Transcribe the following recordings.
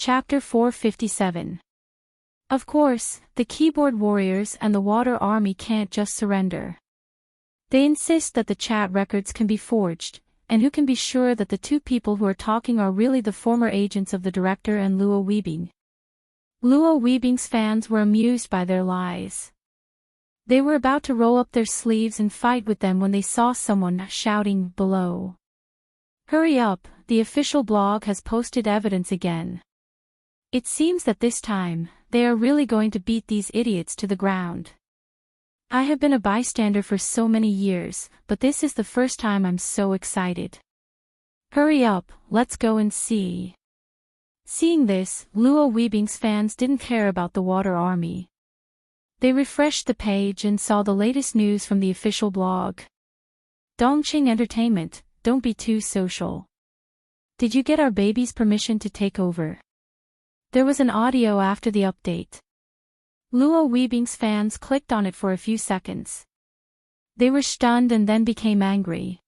Chapter 457. Of course, the keyboard warriors and the water army can't just surrender. They insist that the chat records can be forged, and who can be sure that the two people who are talking are really the former agents of the director and Luo Weibing. Luo Weibing's fans were amused by their lies. They were about to roll up their sleeves and fight with them when they saw someone shouting below. Hurry up, the official blog has posted evidence again. It seems that this time, they are really going to beat these idiots to the ground. I have been a bystander for so many years, but this is the first time I'm so excited. Hurry up, let's go and see. Seeing this, Luo Weibing's fans didn't care about the water army. They refreshed the page and saw the latest news from the official blog. Dongqing Entertainment, don't be too social. Did you get our baby's permission to take over? There was an audio after the update. Luo Weibing's fans clicked on it for a few seconds. They were stunned and then became angry.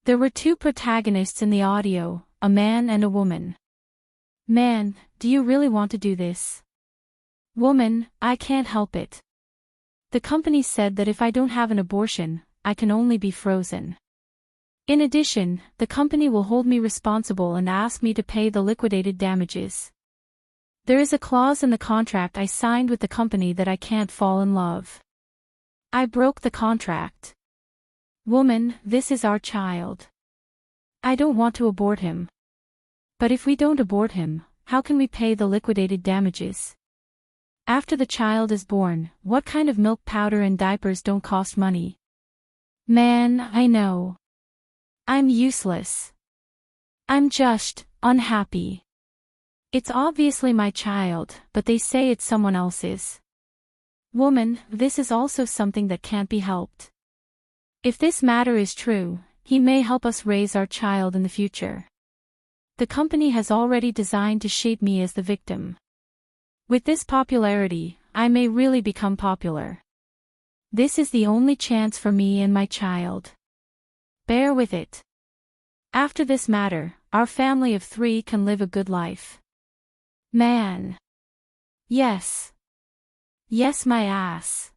There were two protagonists in the audio, a man and a woman. Man, do you really want to do this? Woman, I can't help it. The company said that if I don't have an abortion, I can only be frozen. In addition, the company will hold me responsible and ask me to pay the liquidated damages. There is a clause in the contract I signed with the company that I can't fall in love. I broke the contract. Woman, this is our child. I don't want to abort him. But if we don't abort him, how can we pay the liquidated damages? After the child is born, what kind of milk powder and diapers don't cost money? Man, I know. I'm useless. I'm just unhappy. It's obviously my child, but they say it's someone else's. Woman, this is also something that can't be helped. If this matter is true, he may help us raise our child in the future. The company has already designed to shape me as the victim. With this popularity, I may really become popular. This is the only chance for me and my child. Bear with it. After this matter, our family of 3 can live a good life. Man. Yes. Yes, my ass.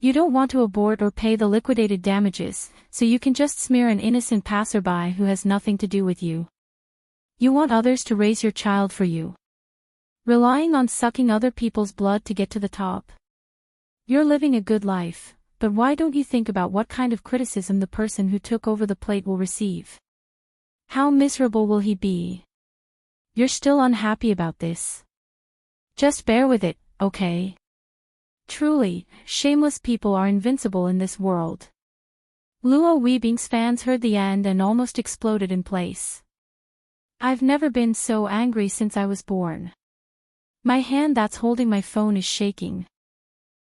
You don't want to abort or pay the liquidated damages, so you can just smear an innocent passerby who has nothing to do with you. You want others to raise your child for you. Relying on sucking other people's blood to get to the top. You're living a good life, but why don't you think about what kind of criticism the person who took over the plate will receive? How miserable will he be? You're still unhappy about this. Just bear with it, okay? Truly, shameless people are invincible in this world. Luo Weibing's fans heard the end and almost exploded in place. I've never been so angry since I was born. My hand that's holding my phone is shaking.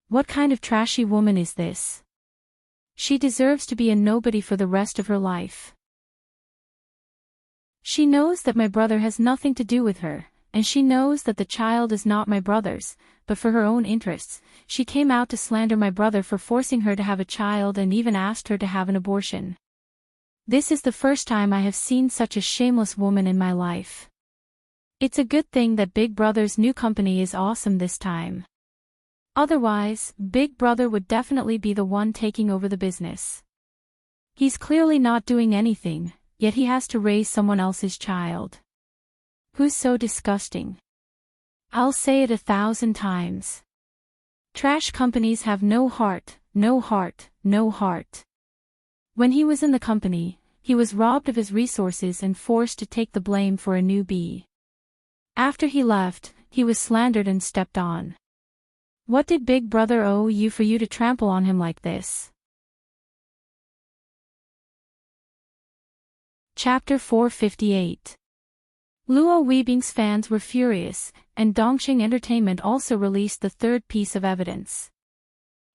What kind of trashy woman is this? She deserves to be a nobody for the rest of her life. She knows that my brother has nothing to do with her, and she knows that the child is not my brother's, but for her own interests, she came out to slander my brother for forcing her to have a child and even asked her to have an abortion. This is the first time I have seen such a shameless woman in my life. It's a good thing that Big Brother's new company is awesome this time. Otherwise, Big Brother would definitely be the one taking over the business. He's clearly not doing anything, yet he has to raise someone else's child. Who's so disgusting? I'll say it 1,000 times. Trash companies have no heart, no heart, no heart. When he was in the company, he was robbed of his resources and forced to take the blame for a newbie. After he left, he was slandered and stepped on. What did Big Brother owe you for you to trample on him like this? Chapter 458. Luo Weibing's fans were furious, and Dongqing Entertainment also released the third piece of evidence.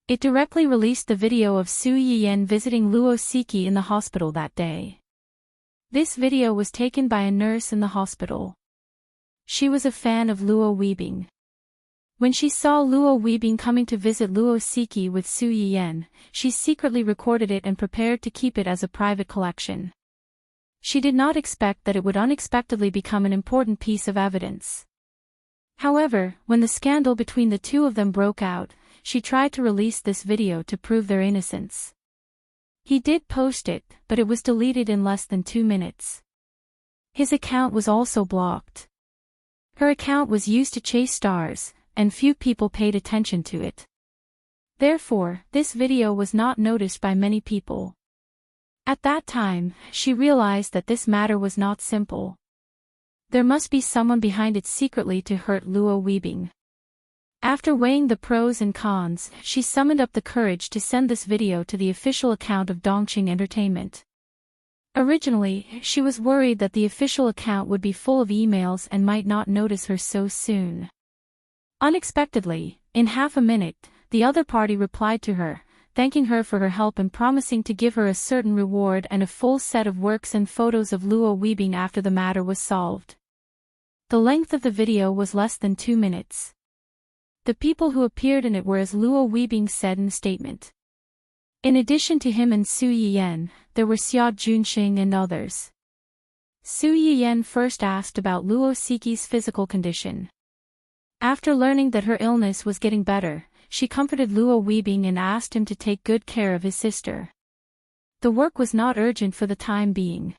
It directly released the video of Su Yiyan visiting Luo Siki in the hospital that day. This video was taken by a nurse in the hospital. She was a fan of Luo Weibing. When she saw Luo Weibing coming to visit Luo Siki with Su Yiyan, she secretly recorded it and prepared to keep it as a private collection. She did not expect that it would unexpectedly become an important piece of evidence. However, when the scandal between the two of them broke out, she tried to release this video to prove their innocence. He did post it, but it was deleted in less than 2 minutes. His account was also blocked. Her account was used to chase stars, and few people paid attention to it. Therefore, this video was not noticed by many people. At that time, she realized that this matter was not simple. There must be someone behind it secretly to hurt Luo Weibing. After weighing the pros and cons, she summoned up the courage to send this video to the official account of Dongqing Entertainment. Originally, she was worried that the official account would be full of emails and might not notice her so soon. Unexpectedly, in half a minute, the other party replied to her, thanking her for her help and promising to give her a certain reward and a full set of works and photos of Luo Weibing after the matter was solved. The length of the video was less than 2 minutes. The people who appeared in it were as Luo Weibing said in the statement. In addition to him and Su Yiyan, there were Xia Junxing and others. Su Yiyan first asked about Luo Siqi's physical condition. After learning that her illness was getting better, she comforted Luo Weibing and asked him to take good care of his sister. The work was not urgent for the time being.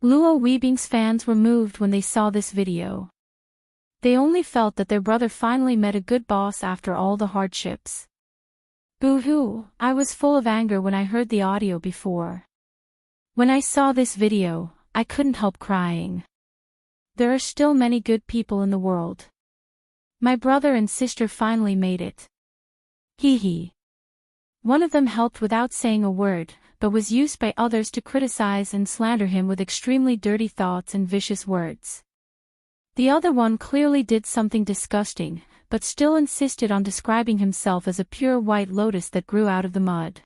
Luo Weibing's fans were moved when they saw this video. They only felt that their brother finally met a good boss after all the hardships. Boo-hoo, I was full of anger when I heard the audio before. When I saw this video, I couldn't help crying. There are still many good people in the world. My brother and sister finally made it. Hee hee. One of them helped without saying a word, but was used by others to criticize and slander him with extremely dirty thoughts and vicious words. The other one clearly did something disgusting, but still insisted on describing himself as a pure white lotus that grew out of the mud.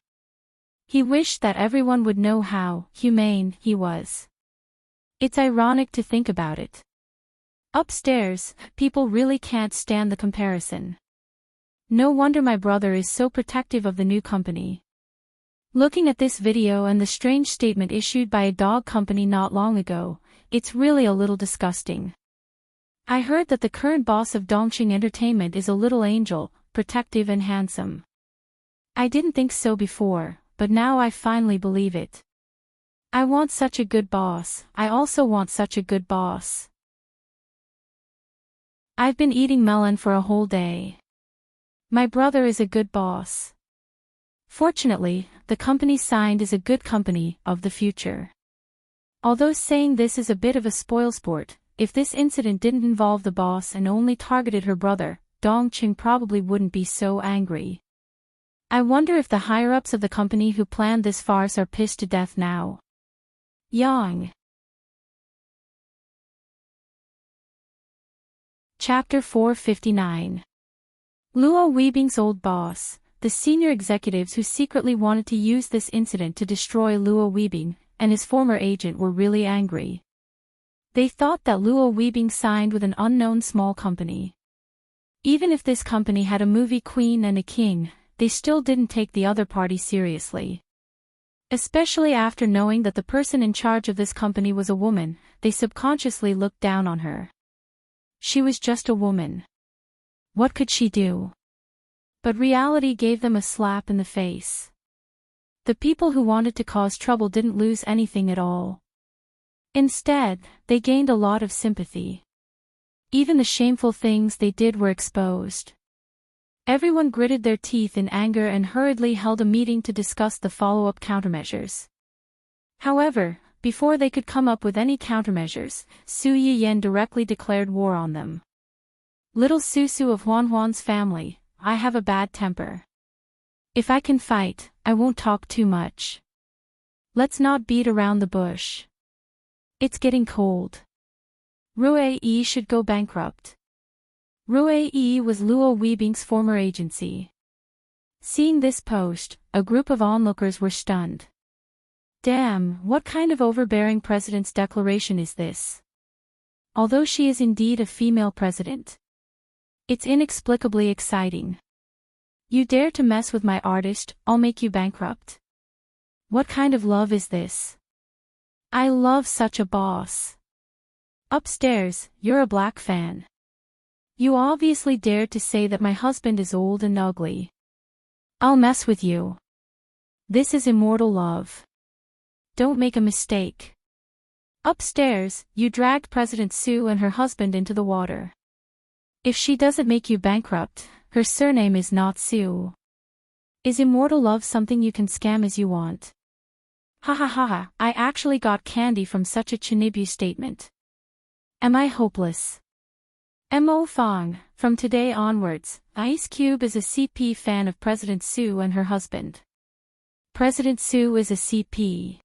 He wished that everyone would know how humane he was. It's ironic to think about it. Upstairs, people really can't stand the comparison. No wonder my brother is so protective of the new company. Looking at this video and the strange statement issued by a dog company not long ago, it's really a little disgusting. I heard that the current boss of Dongqing Entertainment is a little angel, protective and handsome. I didn't think so before, but now I finally believe it. I want such a good boss. I also want such a good boss. I've been eating melon for a whole day. My brother is a good boss. Fortunately, the company signed is a good company of the future. Although saying this is a bit of a spoilsport, if this incident didn't involve the boss and only targeted her brother, Dongqing probably wouldn't be so angry. I wonder if the higher-ups of the company who planned this farce are pissed to death now. Yang. Chapter 459. Luo Weibing's old boss, the senior executives who secretly wanted to use this incident to destroy Luo Weibing, and his former agent were really angry. They thought that Luo Weibing signed with an unknown small company. Even if this company had a movie queen and a king, they still didn't take the other party seriously. Especially after knowing that the person in charge of this company was a woman, they subconsciously looked down on her. She was just a woman. What could she do? But reality gave them a slap in the face. The people who wanted to cause trouble didn't lose anything at all. Instead, they gained a lot of sympathy. Even the shameful things they did were exposed. Everyone gritted their teeth in anger and hurriedly held a meeting to discuss the follow-up countermeasures. However, before they could come up with any countermeasures, Su Yiyan directly declared war on them. Little Susu of Huan's family, I have a bad temper. If I can fight, I won't talk too much. Let's not beat around the bush. It's getting cold. Rue should go bankrupt. Rue was Luo Weibing's former agency. Seeing this post, a group of onlookers were stunned. Damn, what kind of overbearing president's declaration is this? Although she is indeed a female president. It's inexplicably exciting. You dare to mess with my artist, I'll make you bankrupt. What kind of love is this? I love such a boss. Upstairs, you're a black fan. You obviously dared to say that my husband is old and ugly. I'll mess with you. This is immortal love. Don't make a mistake. Upstairs, you dragged President Sue and her husband into the water. If she doesn't make you bankrupt, her surname is not Sue. Is immortal love something you can scam as you want? Ha ha ha ha, I actually got candy from such a Chinibu statement. Am I hopeless? Mo Fong, from today onwards, Ice Cube is a CP fan of President Sue and her husband. President Sue is a CP.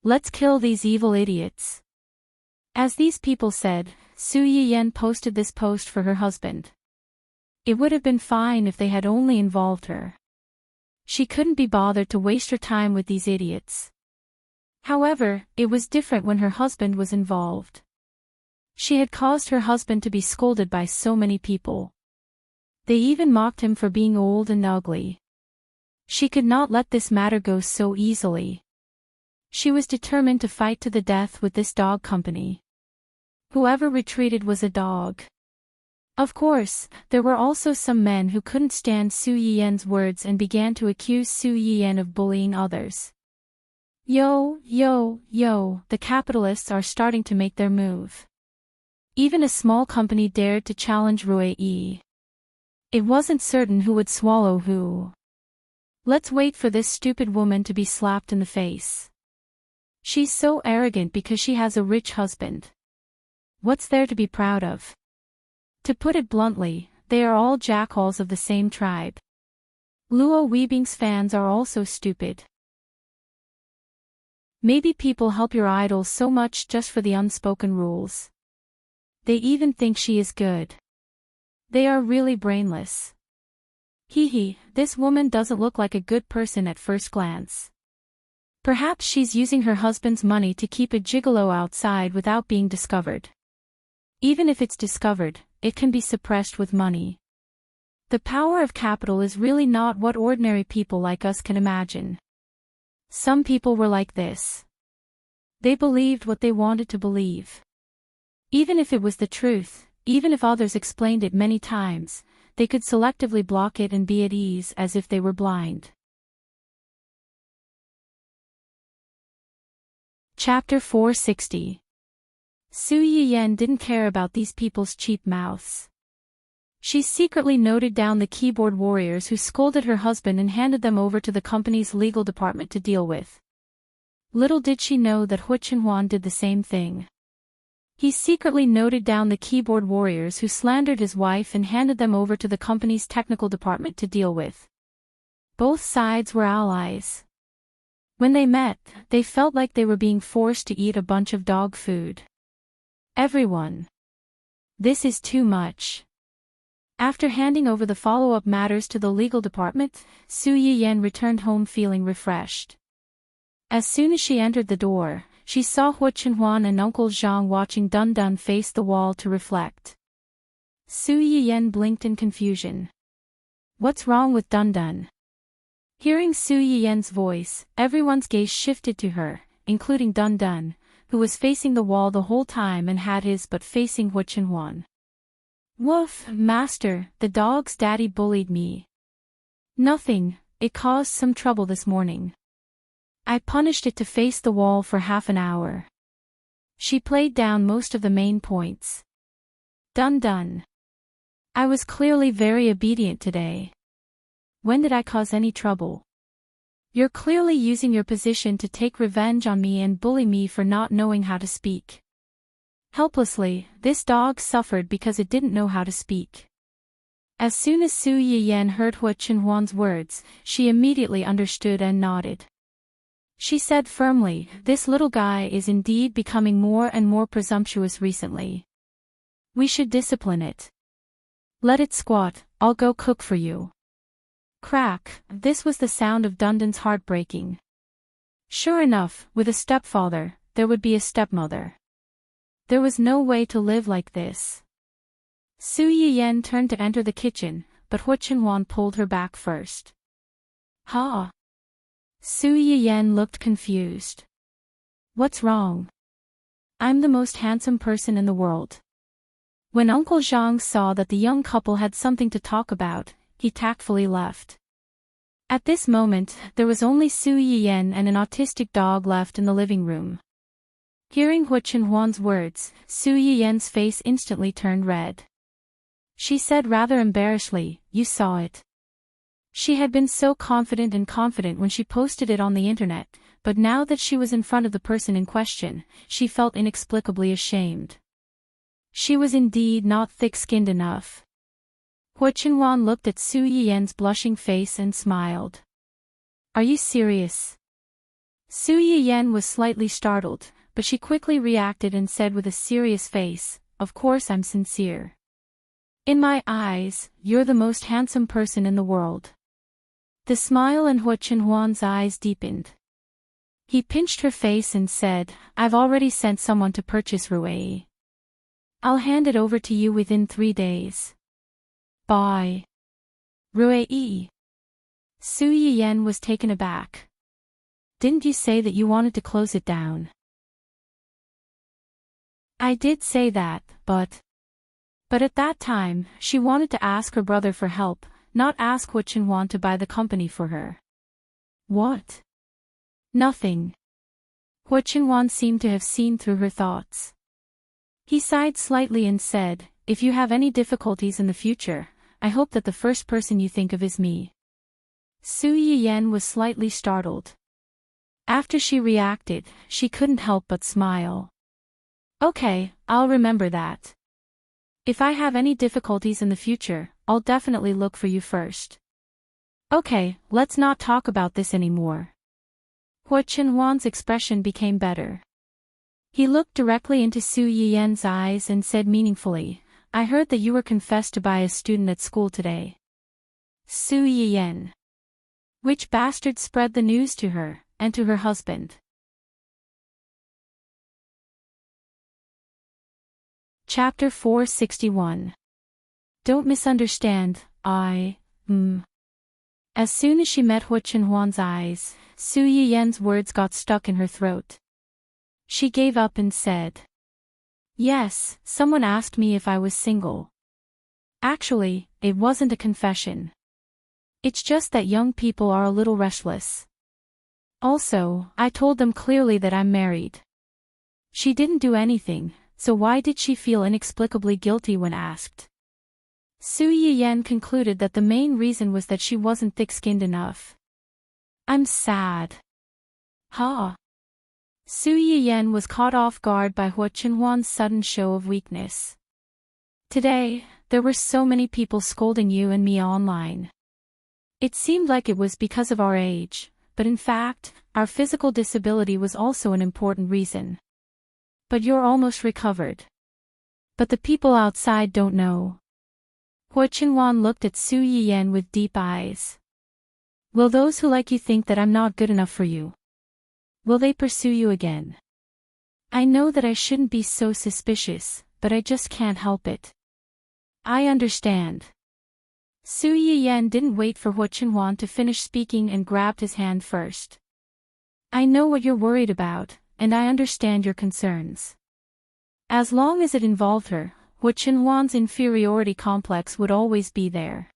Let's kill these evil idiots. As these people said, Su Yiyen posted this post for her husband. It would have been fine if they had only involved her. She couldn't be bothered to waste her time with these idiots. However, it was different when her husband was involved. She had caused her husband to be scolded by so many people. They even mocked him for being old and ugly. She could not let this matter go so easily. She was determined to fight to the death with this dog company. Whoever retreated was a dog. Of course, there were also some men who couldn't stand Su Yiyen's words and began to accuse Su Yiyen of bullying others. Yo, the capitalists are starting to make their move. Even a small company dared to challenge Rui Yi. It wasn't certain who would swallow who. Let's wait for this stupid woman to be slapped in the face. She's so arrogant because she has a rich husband. What's there to be proud of? To put it bluntly, they are all jackals of the same tribe. Luo Weibing's fans are also stupid. Maybe people help your idols so much just for the unspoken rules. They even think she is good. They are really brainless. This woman doesn't look like a good person at first glance. Perhaps she's using her husband's money to keep a gigolo outside without being discovered. Even if it's discovered, it can be suppressed with money. The power of capital is really not what ordinary people like us can imagine. Some people were like this. They believed what they wanted to believe. Even if it was the truth, even if others explained it many times, they could selectively block it and be at ease as if they were blind. Chapter 460. Su Yiyen didn't care about these people's cheap mouths. She secretly noted down the keyboard warriors who scolded her husband and handed them over to the company's legal department to deal with. Little did she know that Hu Chenhuan did the same thing. He secretly noted down the keyboard warriors who slandered his wife and handed them over to the company's technical department to deal with. Both sides were allies. When they met, they felt like they were being forced to eat a bunch of dog food. Everyone. This is too much. After handing over the follow-up matters to the legal department, Su Yiyen returned home feeling refreshed. As soon as she entered the door, she saw Hu Chenhuan and Uncle Zhang watching Dun Dun face the wall to reflect. Su Yiyen blinked in confusion. What's wrong with Dun Dun? Hearing Su Yiyen's voice, everyone's gaze shifted to her, including Dun Dun, who was facing the wall the whole time and had his butt facing Hu Chenhuan. Woof, master, the dog's daddy bullied me. Nothing, it caused some trouble this morning. I punished it to face the wall for half an hour. She played down most of the main points. Dun Dun. I was clearly very obedient today. When did I cause any trouble? You're clearly using your position to take revenge on me and bully me for not knowing how to speak. Helplessly, this dog suffered because it didn't know how to speak. As soon as Su Yiyen heard Hu Chenhuan's words, she immediately understood and nodded. She said firmly, this little guy is indeed becoming more and more presumptuous recently. We should discipline it. Let it squat, I'll go cook for you. Crack, this was the sound of Dun Dun's heart breaking. Sure enough, with a stepfather, there would be a stepmother. There was no way to live like this. Su Yiyen turned to enter the kitchen, but Hu Chenhuan pulled her back first. Ha! Su Yiyen looked confused. What's wrong? I'm the most handsome person in the world. When Uncle Zhang saw that the young couple had something to talk about, he tactfully left. At this moment, there was only Su Yiyan and an autistic dog left in the living room. Hearing Hu Chenhuan's words, Su Yiyan's face instantly turned red. She said rather embarrassedly, "You saw it." She had been so confident when she posted it on the internet, but now that she was in front of the person in question, she felt inexplicably ashamed. She was indeed not thick-skinned enough. Hu Chenhuan looked at Su Yiyan's blushing face and smiled. "Are you serious?" Su Yiyan was slightly startled, but she quickly reacted and said with a serious face, "Of course I'm sincere. In my eyes, you're the most handsome person in the world." The smile in Hu Chenhuan's eyes deepened. He pinched her face and said, "I've already sent someone to purchase Rui. I'll hand it over to you within 3 days. Bye." Rui. Su Yiyan was taken aback. "Didn't you say that you wanted to close it down?" "I did say that, but at that time, she wanted to ask her brother for help, not ask Hu Chenhuan to buy the company for her." "What?" "Nothing." Hu Chenhuan seemed to have seen through her thoughts. He sighed slightly and said, "If you have any difficulties in the future, I hope that the first person you think of is me." Su Yiyan was slightly startled. After she reacted, she couldn't help but smile. "Okay, I'll remember that. If I have any difficulties in the future, I'll definitely look for you first. Okay, let's not talk about this anymore." Hu Chenhuan's expression became better. He looked directly into Su Yiyan's eyes and said meaningfully, "I heard that you were confessed to by a student at school today." Su Yiyan. Which bastard spread the news to her, and to her husband? Chapter 461. Don't misunderstand, As soon as she met Hu Chenhuan's eyes, Su Yiyan's words got stuck in her throat. She gave up and said, "Yes, someone asked me if I was single. Actually, it wasn't a confession. It's just that young people are a little restless. Also, I told them clearly that I'm married." She didn't do anything, so why did she feel inexplicably guilty when asked? Su Yiyan concluded that the main reason was that she wasn't thick-skinned enough. "I'm sad." Ha! Su Yiyan was caught off guard by Hu Chenhuan's sudden show of weakness. "Today, there were so many people scolding you and me online. It seemed like it was because of our age, but in fact, our physical disability was also an important reason. But you're almost recovered. But the people outside don't know." Hu Chenhuan looked at Su Yiyan with deep eyes. "Will those who like you think that I'm not good enough for you? Will they pursue you again? I know that I shouldn't be so suspicious, but I just can't help it." "I understand." Su Yiyan didn't wait for Hu Chenhuan to finish speaking and grabbed his hand first. "I know what you're worried about, and I understand your concerns." As long as it involved her, Hu Chenhuan's inferiority complex would always be there.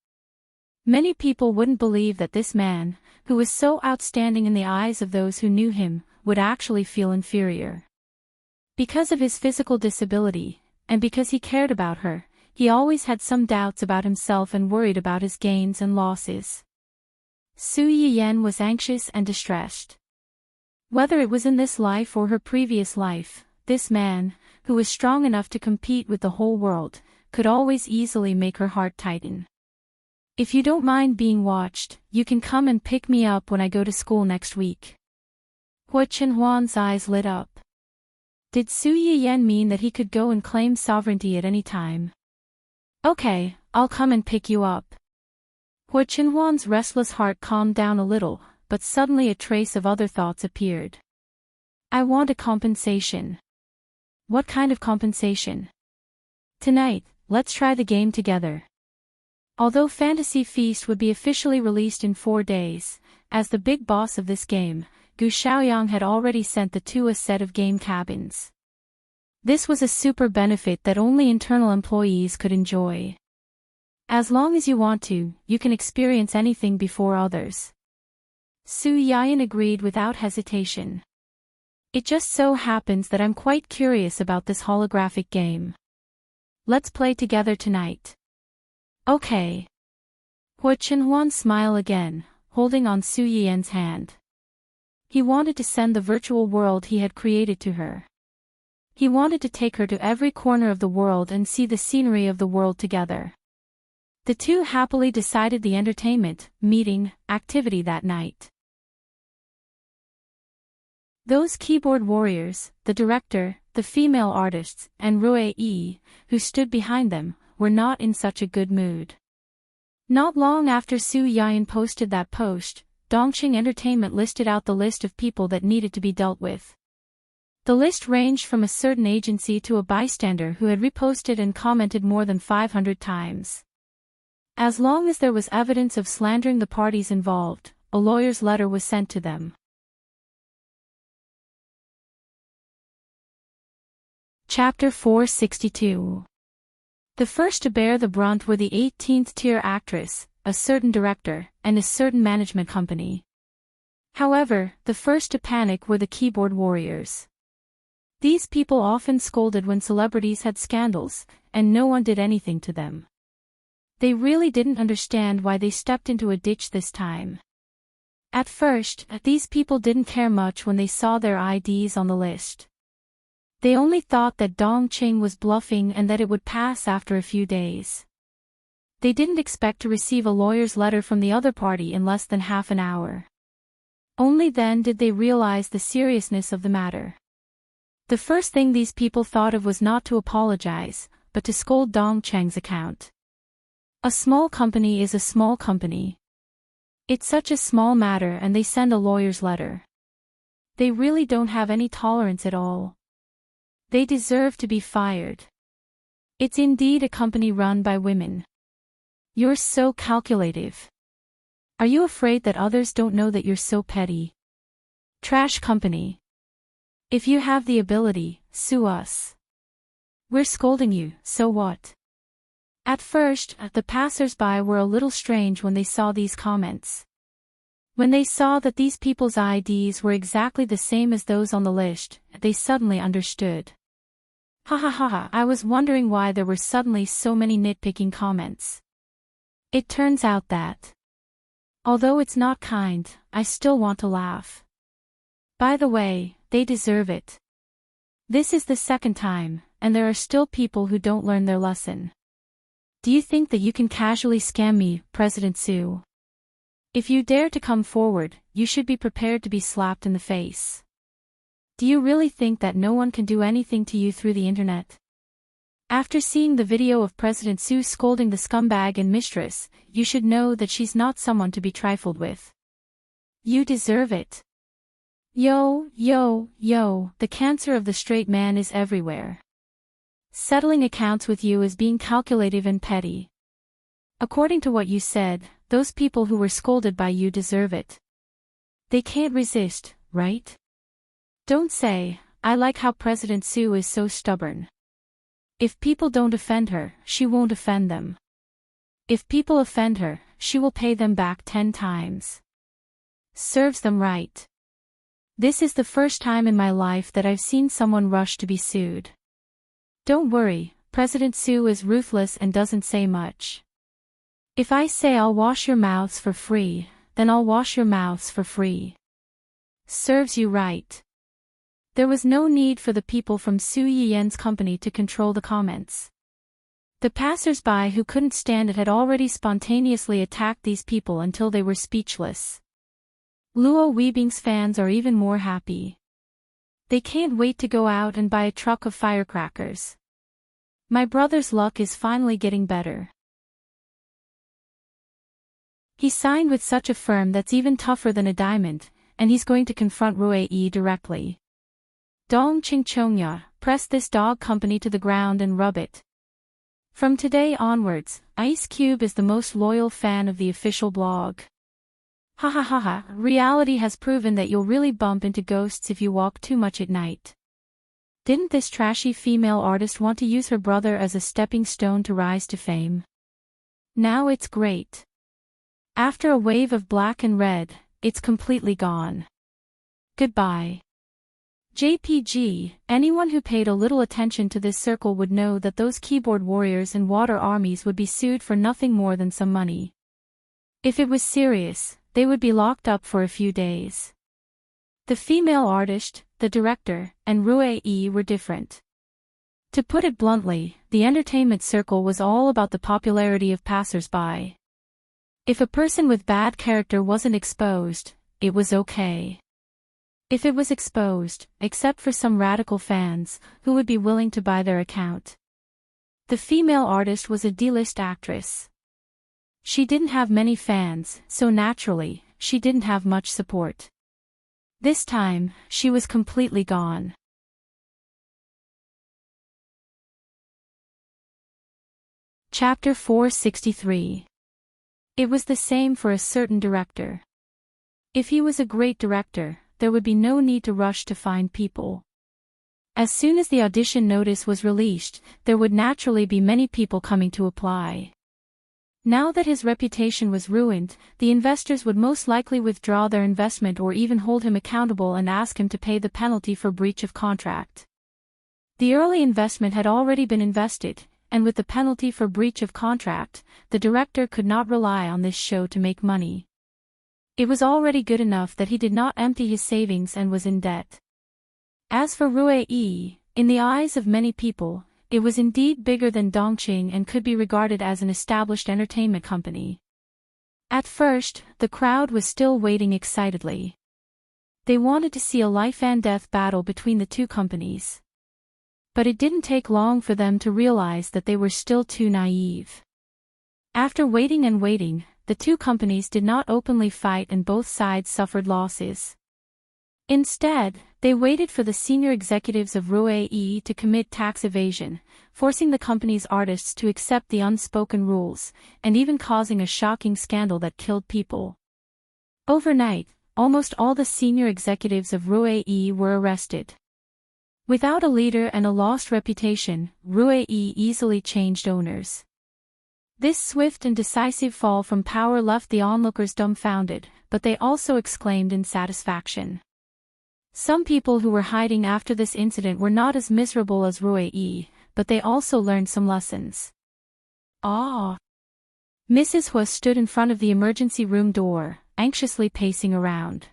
Many people wouldn't believe that this man, who was so outstanding in the eyes of those who knew him, would actually feel inferior. Because of his physical disability, and because he cared about her, he always had some doubts about himself and worried about his gains and losses. Su Yiyan was anxious and distressed. Whether it was in this life or her previous life, this man, who was strong enough to compete with the whole world, could always easily make her heart tighten. "If you don't mind being watched, you can come and pick me up when I go to school next week." Hu Chenhuan's eyes lit up. Did Su Yiyan mean that he could go and claim sovereignty at any time? "Okay, I'll come and pick you up." Hu Chenhuan's restless heart calmed down a little, but suddenly a trace of other thoughts appeared. "I want a compensation." "What kind of compensation?" "Tonight, let's try the game together." Although Fantasy Feast would be officially released in 4 days, as the big boss of this game, Gu Xiaoyang had already sent the two a set of game cabins. This was a super benefit that only internal employees could enjoy. As long as you want to, you can experience anything before others. Su Yayan agreed without hesitation. It just so happens that I'm quite curious about this holographic game. Let's play together tonight. Okay. Hua Chenhuan smiled again, holding on Su Yian's hand. He wanted to send the virtual world he had created to her. He wanted to take her to every corner of the world and see the scenery of the world together. The two happily decided the entertainment, meeting, activity that night. Those keyboard warriors, the director, the female artists, and Rui Yi, who stood behind them, were not in such a good mood. Not long after Su Yayan posted that post, Dongqing Entertainment listed out the list of people that needed to be dealt with. The list ranged from a certain agency to a bystander who had reposted and commented more than 500 times. As long as there was evidence of slandering the parties involved, a lawyer's letter was sent to them. Chapter 462. The first to bear the brunt were the 18th-tier actress, a certain director, and a certain management company. However, the first to panic were the keyboard warriors. These people often scolded when celebrities had scandals, and no one did anything to them. They really didn't understand why they stepped into a ditch this time. At first, these people didn't care much when they saw their IDs on the list. They only thought that Dongqing was bluffing and that it would pass after a few days. They didn't expect to receive a lawyer's letter from the other party in less than half an hour. Only then did they realize the seriousness of the matter. The first thing these people thought of was not to apologize, but to scold Dongqing's account. A small company is a small company. It's such a small matter and they send a lawyer's letter. They really don't have any tolerance at all. They deserve to be fired. It's indeed a company run by women. You're so calculative. Are you afraid that others don't know that you're so petty? Trash company. If you have the ability, sue us. We're scolding you, so what? At first, the passers-by were a little strange when they saw these comments. When they saw that these people's IDs were exactly the same as those on the list, they suddenly understood. Ha ha ha ha, I was wondering why there were suddenly so many nitpicking comments. It turns out that, although it's not kind, I still want to laugh. By the way, they deserve it. This is the second time, and there are still people who don't learn their lesson. Do you think that you can casually scam me, President Su? If you dare to come forward, you should be prepared to be slapped in the face. Do you really think that no one can do anything to you through the internet? After seeing the video of President Su scolding the scumbag and mistress, you should know that she's not someone to be trifled with. You deserve it. Yo, the cancer of the straight man is everywhere. Settling accounts with you is being calculative and petty. According to what you said, those people who were scolded by you deserve it. They can't resist, right? Don't say, I like how President Su is so stubborn. If people don't offend her, she won't offend them. If people offend her, she will pay them back 10 times. Serves them right. This is the first time in my life that I've seen someone rush to be sued. Don't worry, President Su is ruthless and doesn't say much. If I say I'll wash your mouths for free, then I'll wash your mouths for free. Serves you right. There was no need for the people from Su Yiyan's company to control the comments. The passers-by who couldn't stand it had already spontaneously attacked these people until they were speechless. Luo Weibing's fans are even more happy. They can't wait to go out and buy a truck of firecrackers. My brother's luck is finally getting better. He signed with such a firm that's even tougher than a diamond, and he's going to confront Rui Yi directly. Dongqing Chongya, press this dog company to the ground and rub it. From today onwards, Ice Cube is the most loyal fan of the official blog. Ha ha ha ha, reality has proven that you'll really bump into ghosts if you walk too much at night. Didn't this trashy female artist want to use her brother as a stepping stone to rise to fame? Now it's great. After a wave of black and red, it's completely gone. Goodbye. JPG, anyone who paid a little attention to this circle would know that those keyboard warriors and water armies would be sued for nothing more than some money. If it was serious, they would be locked up for a few days. The female artist, the director, and Rue were different. To put it bluntly, the entertainment circle was all about the popularity of passers-by. If a person with bad character wasn't exposed, it was okay. If it was exposed, except for some radical fans, who would be willing to buy their account. The female artist was a D-list actress. She didn't have many fans, so naturally, she didn't have much support. This time, she was completely gone. Chapter 463. It was the same for a certain director. If he was a great director, there would be no need to rush to find people. As soon as the audition notice was released, there would naturally be many people coming to apply. Now that his reputation was ruined, the investors would most likely withdraw their investment or even hold him accountable and ask him to pay the penalty for breach of contract. The early investment had already been invested, and with the penalty for breach of contract, the director could not rely on this show to make money. It was already good enough that he did not empty his savings and was in debt. As for Rue, in the eyes of many people, it was indeed bigger than Dongqing and could be regarded as an established entertainment company. At first, the crowd was still waiting excitedly. They wanted to see a life-and-death battle between the two companies. But it didn't take long for them to realize that they were still too naive. After waiting and waiting, the two companies did not openly fight and both sides suffered losses. Instead, they waited for the senior executives of Rue to commit tax evasion, forcing the company's artists to accept the unspoken rules, and even causing a shocking scandal that killed people. Overnight, almost all the senior executives of Rue were arrested. Without a leader and a lost reputation, Rue easily changed owners. This swift and decisive fall from power left the onlookers dumbfounded, but they also exclaimed in satisfaction. Some people who were hiding after this incident were not as miserable as Rue, but they also learned some lessons. Ah! Mrs. Hua stood in front of the emergency room door, anxiously pacing around.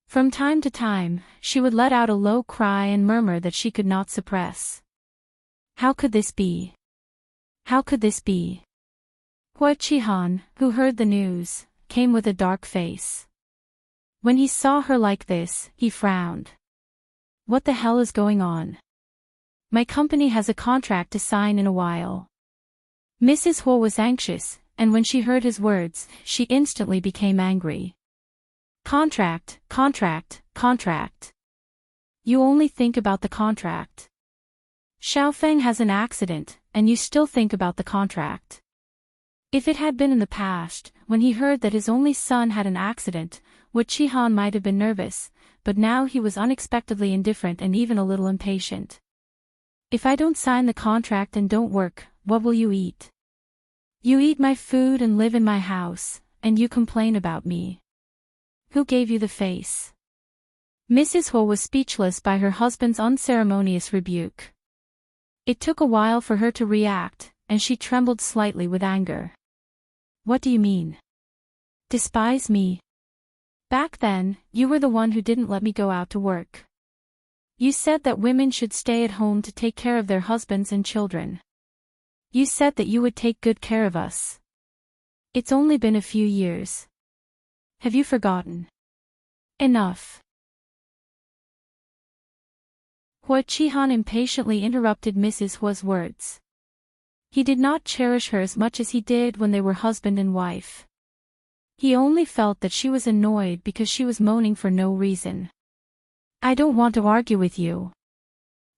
From time to time, she would let out a low cry and murmur that she could not suppress. How could this be? How could this be? Hua Qihan, who heard the news, came with a dark face. When he saw her like this, he frowned. What the hell is going on? My company has a contract to sign in a while. Mrs. Hua was anxious, and when she heard his words, she instantly became angry. Contract, contract, contract. You only think about the contract. Xiaofeng has an accident, and you still think about the contract. If it had been in the past, when he heard that his only son had an accident, Hua Qihan might have been nervous, but now he was unexpectedly indifferent and even a little impatient. If I don't sign the contract and don't work, what will you eat? You eat my food and live in my house, and you complain about me. Who gave you the face? Mrs. Hua was speechless by her husband's unceremonious rebuke. It took a while for her to react, and she trembled slightly with anger. What do you mean? Despise me? Back then, you were the one who didn't let me go out to work. You said that women should stay at home to take care of their husbands and children. You said that you would take good care of us. It's only been a few years. Have you forgotten? Enough. Hua Qihan impatiently interrupted Mrs. Hua's words. He did not cherish her as much as he did when they were husband and wife. He only felt that she was annoyed because she was moaning for no reason. I don't want to argue with you.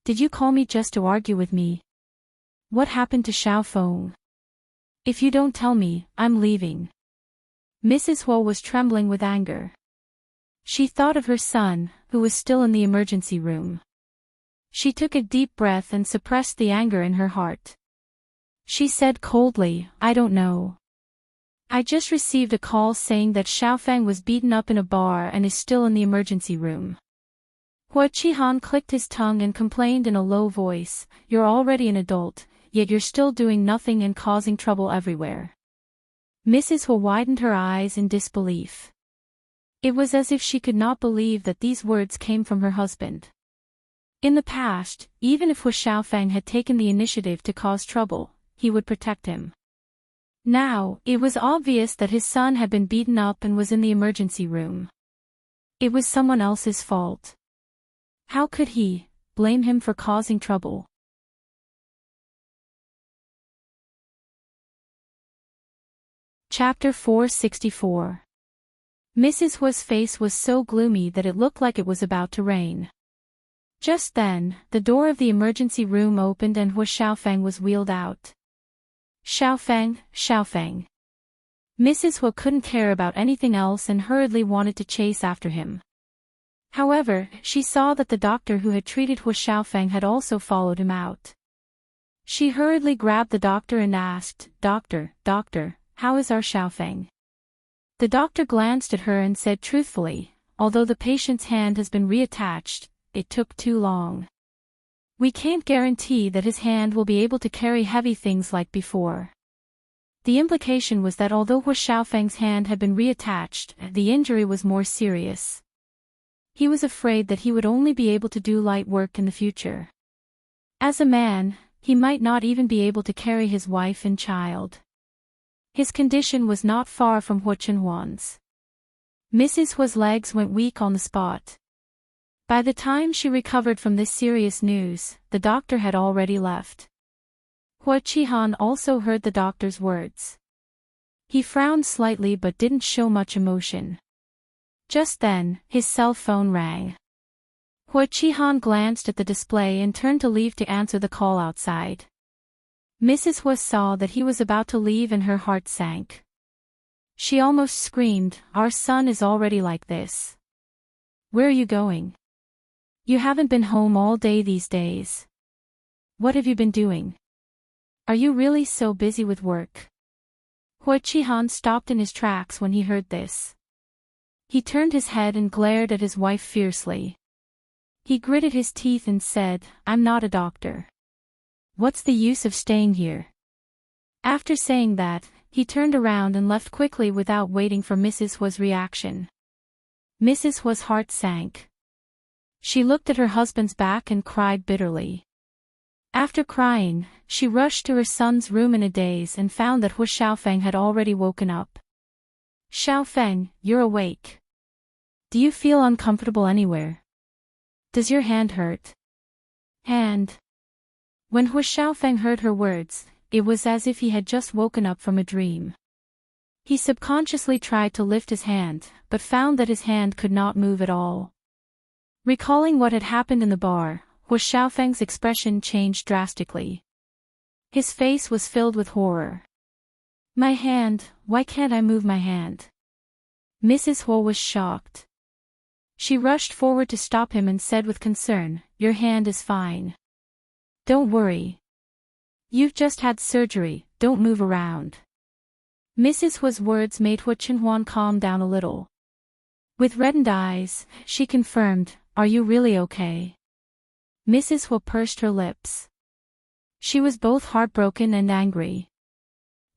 Did you call me just to argue with me? What happened to Xiaofeng? If you don't tell me, I'm leaving. Mrs. Huo was trembling with anger. She thought of her son, who was still in the emergency room. She took a deep breath and suppressed the anger in her heart. She said coldly, I don't know. I just received a call saying that Xiaofeng was beaten up in a bar and is still in the emergency room. Hua Qihan clicked his tongue and complained in a low voice, you're already an adult, yet you're still doing nothing and causing trouble everywhere. Mrs. Hua widened her eyes in disbelief. It was as if she could not believe that these words came from her husband. In the past, even if Hua Xiaofeng had taken the initiative to cause trouble, he would protect him. Now, it was obvious that his son had been beaten up and was in the emergency room. It was someone else's fault. How could he blame him for causing trouble? Chapter 464. Mrs. Hua's face was so gloomy that it looked like it was about to rain. Just then, the door of the emergency room opened and Hua Xiaofeng was wheeled out. Xiaofeng, Xiaofeng. Mrs. Hua couldn't care about anything else and hurriedly wanted to chase after him. However, she saw that the doctor who had treated Hua Xiaofeng had also followed him out. She hurriedly grabbed the doctor and asked, Doctor, how is our Xiaofeng? The doctor glanced at her and said truthfully, although the patient's hand has been reattached, it took too long. We can't guarantee that his hand will be able to carry heavy things like before. The implication was that although Hua Xiaofeng's hand had been reattached, the injury was more serious. He was afraid that he would only be able to do light work in the future. As a man, he might not even be able to carry his wife and child. His condition was not far from Hua Chenhuan's. Mrs. Hua's legs went weak on the spot. By the time she recovered from this serious news, the doctor had already left. Hua Qihan also heard the doctor's words. He frowned slightly but didn't show much emotion. Just then, his cell phone rang. Hua Qihan glanced at the display and turned to leave to answer the call outside. Mrs. Hua saw that he was about to leave and her heart sank. She almost screamed, our son is already like this. Where are you going? You haven't been home all day these days. What have you been doing? Are you really so busy with work? Hua Qihan stopped in his tracks when he heard this. He turned his head and glared at his wife fiercely. He gritted his teeth and said, I'm not a doctor. What's the use of staying here? After saying that, he turned around and left quickly without waiting for Mrs. Hua's reaction. Mrs. Hua's heart sank. She looked at her husband's back and cried bitterly. After crying, she rushed to her son's room in a daze and found that Hua Xiaofeng had already woken up. Xiaofeng, you're awake. Do you feel uncomfortable anywhere? Does your hand hurt? Hand. When Hua Xiaofeng heard her words, it was as if he had just woken up from a dream. He subconsciously tried to lift his hand, but found that his hand could not move at all. Recalling what had happened in the bar, Hua Xiaofeng's expression changed drastically. His face was filled with horror. My hand, why can't I move my hand? Mrs. Hua was shocked. She rushed forward to stop him and said with concern, your hand is fine. Don't worry. You've just had surgery, don't move around. Mrs. Hua's words made Hua Chenhuan calm down a little. With reddened eyes, she confirmed, are you really okay? Mrs. Hua pursed her lips. She was both heartbroken and angry.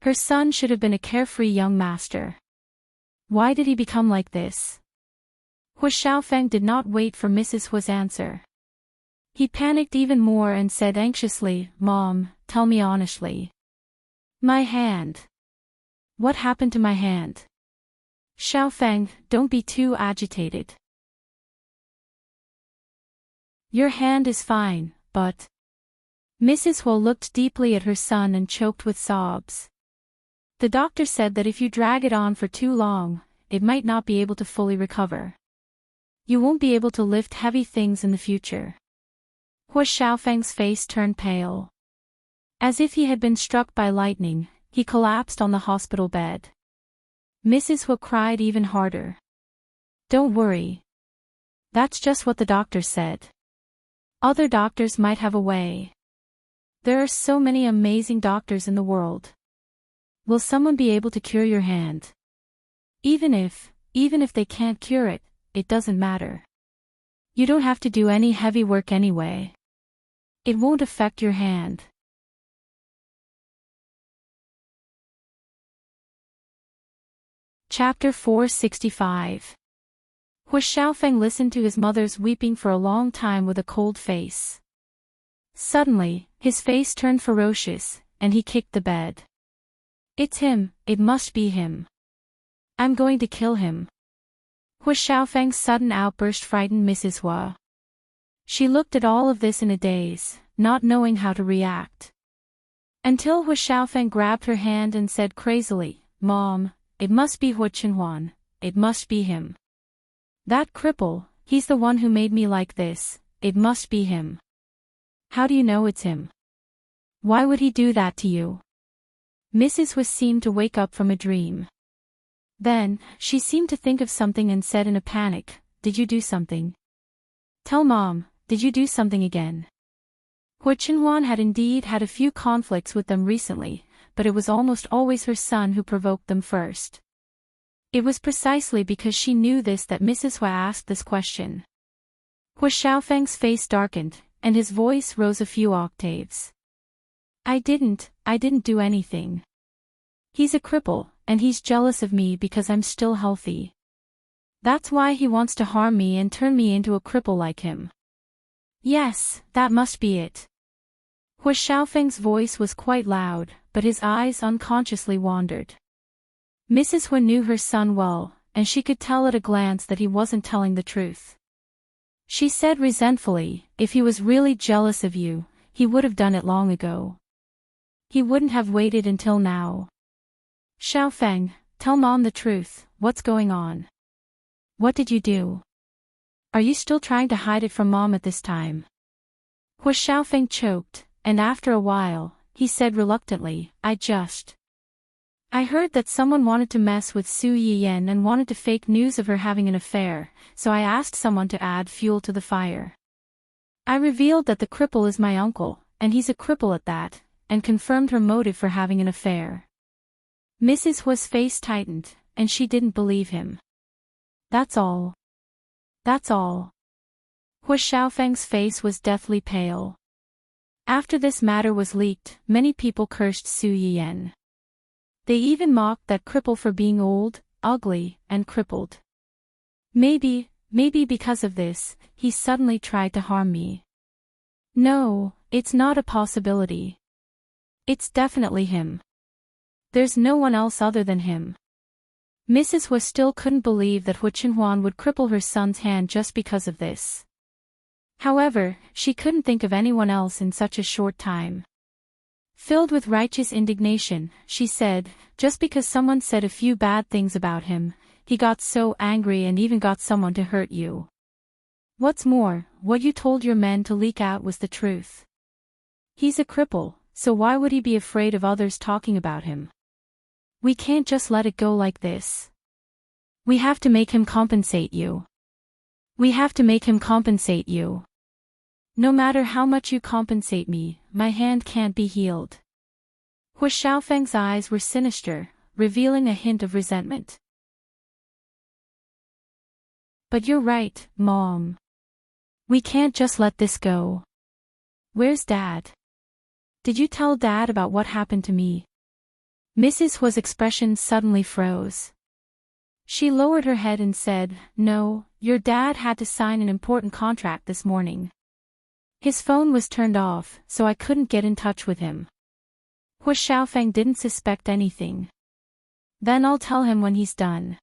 Her son should have been a carefree young master. Why did he become like this? Hua Xiaofeng did not wait for Mrs. Hua's answer. He panicked even more and said anxiously, Mom, tell me honestly. My hand. What happened to my hand? Xiaofeng, don't be too agitated. Your hand is fine, but... Mrs. Hua looked deeply at her son and choked with sobs. The doctor said that if you drag it on for too long, it might not be able to fully recover. You won't be able to lift heavy things in the future. Hua Xiaofeng's face turned pale. As if he had been struck by lightning, he collapsed on the hospital bed. Mrs. Hu cried even harder. Don't worry. That's just what the doctor said. Other doctors might have a way. There are so many amazing doctors in the world. Will someone be able to cure your hand? Even if they can't cure it, it doesn't matter. You don't have to do any heavy work anyway. It won't affect your hand. Chapter 465. Hu Xiaofeng listened to his mother's weeping for a long time with a cold face. Suddenly, his face turned ferocious, and he kicked the bed. It's him, it must be him. I'm going to kill him. Hu Xiaofeng's sudden outburst frightened Mrs. Hu. She looked at all of this in a daze, not knowing how to react. Until Hu Xiaofeng grabbed her hand and said crazily, Mom, it must be Hu Qinhuan, it must be him. That cripple, he's the one who made me like this, it must be him. How do you know it's him? Why would he do that to you? Mrs. Hu seemed to wake up from a dream. Then, she seemed to think of something and said in a panic, Did you do something? Tell Mom, did you do something again? Hu Qinhuan had indeed had a few conflicts with them recently, but it was almost always her son who provoked them first. It was precisely because she knew this that Mrs. Hu asked this question. Hu Xiaofeng's face darkened, and his voice rose a few octaves. I didn't do anything. He's a cripple, and he's jealous of me because I'm still healthy. That's why he wants to harm me and turn me into a cripple like him. Yes, that must be it. Hu Xiaofeng's voice was quite loud, but his eyes unconsciously wandered. Mrs. Hu knew her son well, and she could tell at a glance that he wasn't telling the truth. She said resentfully, if he was really jealous of you, he would have done it long ago. He wouldn't have waited until now. Xiaofeng, tell Mom the truth, what's going on? What did you do? Are you still trying to hide it from Mom at this time? Hu Xiaofeng choked, and after a while, he said reluctantly, I heard that someone wanted to mess with Su Yiyan and wanted to fake news of her having an affair, so I asked someone to add fuel to the fire. I revealed that the cripple is my uncle, and he's a cripple at that, and confirmed her motive for having an affair. Mrs. Hu's face tightened, and she didn't believe him. That's all. That's all. Hu Xiaofeng's face was deathly pale. After this matter was leaked, many people cursed Su Yiyan. They even mocked that cripple for being old, ugly, and crippled. Maybe because of this, he suddenly tried to harm me. No, it's not a possibility. It's definitely him. There's no one else other than him. Mrs. Hu still couldn't believe that Hu Qinhuan would cripple her son's hand just because of this. However, she couldn't think of anyone else in such a short time. Filled with righteous indignation, she said, just because someone said a few bad things about him, he got so angry and even got someone to hurt you. What's more, what you told your men to leak out was the truth. He's a cripple, so why would he be afraid of others talking about him? We can't just let it go like this. We have to make him compensate you. We have to make him compensate you. No matter how much you compensate me, my hand can't be healed. Hu Xiaofeng's eyes were sinister, revealing a hint of resentment. But you're right, Mom. We can't just let this go. Where's Dad? Did you tell Dad about what happened to me? Mrs. Hu's expression suddenly froze. She lowered her head and said, No, your dad had to sign an important contract this morning. His phone was turned off, so I couldn't get in touch with him. Hu Xiaofeng didn't suspect anything. Then I'll tell him when he's done.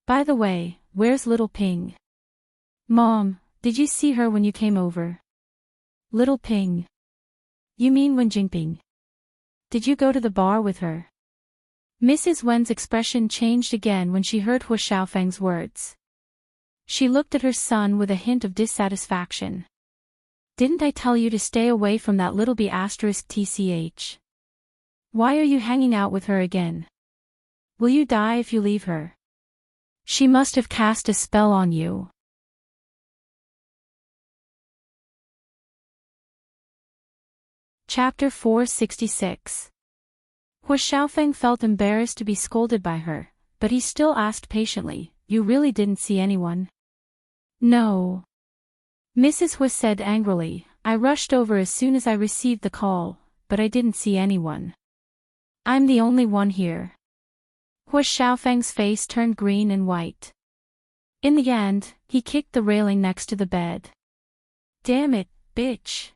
By the way, where's little Ping? Mom, did you see her when you came over? Little Ping. You mean Wen Jingping? Did you go to the bar with her? Mrs. Wen's expression changed again when she heard Hu Xiaofeng's words. She looked at her son with a hint of dissatisfaction. Didn't I tell you to stay away from that little b****tch? Why are you hanging out with her again? Will you die if you leave her? She must have cast a spell on you. Chapter 466. Hua Xiaofeng felt embarrassed to be scolded by her, but he still asked patiently, "You really didn't see anyone?" "No." Mrs. Hua said angrily, "I rushed over as soon as I received the call, but I didn't see anyone. I'm the only one here." Hua Xiaofeng's face turned green and white. In the end, he kicked the railing next to the bed. "Damn it, bitch."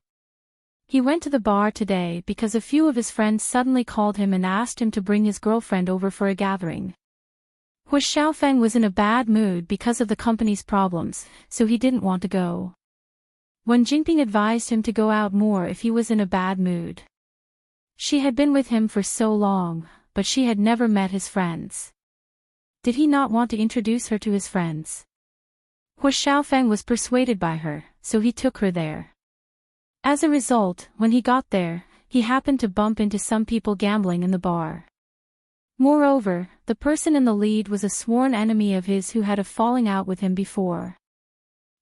He went to the bar today because a few of his friends suddenly called him and asked him to bring his girlfriend over for a gathering. Hua Xiaofeng was in a bad mood because of the company's problems, so he didn't want to go. Wen Jingping advised him to go out more if he was in a bad mood. She had been with him for so long, but she had never met his friends. Did he not want to introduce her to his friends? Hua Xiaofeng was persuaded by her, so he took her there. As a result, when he got there, he happened to bump into some people gambling in the bar. Moreover, the person in the lead was a sworn enemy of his who had a falling out with him before.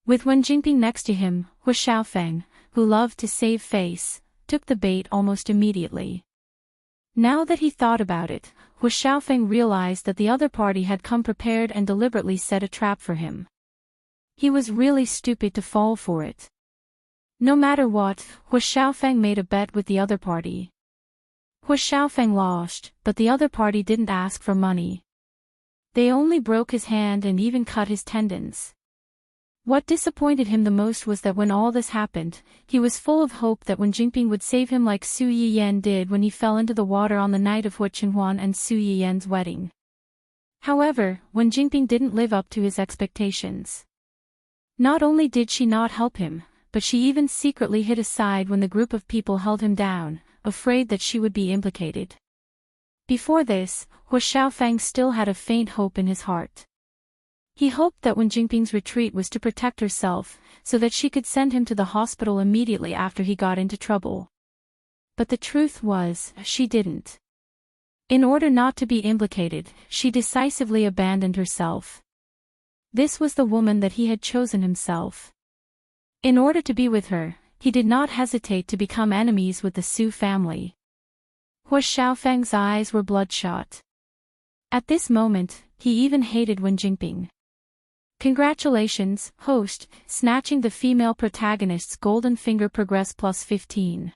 With Wen Jingping next to him, Hua Xiaofeng, who loved to save face, took the bait almost immediately. Now that he thought about it, Hua Xiaofeng realized that the other party had come prepared and deliberately set a trap for him. He was really stupid to fall for it. No matter what, Hua Xiaofeng made a bet with the other party. Hua Xiaofeng lost, but the other party didn't ask for money. They only broke his hand and even cut his tendons. What disappointed him the most was that when all this happened, he was full of hope that Wen Jingping would save him like Su Yiyan did when he fell into the water on the night of Hua Qinhuan and Su Yiyan's wedding. However, Wen Jingping didn't live up to his expectations. Not only did she not help him, but she even secretly hid aside when the group of people held him down, afraid that she would be implicated. Before this, Hua Xiaofeng still had a faint hope in his heart. He hoped that Wen Jingping's retreat was to protect herself, so that she could send him to the hospital immediately after he got into trouble. But the truth was, she didn't. In order not to be implicated, she decisively abandoned herself. This was the woman that he had chosen himself. In order to be with her, he did not hesitate to become enemies with the Su family. Hua Xiaofeng's eyes were bloodshot. At this moment, he even hated Wen Jingping. Congratulations, host, snatching the female protagonist's golden finger progress plus 15.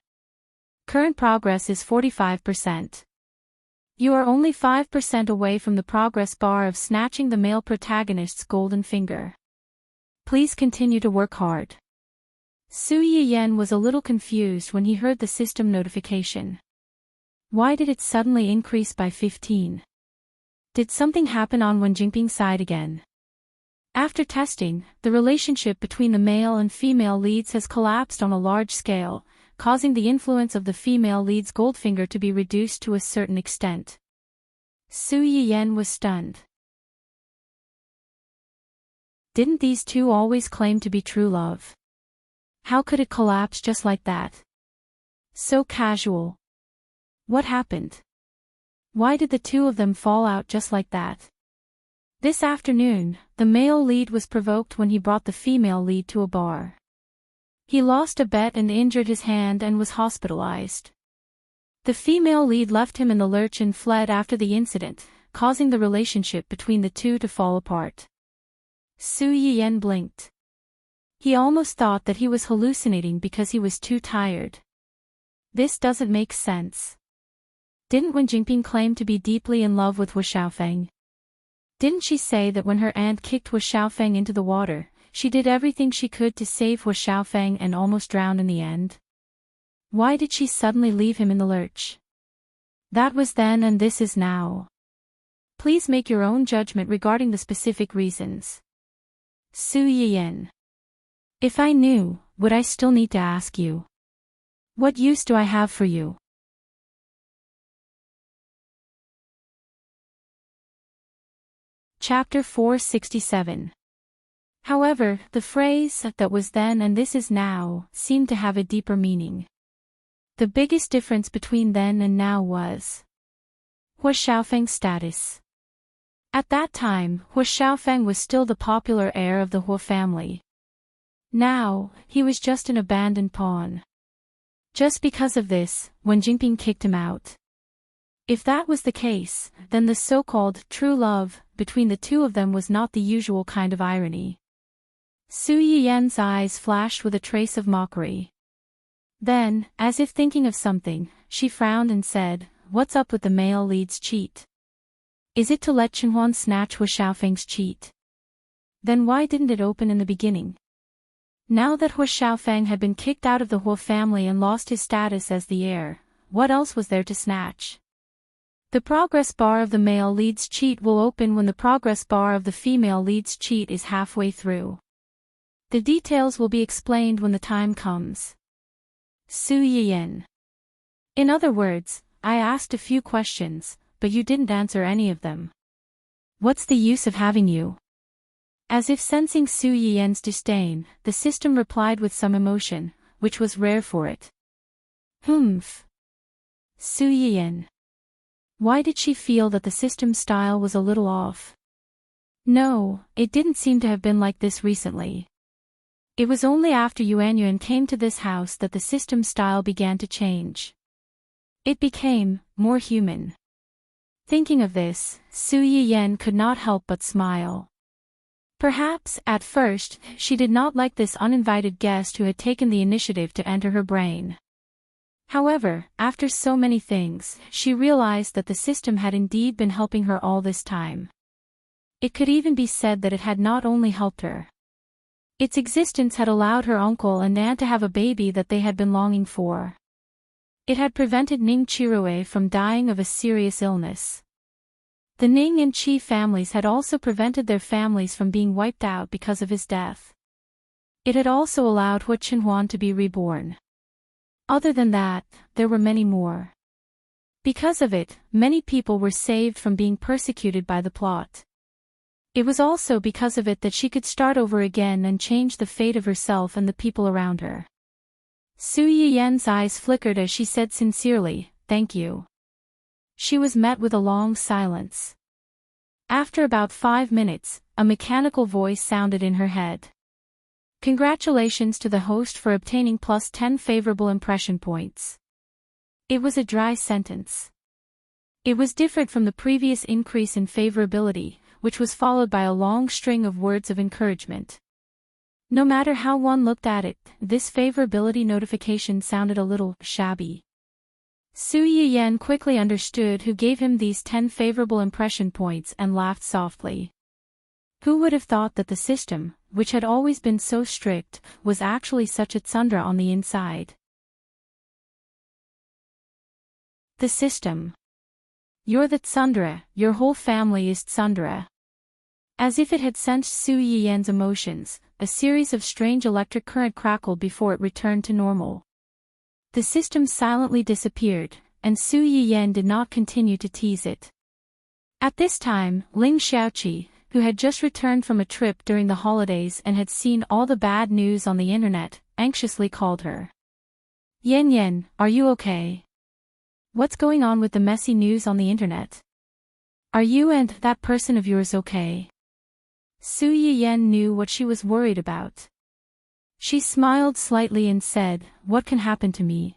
Current progress is 45%. You are only 5% away from the progress bar of snatching the male protagonist's golden finger. Please continue to work hard. Su Yiyan was a little confused when he heard the system notification. Why did it suddenly increase by 15? Did something happen on Wen Jingping's side again? After testing, the relationship between the male and female leads has collapsed on a large scale, causing the influence of the female lead's goldfinger to be reduced to a certain extent. Su Yiyan was stunned. Didn't these two always claim to be true love? How could it collapse just like that? So casual. What happened? Why did the two of them fall out just like that? This afternoon, the male lead was provoked when he brought the female lead to a bar. He lost a bet and injured his hand and was hospitalized. The female lead left him in the lurch and fled after the incident, causing the relationship between the two to fall apart. Su Yiyan blinked. He almost thought that he was hallucinating because he was too tired. This doesn't make sense. Didn't Wen Jingping claim to be deeply in love with Hua Xiaofeng? Didn't she say that when her aunt kicked Hua Xiaofeng into the water, she did everything she could to save Hua Xiaofeng and almost drowned in the end? Why did she suddenly leave him in the lurch? That was then and this is now. Please make your own judgment regarding the specific reasons. Su Yiyan. If I knew, would I still need to ask you? What use do I have for you? Chapter 467. However, the phrase, that was then and this is now, seemed to have a deeper meaning. The biggest difference between then and now was Hua Xiaofeng's status. At that time, Hua Xiaofeng was still the popular heir of the Hua family. Now, he was just an abandoned pawn. Just because of this, Wen Jingping kicked him out. If that was the case, then the so-called true love between the two of them was not the usual kind of irony. Su Yiyan's eyes flashed with a trace of mockery. Then, as if thinking of something, she frowned and said, "What's up with the male lead's cheat? Is it to let Chenhuan snatch Hua Xiaofeng's cheat? Then why didn't it open in the beginning?" Now that Hua Xiaofeng had been kicked out of the Hua family and lost his status as the heir, what else was there to snatch? The progress bar of the male lead's cheat will open when the progress bar of the female lead's cheat is halfway through. The details will be explained when the time comes. Su Yiyan. In other words, I asked a few questions, but you didn't answer any of them. What's the use of having you? As if sensing Su Yiyan's disdain, the system replied with some emotion, which was rare for it. Humph. Su Yiyan. Why did she feel that the system's style was a little off? No, it didn't seem to have been like this recently. It was only after Yuanyuan came to this house that the system's style began to change. It became more human. Thinking of this, Su Yiyan could not help but smile. Perhaps, at first, she did not like this uninvited guest who had taken the initiative to enter her brain. However, after so many things, she realized that the system had indeed been helping her all this time. It could even be said that it had not only helped her. Its existence had allowed her uncle and aunt to have a baby that they had been longing for. It had prevented Ning Chirue from dying of a serious illness. The Ning and Qi families had also prevented their families from being wiped out because of his death. It had also allowed Hua Chenhuan to be reborn. Other than that, there were many more. Because of it, many people were saved from being persecuted by the plot. It was also because of it that she could start over again and change the fate of herself and the people around her. Su Yiyan's eyes flickered as she said sincerely, "Thank you." She was met with a long silence. After about 5 minutes, a mechanical voice sounded in her head. Congratulations to the host for obtaining plus 10 favorable impression points. It was a dry sentence. It was different from the previous increase in favorability, which was followed by a long string of words of encouragement. No matter how one looked at it, this favorability notification sounded a little shabby. Su Yiyan quickly understood who gave him these 10 favorable impression points and laughed softly. Who would have thought that the system, which had always been so strict, was actually such a tsundra on the inside? The system. You're the tsundra, your whole family is tsundra. As if it had sensed Su Yiyan's emotions, a series of strange electric current crackled before it returned to normal. The system silently disappeared, and Su Yiyan did not continue to tease it. At this time, Ling Xiaoqi, who had just returned from a trip during the holidays and had seen all the bad news on the internet, anxiously called her. "Yan Yan, are you okay? What's going on with the messy news on the internet? Are you and that person of yours okay?" Su Yiyan knew what she was worried about. She smiled slightly and said, "What can happen to me?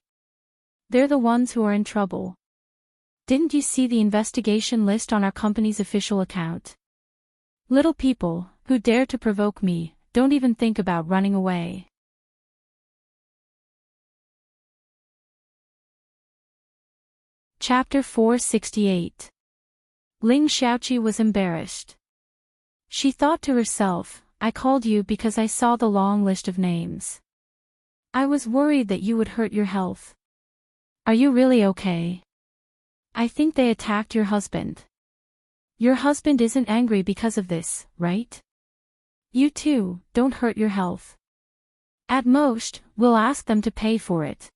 They're the ones who are in trouble. Didn't you see the investigation list on our company's official account? Little people, who dare to provoke me, don't even think about running away." Chapter 468. Ling Xiaoqi was embarrassed. She thought to herself, "I called you because I saw the long list of names. I was worried that you would hurt your health. Are you really okay? I think they attacked your husband. Your husband isn't angry because of this, right? You too, don't hurt your health. At most, we'll ask them to pay for it."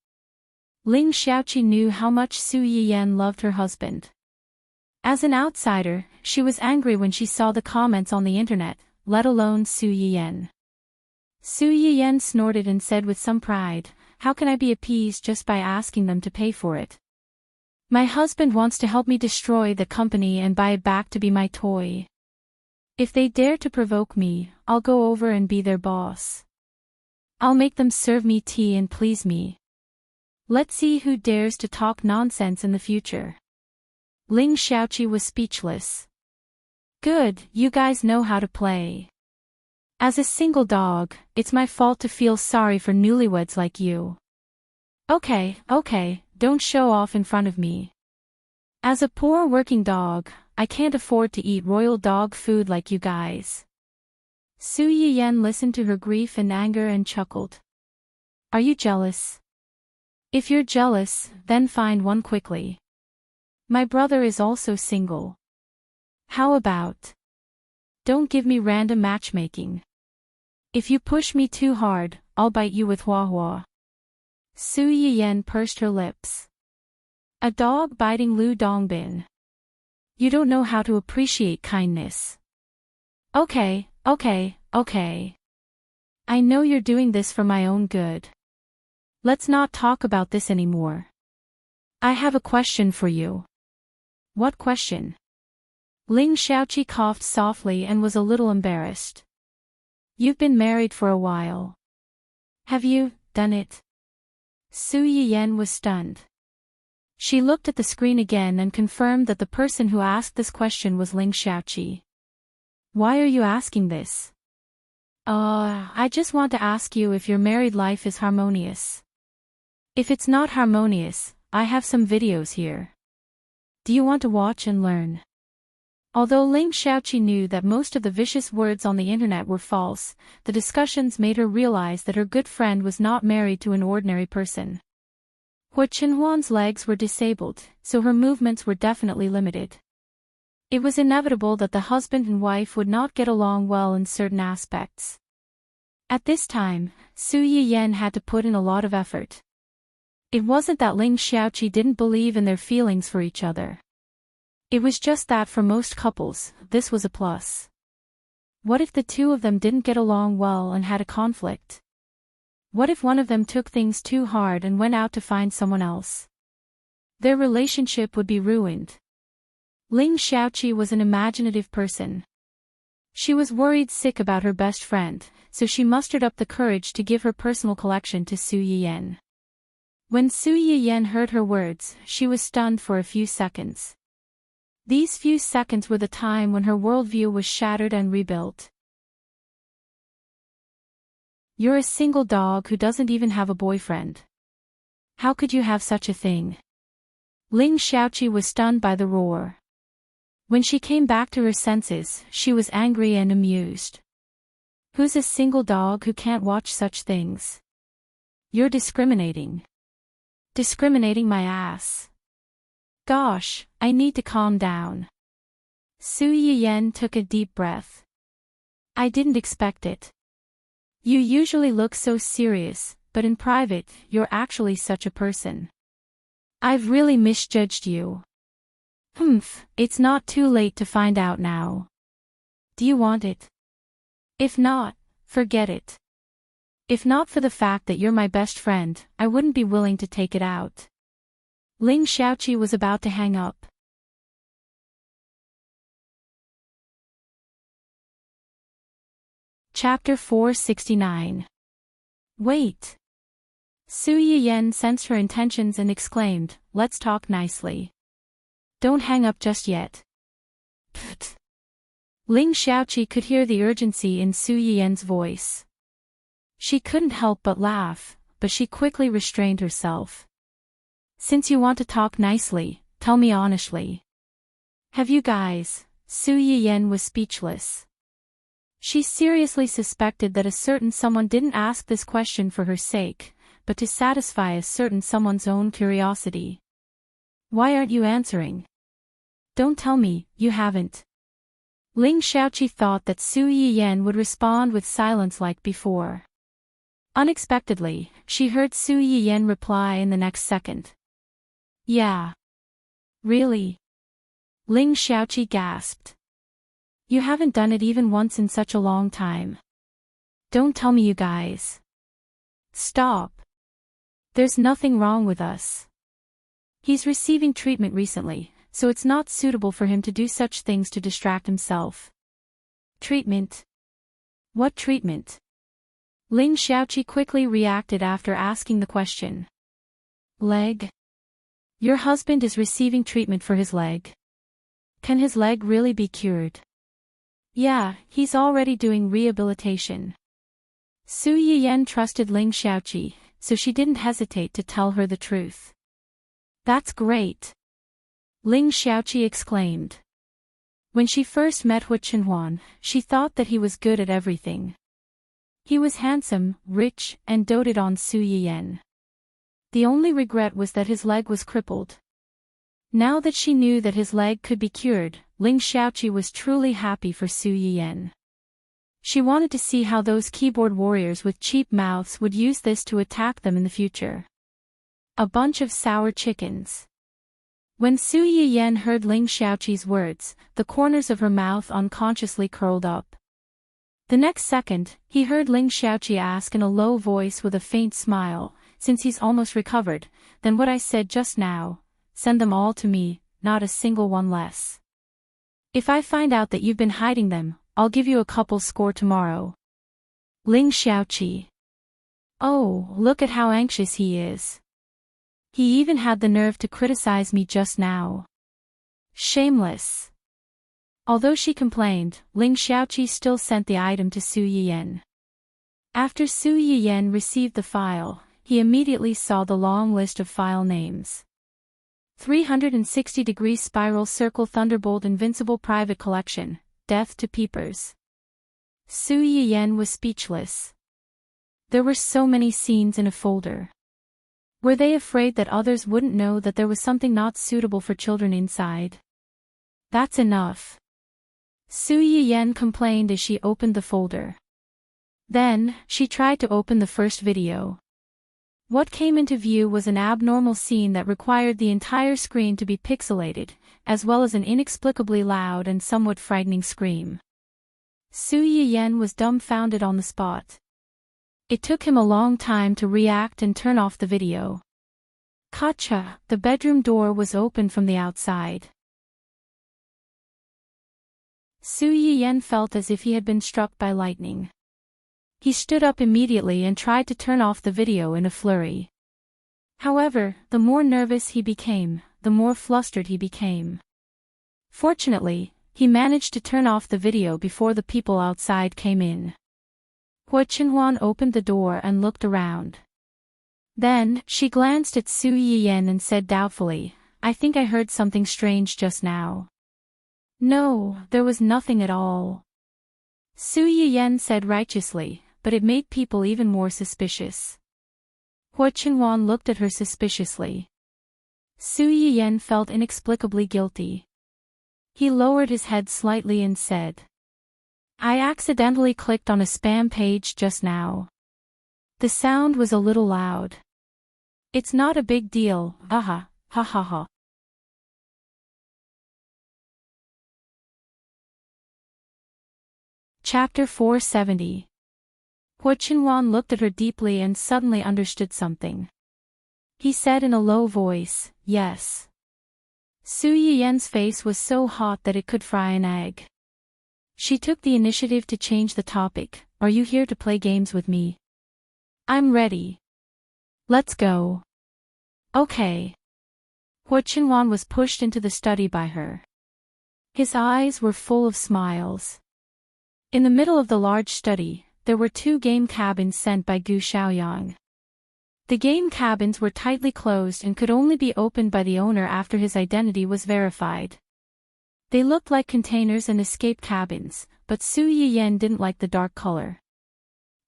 Ling Xiaoqi knew how much Su Yiyan loved her husband. As an outsider, she was angry when she saw the comments on the internet, let alone Su Yiyan. Su Yiyan snorted and said with some pride, "How can I be appeased just by asking them to pay for it? My husband wants to help me destroy the company and buy it back to be my toy." If they dare to provoke me, I'll go over and be their boss. I'll make them serve me tea and please me. Let's see who dares to talk nonsense in the future. Ling Xiaoqi was speechless. Good, you guys know how to play. As a single dog, it's my fault to feel sorry for newlyweds like you. Okay, don't show off in front of me. As a poor working dog, I can't afford to eat royal dog food like you guys. Su Yiyan listened to her grief and anger and chuckled. Are you jealous? If you're jealous, then find one quickly. My brother is also single. How about? Don't give me random matchmaking. If you push me too hard, I'll bite you with Hua Hua. Su Yiyan pursed her lips. A dog biting Lu Dongbin. You don't know how to appreciate kindness. Okay. I know you're doing this for my own good. Let's not talk about this anymore. I have a question for you. What question? Ling Xiaoqi coughed softly and was a little embarrassed. You've been married for a while. Have you done it? Su Yiyan was stunned. She looked at the screen again and confirmed that the person who asked this question was Ling Xiaoqi. Why are you asking this? I just want to ask you if your married life is harmonious. If it's not harmonious, I have some videos here. Do you want to watch and learn? Although Ling Xiaoqi knew that most of the vicious words on the internet were false, the discussions made her realize that her good friend was not married to an ordinary person. Hua Qinhuan's legs were disabled, so her movements were definitely limited. It was inevitable that the husband and wife would not get along well in certain aspects. At this time, Su Yiyan had to put in a lot of effort. It wasn't that Ling Xiaoqi didn't believe in their feelings for each other. It was just that for most couples, this was a plus. What if the two of them didn't get along well and had a conflict? What if one of them took things too hard and went out to find someone else? Their relationship would be ruined. Ling Xiaoqi was an imaginative person. She was worried sick about her best friend, so she mustered up the courage to give her personal collection to Su Yiyan. When Su Yiyan heard her words, she was stunned for a few seconds. These few seconds were the time when her worldview was shattered and rebuilt. You're a single dog who doesn't even have a boyfriend. How could you have such a thing? Ling Xiaoqi was stunned by the roar. When she came back to her senses, she was angry and amused. Who's a single dog who can't watch such things? You're discriminating. Discriminating my ass. Gosh, I need to calm down. Su Yiyan took a deep breath. I didn't expect it. You usually look so serious, but in private, you're actually such a person. I've really misjudged you. It's not too late to find out now. Do you want it? If not, forget it. If not for the fact that you're my best friend, I wouldn't be willing to take it out. Ling Xiaoqi was about to hang up. Chapter 469. Wait. Su Yiyan sensed her intentions and exclaimed, let's talk nicely. Don't hang up just yet. Pfft. Ling Xiaoqi could hear the urgency in Su Yiyan's voice. She couldn't help but laugh, but she quickly restrained herself. Since you want to talk nicely, tell me honestly. Have you guys? Su Yiyan was speechless. She seriously suspected that a certain someone didn't ask this question for her sake, but to satisfy a certain someone's own curiosity. Why aren't you answering? Don't tell me, you haven't. Ling Xiaoqi thought that Su Yiyan would respond with silence like before. Unexpectedly, she heard Su Yiyan reply in the next second. Yeah. Really? Ling Xiaoqi gasped. You haven't done it even once in such a long time. Don't tell me you guys. Stop. There's nothing wrong with us. He's receiving treatment recently, so it's not suitable for him to do such things to distract himself. Treatment. What treatment? Ling Xiaoqi quickly reacted after asking the question. Leg? Your husband is receiving treatment for his leg. Can his leg really be cured? Yeah, he's already doing rehabilitation. Su Yiyan trusted Ling Xiaoqi, so she didn't hesitate to tell her the truth. That's great! Ling Xiaoqi exclaimed. When she first met Hu Chenhuan, she thought that he was good at everything. He was handsome, rich, and doted on Su Yiyan. The only regret was that his leg was crippled. Now that she knew that his leg could be cured, Ling Xiaoqi was truly happy for Su Yiyan. She wanted to see how those keyboard warriors with cheap mouths would use this to attack them in the future. A bunch of sour chickens. When Su Yiyan heard Ling Xiaoqi's words, the corners of her mouth unconsciously curled up. The next second, he heard Ling Xiaoqi ask in a low voice with a faint smile, since he's almost recovered, then what I said just now, send them all to me, not a single one less. If I find out that you've been hiding them, I'll give you a couple score tomorrow. Ling Xiaoqi. Oh, look at how anxious he is. He even had the nerve to criticize me just now. Shameless. Although she complained, Ling Xiaoqi still sent the item to Su Yiyan. After Su Yiyan received the file, he immediately saw the long list of file names. 360-degree spiral circle Thunderbolt Invincible Private Collection, Death to Peepers. Su Yiyan was speechless. There were so many scenes in a folder. Were they afraid that others wouldn't know that there was something not suitable for children inside? That's enough. Su Yiyan complained as she opened the folder. Then, she tried to open the first video. What came into view was an abnormal scene that required the entire screen to be pixelated, as well as an inexplicably loud and somewhat frightening scream. Su Yiyan was dumbfounded on the spot. It took him a long time to react and turn off the video. Gotcha! The bedroom door was open from the outside. Su Yiyan felt as if he had been struck by lightning. He stood up immediately and tried to turn off the video in a flurry. However, the more nervous he became, the more flustered he became. Fortunately, he managed to turn off the video before the people outside came in. Hu Chenhuan opened the door and looked around. Then, she glanced at Su Yiyan and said doubtfully, I think I heard something strange just now. No, there was nothing at all. Su Yiyan said righteously, but it made people even more suspicious. Hu Chenhuan looked at her suspiciously. Su Yiyan felt inexplicably guilty. He lowered his head slightly and said, I accidentally clicked on a spam page just now. The sound was a little loud. It's not a big deal, ha ha ha. Chapter 470. Hu Chenhuan looked at her deeply and suddenly understood something. He said in a low voice, yes. Su Yiyan's face was so hot that it could fry an egg. She took the initiative to change the topic. Are you here to play games with me? I'm ready. Let's go. Okay. Hu Chenhuan was pushed into the study by her. His eyes were full of smiles. In the middle of the large study, there were 2 game cabins sent by Gu Xiaoyang. The game cabins were tightly closed and could only be opened by the owner after his identity was verified. They looked like containers and escape cabins, but Su Yiyan didn't like the dark color.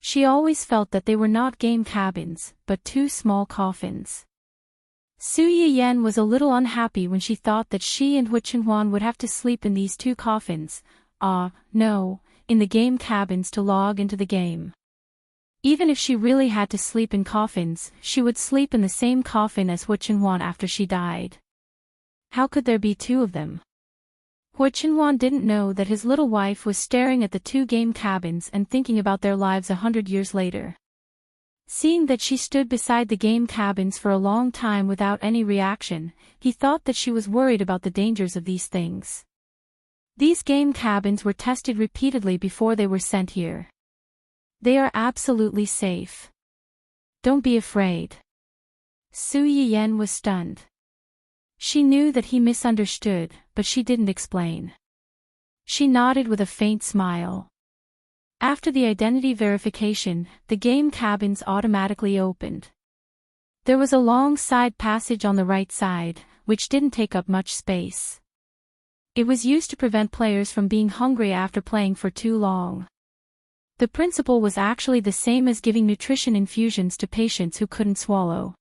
She always felt that they were not game cabins, but 2 small coffins. Su Yiyan was a little unhappy when she thought that she and Hu Chenhuan would have to sleep in these 2 coffins. No, in the game cabins to log into the game. Even if she really had to sleep in coffins, she would sleep in the same coffin as Hu Chenhuan after she died. How could there be 2 of them? Hu Chenhuan didn't know that his little wife was staring at the 2 game cabins and thinking about their lives 100 years later. Seeing that she stood beside the game cabins for a long time without any reaction, he thought that she was worried about the dangers of these things. These game cabins were tested repeatedly before they were sent here. They are absolutely safe. Don't be afraid. Su Yiyen was stunned. She knew that he misunderstood, but she didn't explain. She nodded with a faint smile. After the identity verification, the game cabins automatically opened. There was a long side passage on the right side, which didn't take up much space. It was used to prevent players from being hungry after playing for too long. The principle was actually the same as giving nutrition infusions to patients who couldn't swallow.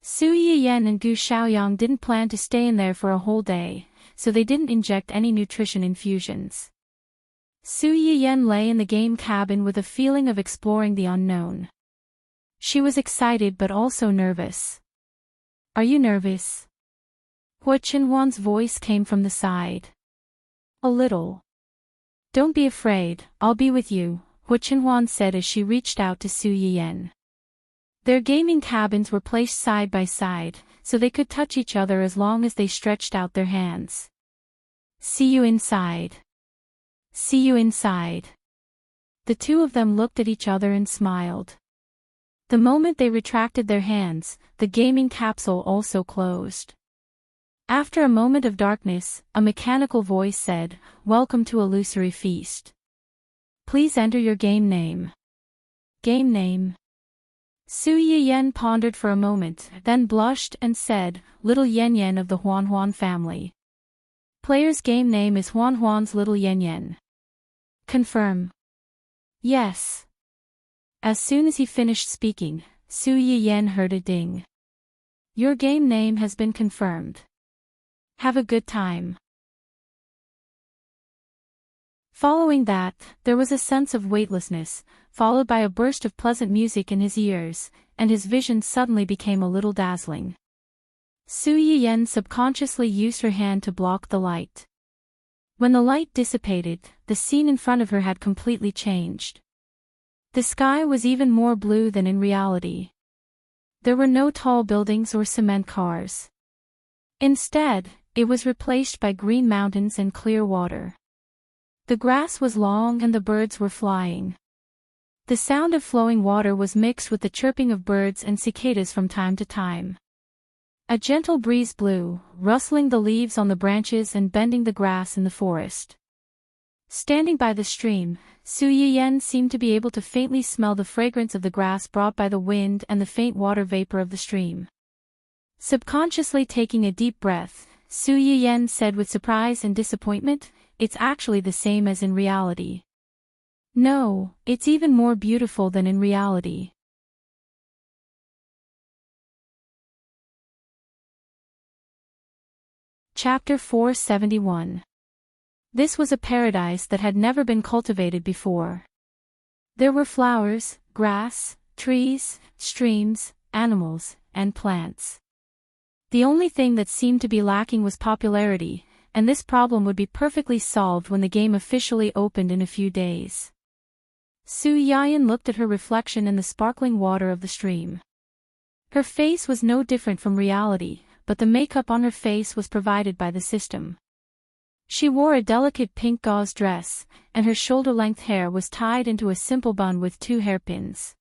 Su Yiyen and Gu Xiaoyang didn't plan to stay in there for a whole day, so they didn't inject any nutrition infusions. Su Yiyen lay in the game cabin with a feeling of exploring the unknown. She was excited but also nervous. Are you nervous? Hua Qinhuan's voice came from the side. A little. Don't be afraid, I'll be with you, Hua Qinhuan said as she reached out to Su Yiyen. Their gaming cabins were placed side by side, so they could touch each other as long as they stretched out their hands. See you inside. See you inside. The two of them looked at each other and smiled. The moment they retracted their hands, the gaming capsule also closed. After a moment of darkness, a mechanical voice said, "Welcome to Illusory Feast. Please enter your game name." Game name. Su Yiyen pondered for a moment, then blushed and said, "Little Yan Yan of the Huan Huan family." Player's game name is Huan Huan's Little Yan Yan. Confirm. Yes. As soon as he finished speaking, Su Yiyen heard a ding. Your game name has been confirmed. Have a good time. Following that, there was a sense of weightlessness, followed by a burst of pleasant music in his ears, and his vision suddenly became a little dazzling. Su Yiyen subconsciously used her hand to block the light. When the light dissipated, the scene in front of her had completely changed. The sky was even more blue than in reality. There were no tall buildings or cement cars. Instead, it was replaced by green mountains and clear water. The grass was long and the birds were flying. The sound of flowing water was mixed with the chirping of birds and cicadas from time to time. A gentle breeze blew, rustling the leaves on the branches and bending the grass in the forest. Standing by the stream, Su Yiyen seemed to be able to faintly smell the fragrance of the grass brought by the wind and the faint water vapor of the stream. Subconsciously taking a deep breath, Su Yiyen said with surprise and disappointment, "It's actually the same as in reality." No, it's even more beautiful than in reality. Chapter 471. This was a paradise that had never been cultivated before. There were flowers, grass, trees, streams, animals, and plants. The only thing that seemed to be lacking was popularity, and this problem would be perfectly solved when the game officially opened in a few days. Su Yiyen looked at her reflection in the sparkling water of the stream. Her face was no different from reality, but the makeup on her face was provided by the system. She wore a delicate pink gauze dress, and her shoulder-length hair was tied into a simple bun with 2 hairpins.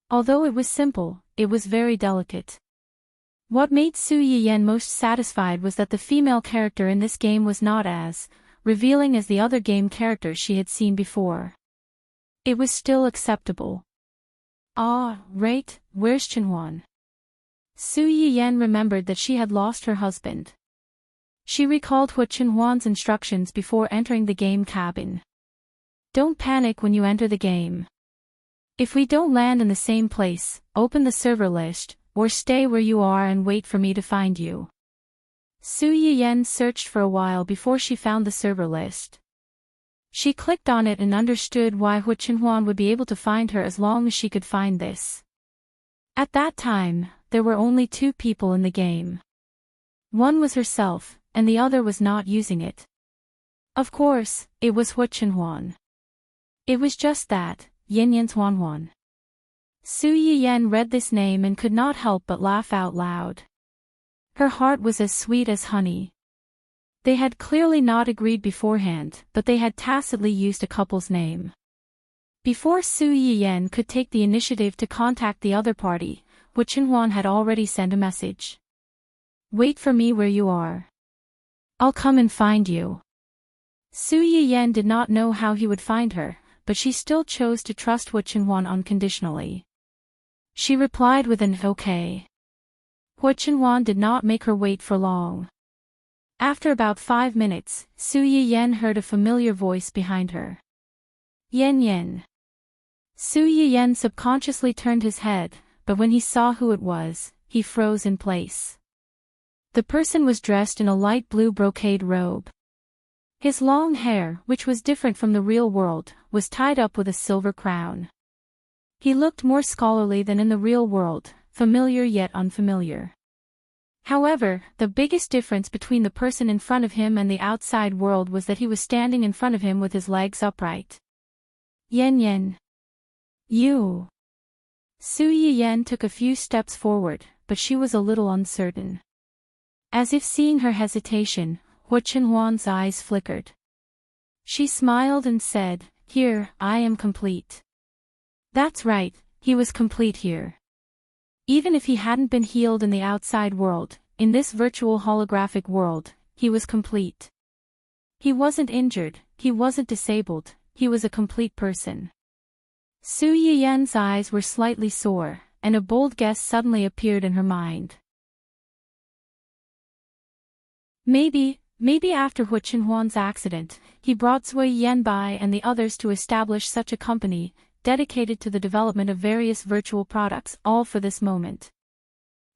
Although it was simple, it was very delicate. What made Su Yiyen most satisfied was that the female character in this game was not as revealing as the other game characters she had seen before. It was still acceptable. Ah, right, where's Qinhuan? Su Yiyen remembered that she had lost her husband. She recalled Hua Qinhuan's instructions before entering the game cabin. Don't panic when you enter the game. If we don't land in the same place, open the server list, or stay where you are and wait for me to find you. Su Yiyen searched for a while before she found the server list. She clicked on it and understood why Hua Qinhuan would be able to find her as long as she could find this. At that time, there were only 2 people in the game. One was herself, and the other was not using it. Of course, it was Hua Qinhuan. It was just that, Yin Yan's Huan Huan. Su Yiyen read this name and could not help but laugh out loud. Her heart was as sweet as honey. They had clearly not agreed beforehand, but they had tacitly used a couple's name. Before Su Yiyan could take the initiative to contact the other party, Hu Chenhuan had already sent a message. "Wait for me where you are. I'll come and find you." Su Yiyan did not know how he would find her, but she still chose to trust Hu Chenhuan unconditionally. She replied with an "okay." Hu Chenhuan did not make her wait for long. After about 5 minutes, Su Yiyan heard a familiar voice behind her. "Yen Yen." Su Yiyan subconsciously turned his head, but when he saw who it was, he froze in place. The person was dressed in a light blue brocade robe. His long hair, which was different from the real world, was tied up with a silver crown. He looked more scholarly than in the real world, familiar yet unfamiliar. However, the biggest difference between the person in front of him and the outside world was that he was standing in front of him with his legs upright. "Yen Yen. You." Su Yiyan took a few steps forward, but she was a little uncertain. As if seeing her hesitation, Hu Chenhuan's eyes flickered. She smiled and said, "Here, I am complete." That's right, he was complete here. Even if he hadn't been healed in the outside world, in this virtual holographic world, he was complete. He wasn't injured, he wasn't disabled, he was a complete person. Su Yiyan's eyes were slightly sore, and a bold guess suddenly appeared in her mind. Maybe after Hu Chenhuan's accident, he brought Zui Yanbai and the others to establish such a company, dedicated to the development of various virtual products, all for this moment.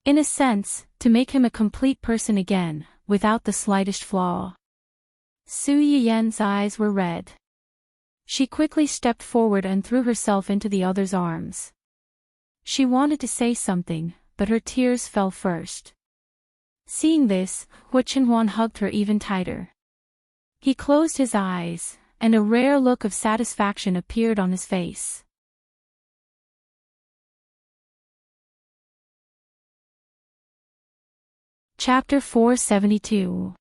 In a sense, to make him a complete person again, without the slightest flaw. Su Yiyan's eyes were red. She quickly stepped forward and threw herself into the other's arms. She wanted to say something, but her tears fell first. Seeing this, Hu Chenhuan hugged her even tighter. He closed his eyes, and a rare look of satisfaction appeared on his face. Chapter 472.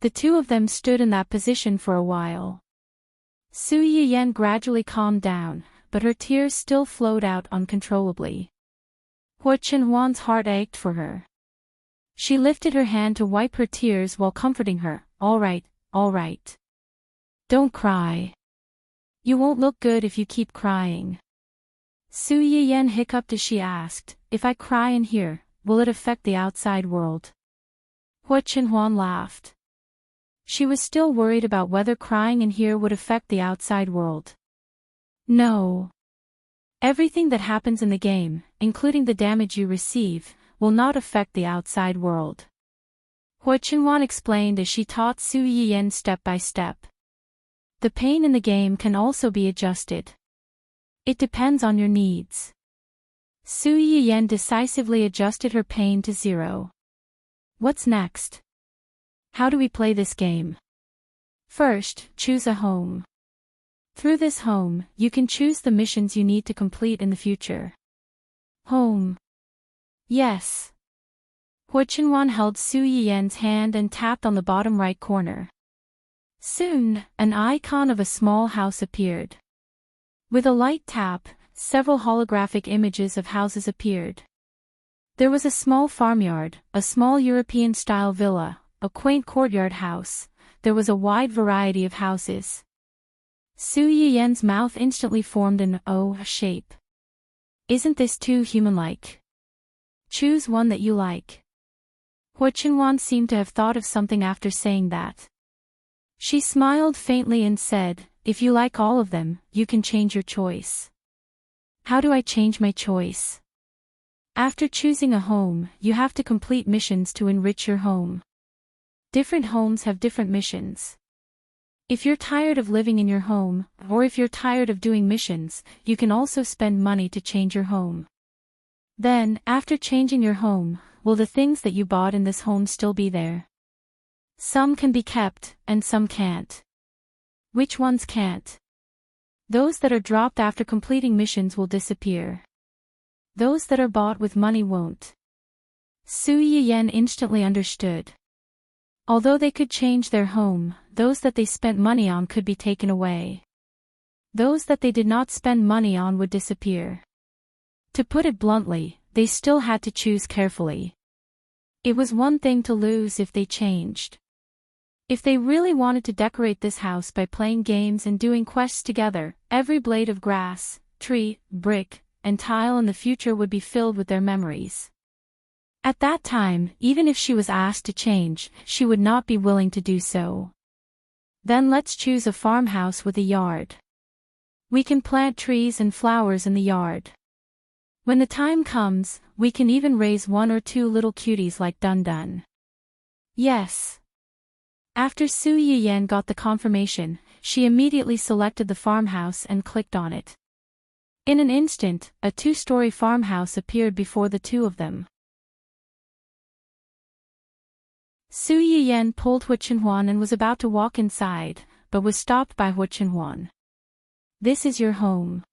The two of them stood in that position for a while. Su Yiyan gradually calmed down, but her tears still flowed out uncontrollably. Hu Chenhuan's heart ached for her. She lifted her hand to wipe her tears while comforting her. All right. Don't cry. You won't look good if you keep crying." Su Yiyan hiccuped as she asked, "If I cry in here, will it affect the outside world?" Hu Chenhuan laughed. She was still worried about whether crying in here would affect the outside world. "No. Everything that happens in the game, including the damage you receive, will not affect the outside world." Hu Chenhuan explained as she taught Su Yiyan step by step. The pain in the game can also be adjusted. It depends on your needs. Su Yiyan decisively adjusted her pain to 0. "What's next? How do we play this game?" "First, choose a home. Through this home, you can choose the missions you need to complete in the future." "Home." "Yes." Hu Chenhuan held Su Yiyan's hand and tapped on the bottom right corner. Soon, an icon of a small house appeared. With a light tap, several holographic images of houses appeared. There was a small farmyard, a small European-style villa, a quaint courtyard house. There was a wide variety of houses. Su Yiyan's mouth instantly formed an O shape. "Isn't this too human-like? Choose one that you like." Hu Chenhuan seemed to have thought of something after saying that. She smiled faintly and said, "If you like all of them, you can change your choice." "How do I change my choice?" "After choosing a home, you have to complete missions to enrich your home. Different homes have different missions. If you're tired of living in your home, or if you're tired of doing missions, you can also spend money to change your home. Then, after changing your home, will the things that you bought in this home still be there? Some can be kept, and some can't." "Which ones can't?" "Those that are dropped after completing missions will disappear. Those that are bought with money won't." Su Yiyan instantly understood. Although they could change their home, those that they spent money on could be taken away. Those that they did not spend money on would disappear. To put it bluntly, they still had to choose carefully. It was one thing to lose if they changed. If they really wanted to decorate this house by playing games and doing quests together, every blade of grass, tree, brick, and tile in the future would be filled with their memories. At that time, even if she was asked to change, she would not be willing to do so. Then let's choose a farmhouse with a yard. We can plant trees and flowers in the yard. When the time comes, we can even raise 1 or 2 little cuties like Dun Dun. Yes. After Su Yiyan got the confirmation, she immediately selected the farmhouse and clicked on it. In an instant, a 2-story farmhouse appeared before the two of them. Su Yiyan pulled Hu Chenhuan and was about to walk inside, but was stopped by Hu Chenhuan. "This is your home.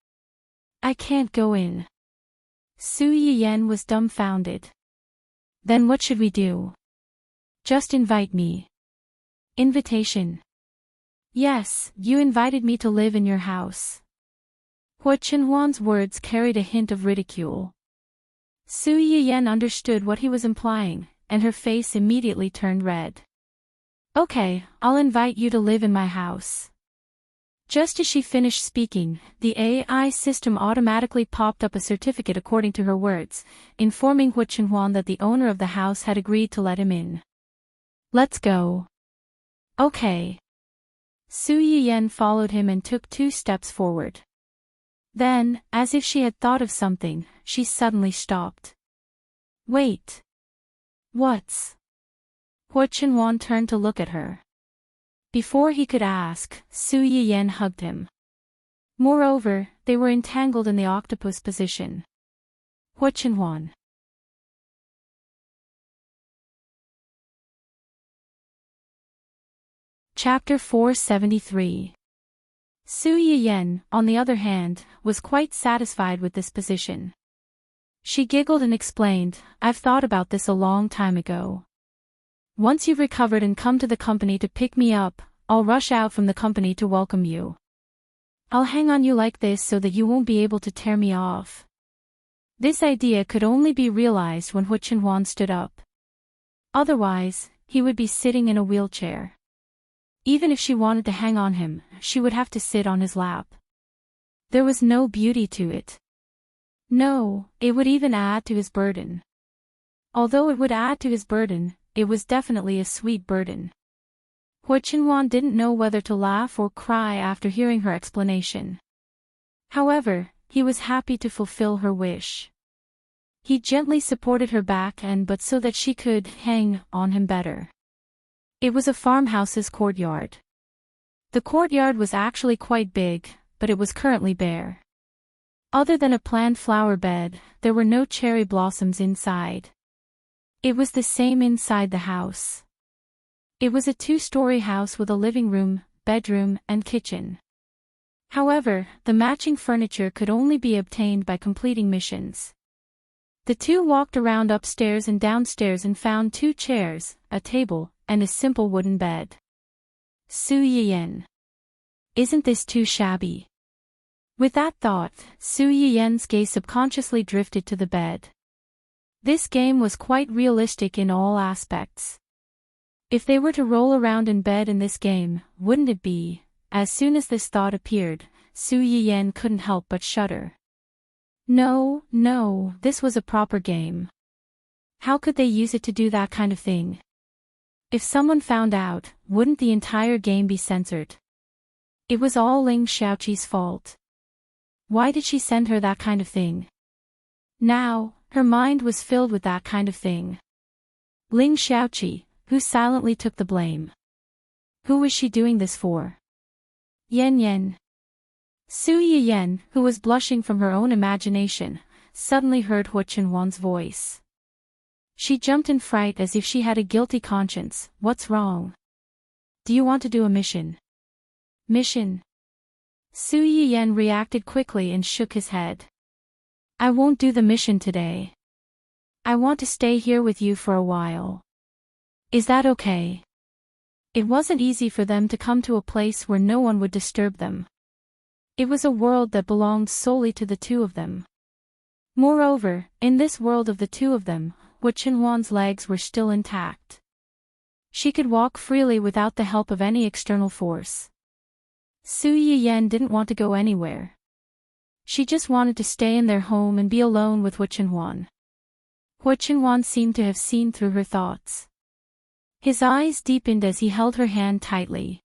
I can't go in." Su Yiyan was dumbfounded. "Then what should we do?" "Just invite me." "Invitation?" "Yes, you invited me to live in your house." Hu Chenhuan's words carried a hint of ridicule. Su Yiyan understood what he was implying, and her face immediately turned red. "Okay, I'll invite you to live in my house." Just as she finished speaking, the AI system automatically popped up a certificate according to her words, informing Hu Chenhuan that the owner of the house had agreed to let him in. "Let's go." "Okay." Su Yiyan followed him and took 2 steps forward. Then, as if she had thought of something, she suddenly stopped. "Wait. What's?" Hu Chenhuan turned to look at her. Before he could ask, Su Yiyan hugged him. Moreover, they were entangled in the octopus position. Hu Chenhuan. Chapter 473. Su Yiyan, on the other hand, was quite satisfied with this position. She giggled and explained, "I've thought about this a long time ago. Once you've recovered and come to the company to pick me up, I'll rush out from the company to welcome you. I'll hang on you like this so that you won't be able to tear me off." This idea could only be realized when Hu Chenhuan stood up. Otherwise, he would be sitting in a wheelchair. Even if she wanted to hang on him, she would have to sit on his lap. There was no beauty to it. No, it would even add to his burden. Although it would add to his burden, it was definitely a sweet burden. Hu Chenhuan didn't know whether to laugh or cry after hearing her explanation. However, he was happy to fulfill her wish. He gently supported her back but so that she could hang on him better. It was a farmhouse's courtyard. The courtyard was actually quite big, but it was currently bare. Other than a planned flower bed, there were no cherry blossoms inside. It was the same inside the house. It was a 2-story house with a living room, bedroom, and kitchen. However, the matching furniture could only be obtained by completing missions. The two walked around upstairs and downstairs and found 2 chairs, a table, and a simple wooden bed. Su Yiyan. "Isn't this too shabby?" With that thought, Su Yiyan's gaze subconsciously drifted to the bed. This game was quite realistic in all aspects. If they were to roll around in bed in this game, wouldn't it be? As soon as this thought appeared, Su Yiyan couldn't help but shudder. No, this was a proper game. How could they use it to do that kind of thing? If someone found out, wouldn't the entire game be censored? It was all Ling Xiaoqi's fault. Why did she send her that kind of thing? Now, her mind was filled with that kind of thing. Ling Xiaoqi, who silently took the blame. Who was she doing this for? Yan. Su Yiyan, who was blushing from her own imagination, suddenly heard Hu Chenhuan's voice. She jumped in fright as if she had a guilty conscience. "What's wrong? Do you want to do a mission?" "Mission?" Su Yiyan reacted quickly and shook his head. "I won't do the mission today. I want to stay here with you for a while. Is that okay?" It wasn't easy for them to come to a place where no one would disturb them. It was a world that belonged solely to the two of them. Moreover, in this world of the two of them, Hu Qinhuan's legs were still intact. She could walk freely without the help of any external force. Su Yiyan didn't want to go anywhere. She just wanted to stay in their home and be alone with Hu Qinhuan. Hu Qinhuan seemed to have seen through her thoughts. His eyes deepened as he held her hand tightly.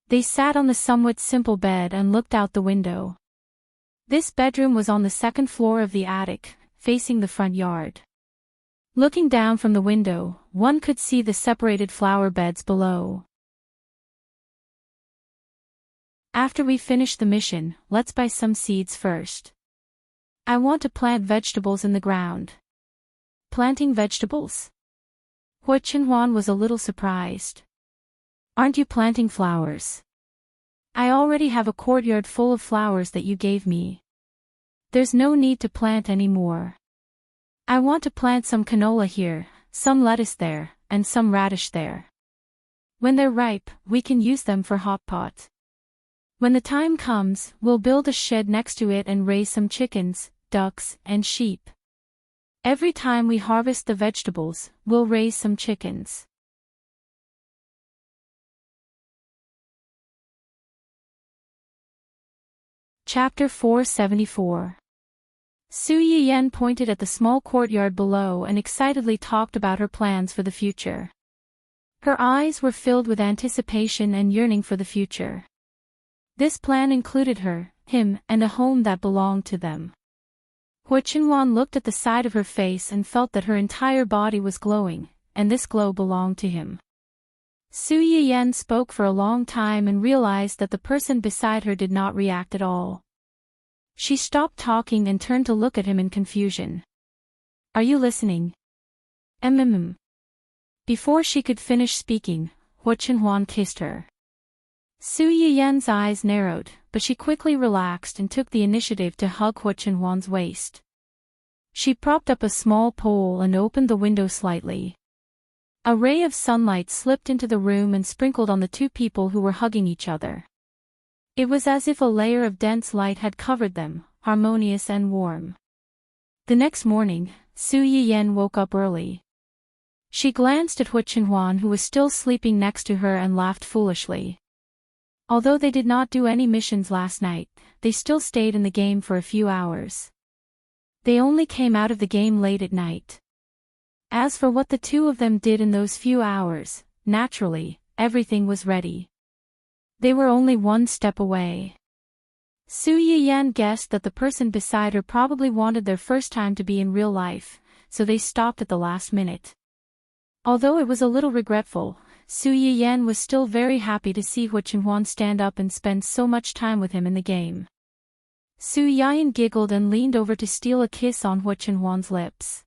They sat on the somewhat simple bed and looked out the window. This bedroom was on the second floor of the attic, facing the front yard. Looking down from the window, one could see the separated flower beds below. After we finish the mission, let's buy some seeds first. I want to plant vegetables in the ground. Planting vegetables? Hu Qinhuan was a little surprised. Aren't you planting flowers? I already have a courtyard full of flowers that you gave me. There's no need to plant any more. I want to plant some canola here, some lettuce there, and some radish there. When they're ripe, we can use them for hot pot. When the time comes, we'll build a shed next to it and raise some chickens, ducks, and sheep. Every time we harvest the vegetables, we'll raise some chickens. Chapter 474. Su Yiyan pointed at the small courtyard below and excitedly talked about her plans for the future. Her eyes were filled with anticipation and yearning for the future. This plan included her, him, and a home that belonged to them. Hu Qinhuan looked at the side of her face and felt that her entire body was glowing, and this glow belonged to him. Su Yiyan spoke for a long time and realized that the person beside her did not react at all. She stopped talking and turned to look at him in confusion. Are you listening? Before she could finish speaking, Hu Qinhuan kissed her. Su Yiyan's eyes narrowed, but she quickly relaxed and took the initiative to hug Hu Qinhuan's waist. She propped up a small pole and opened the window slightly. A ray of sunlight slipped into the room and sprinkled on the two people who were hugging each other. It was as if a layer of dense light had covered them, harmonious and warm. The next morning, Su Yiyan woke up early. She glanced at Hu Qinhuan, who was still sleeping next to her, and laughed foolishly. Although they did not do any missions last night, they still stayed in the game for a few hours. They only came out of the game late at night. As for what the two of them did in those few hours, naturally, everything was ready. They were only one step away. Su Yiyan guessed that the person beside her probably wanted their first time to be in real life, so they stopped at the last minute. Although it was a little regretful, Su Yiyan was still very happy to see Hu Qinhuan stand up and spend so much time with him in the game. Su Yiyan giggled and leaned over to steal a kiss on Hu Qinhuan's lips.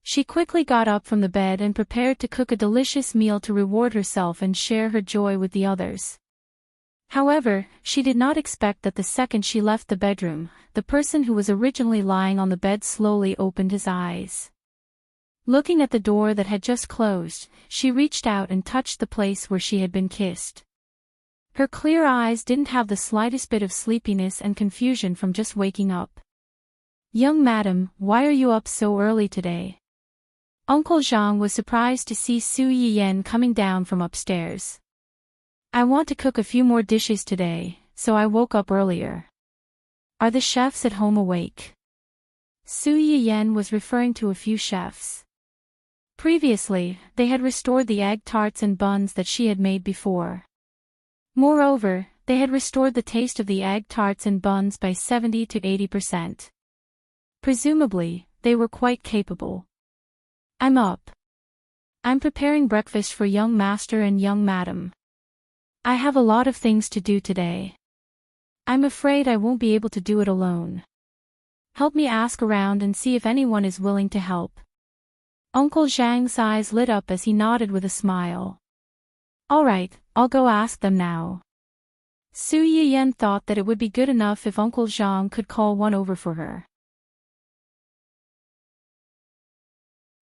She quickly got up from the bed and prepared to cook a delicious meal to reward herself and share her joy with the others. However, she did not expect that the second she left the bedroom, the person who was originally lying on the bed slowly opened his eyes. Looking at the door that had just closed, she reached out and touched the place where she had been kissed. Her clear eyes didn't have the slightest bit of sleepiness and confusion from just waking up. "Young madam, why are you up so early today?" Uncle Zhang was surprised to see Su Yiyan coming down from upstairs. "I want to cook a few more dishes today, so I woke up earlier." "Are the chefs at home awake?" Su Yiyan was referring to a few chefs. Previously, they had restored the egg tarts and buns that she had made before. Moreover, they had restored the taste of the egg tarts and buns by 70 to 80%. Presumably, they were quite capable. "I'm up. I'm preparing breakfast for young master and young madam. I have a lot of things to do today. I'm afraid I won't be able to do it alone. Help me ask around and see if anyone is willing to help." Uncle Zhang's eyes lit up as he nodded with a smile. "All right, I'll go ask them now." Su Yiyan thought that it would be good enough if Uncle Zhang could call one over for her.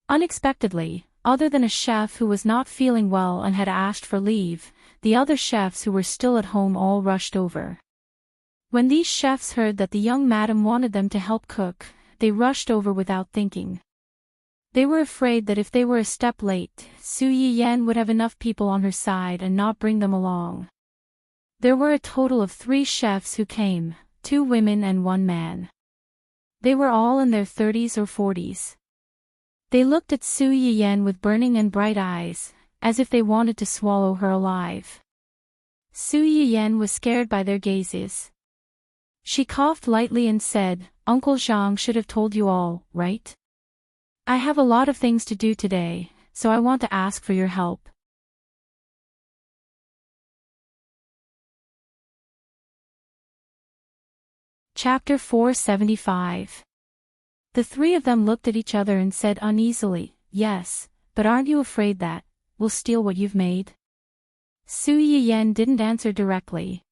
Unexpectedly, Other than a chef who was not feeling well and had asked for leave, the other chefs who were still at home all rushed over. When these chefs heard that the young madam wanted them to help cook, they rushed over without thinking. They were afraid that if they were a step late, Su Yiyan would have enough people on her side and not bring them along. There were a total of 3 chefs who came, 2 women and 1 man. They were all in their 30s or 40s. They looked at Su Yiyan with burning and bright eyes, as if they wanted to swallow her alive. Su Yiyan was scared by their gazes. She coughed lightly and said, "Uncle Zhang should have told you all, right? I have a lot of things to do today, so I want to ask for your help." Chapter 475. The 3 of them looked at each other and said uneasily, "Yes, but aren't you afraid that we'll steal what you've made?" Su Yiyan didn't answer directly.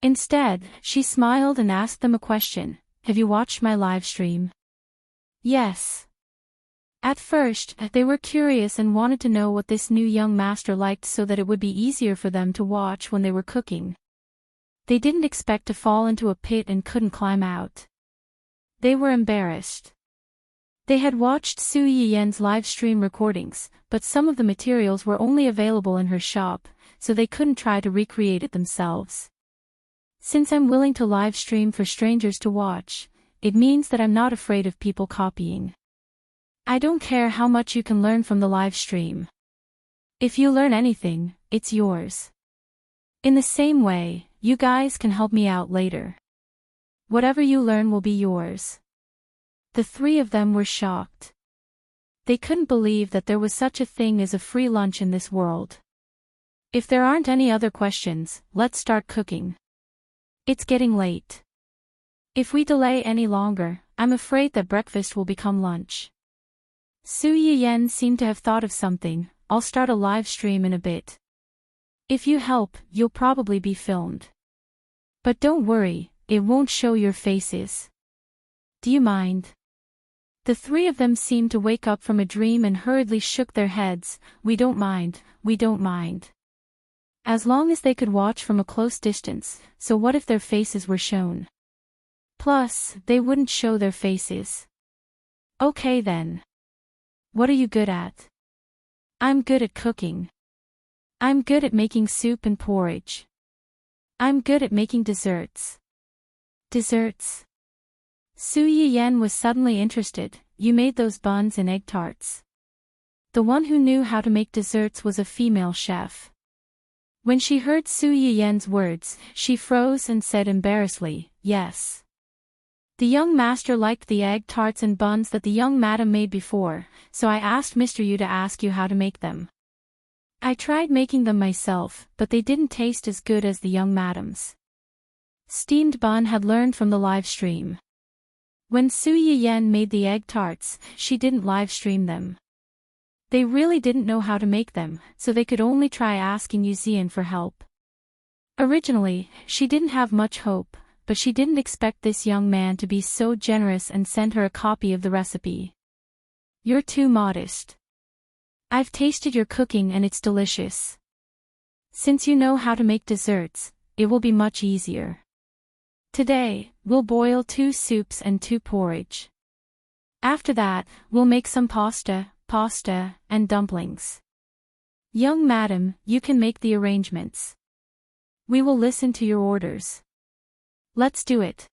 Instead, she smiled and asked them a question. "Have you watched my live stream?" "Yes." At first, they were curious and wanted to know what this new young master liked so that it would be easier for them to watch when they were cooking. They didn't expect to fall into a pit and couldn't climb out. They were embarrassed. They had watched Su Yiyan's live stream recordings, but some of the materials were only available in her shop, so they couldn't try to recreate it themselves. "Since I'm willing to live stream for strangers to watch, it means that I'm not afraid of people copying. I don't care how much you can learn from the live stream. If you learn anything, it's yours. In the same way, you guys can help me out later. Whatever you learn will be yours." The 3 of them were shocked. They couldn't believe that there was such a thing as a free lunch in this world. "If there aren't any other questions, let's start cooking. It's getting late. If we delay any longer, I'm afraid that breakfast will become lunch." Su Yiyan seemed to have thought of something. "I'll start a live stream in a bit. If you help, you'll probably be filmed. But don't worry, it won't show your faces. Do you mind?" The 3 of them seemed to wake up from a dream and hurriedly shook their heads. "We don't mind, we don't mind." As long as they could watch from a close distance, so what if their faces were shown? Plus, they wouldn't show their faces. "Okay then. What are you good at?" "I'm good at cooking. I'm good at making soup and porridge. I'm good at making desserts." "Desserts?" Su Yiyan was suddenly interested. "You made those buns and egg tarts." The one who knew how to make desserts was a female chef. When she heard Su Yiyan's words, she froze and said embarrassedly, "Yes." The young master liked the egg tarts and buns that the young madam made before, so I asked Mr. Yu to ask you how to make them. I tried making them myself, but they didn't taste as good as the young madam's. Steamed bun had learned from the live stream. When Su Yiyan made the egg tarts, she didn't live stream them. They really didn't know how to make them, so they could only try asking Yu Zian for help. Originally, she didn't have much hope, but she didn't expect this young man to be so generous and send her a copy of the recipe. "You're too modest. I've tasted your cooking and it's delicious. Since you know how to make desserts, it will be much easier. Today, we'll boil 2 soups and 2 porridge. After that, we'll make some pasta, and dumplings. Young madam, you can make the arrangements. We will listen to your orders. Let's do it."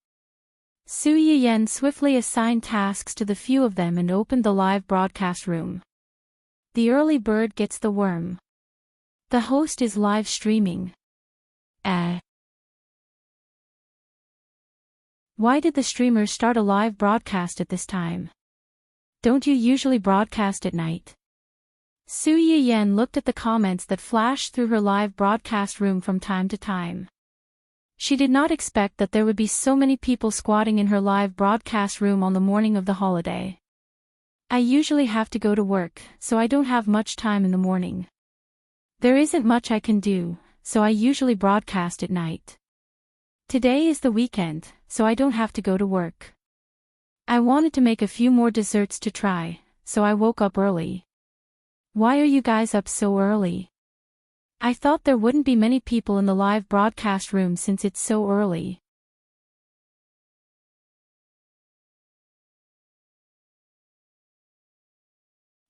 Su Yiyan swiftly assigned tasks to the few of them and opened the live broadcast room. The early bird gets the worm. The host is live streaming. Why did the streamer start a live broadcast at this time? Don't you usually broadcast at night? Su Yiyan looked at the comments that flashed through her live broadcast room from time to time. She did not expect that there would be so many people squatting in her live broadcast room on the morning of the holiday. "I usually have to go to work, so I don't have much time in the morning. There isn't much I can do, so I usually broadcast at night. Today is the weekend, so I don't have to go to work. I wanted to make a few more desserts to try, so I woke up early. Why are you guys up so early? I thought there wouldn't be many people in the live broadcast room since it's so early.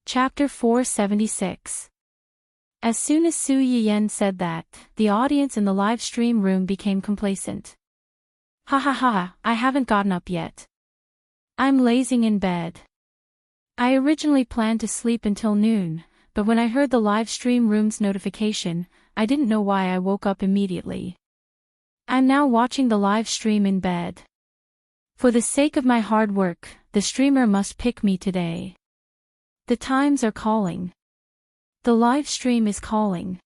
Chapter 476. As soon as Su Yiyen said that, the audience in the live stream room became complacent. Ha ha ha, I haven't gotten up yet. I'm lazing in bed. I originally planned to sleep until noon, but when I heard the live stream room's notification, I didn't know why I woke up immediately. I'm now watching the live stream in bed. For the sake of my hard work, the streamer must pick me today. The times are calling. The live stream is calling.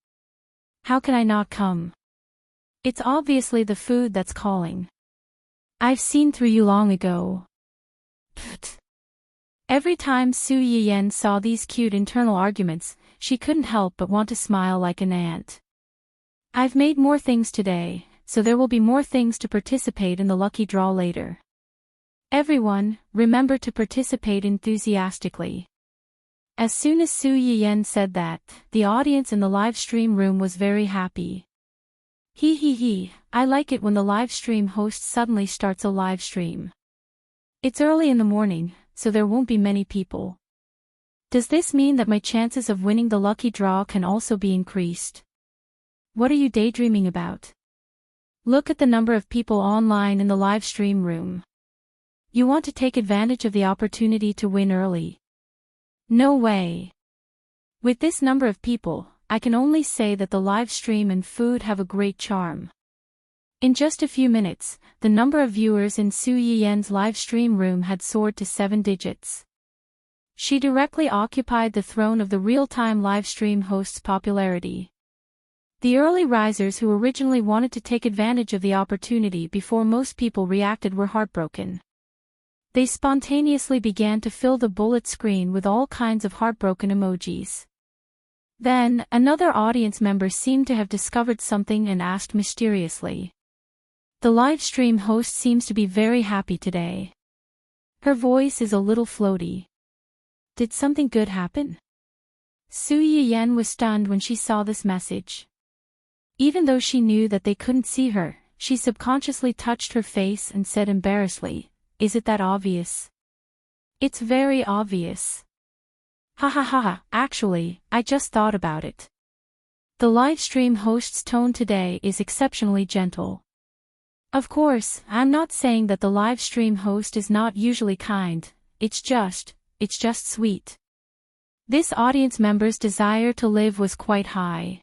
How can I not come? It's obviously the food that's calling. I've seen through you long ago. Pfft. Every time Su Yiyen saw these cute internal arguments, she couldn't help but want to smile like an ant. I've made more things today, so there will be more things to participate in the lucky draw later. Everyone, remember to participate enthusiastically. As soon as Su Yiyen said that, the audience in the live stream room was very happy. He, I like it when the live stream host suddenly starts a live stream. It's early in the morning, so there won't be many people. Does this mean that my chances of winning the lucky draw can also be increased? What are you daydreaming about? Look at the number of people online in the live stream room. You want to take advantage of the opportunity to win early. No way. With this number of people, I can only say that the live stream and food have a great charm. In just a few minutes, the number of viewers in Su Yiyen's live stream room had soared to 7 digits. She directly occupied the throne of the real-time live stream host's popularity. The early risers who originally wanted to take advantage of the opportunity before most people reacted were heartbroken. They spontaneously began to fill the bullet screen with all kinds of heartbroken emojis. Then, another audience member seemed to have discovered something and asked mysteriously. The live stream host seems to be very happy today. Her voice is a little floaty. Did something good happen? Su Yiyen was stunned when she saw this message. Even though she knew that they couldn't see her, she subconsciously touched her face and said embarrassedly, "Is it that obvious?" "It's very obvious." Ha ha ha ha, actually, I just thought about it. The live stream host's tone today is exceptionally gentle. Of course, I'm not saying that the live stream host is not usually kind, it's just sweet. This audience member's desire to live was quite high.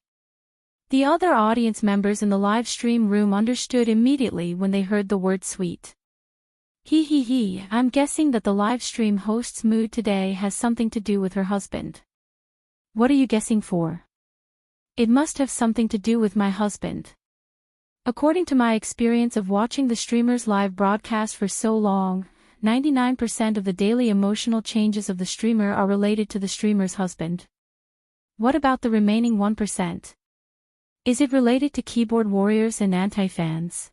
The other audience members in the live stream room understood immediately when they heard the word sweet. I'm guessing that the live stream host's mood today has something to do with her husband. What are you guessing for? It must have something to do with my husband. According to my experience of watching the streamer's live broadcast for so long, 99% of the daily emotional changes of the streamer are related to the streamer's husband. What about the remaining 1%? Is it related to keyboard warriors and anti-fans?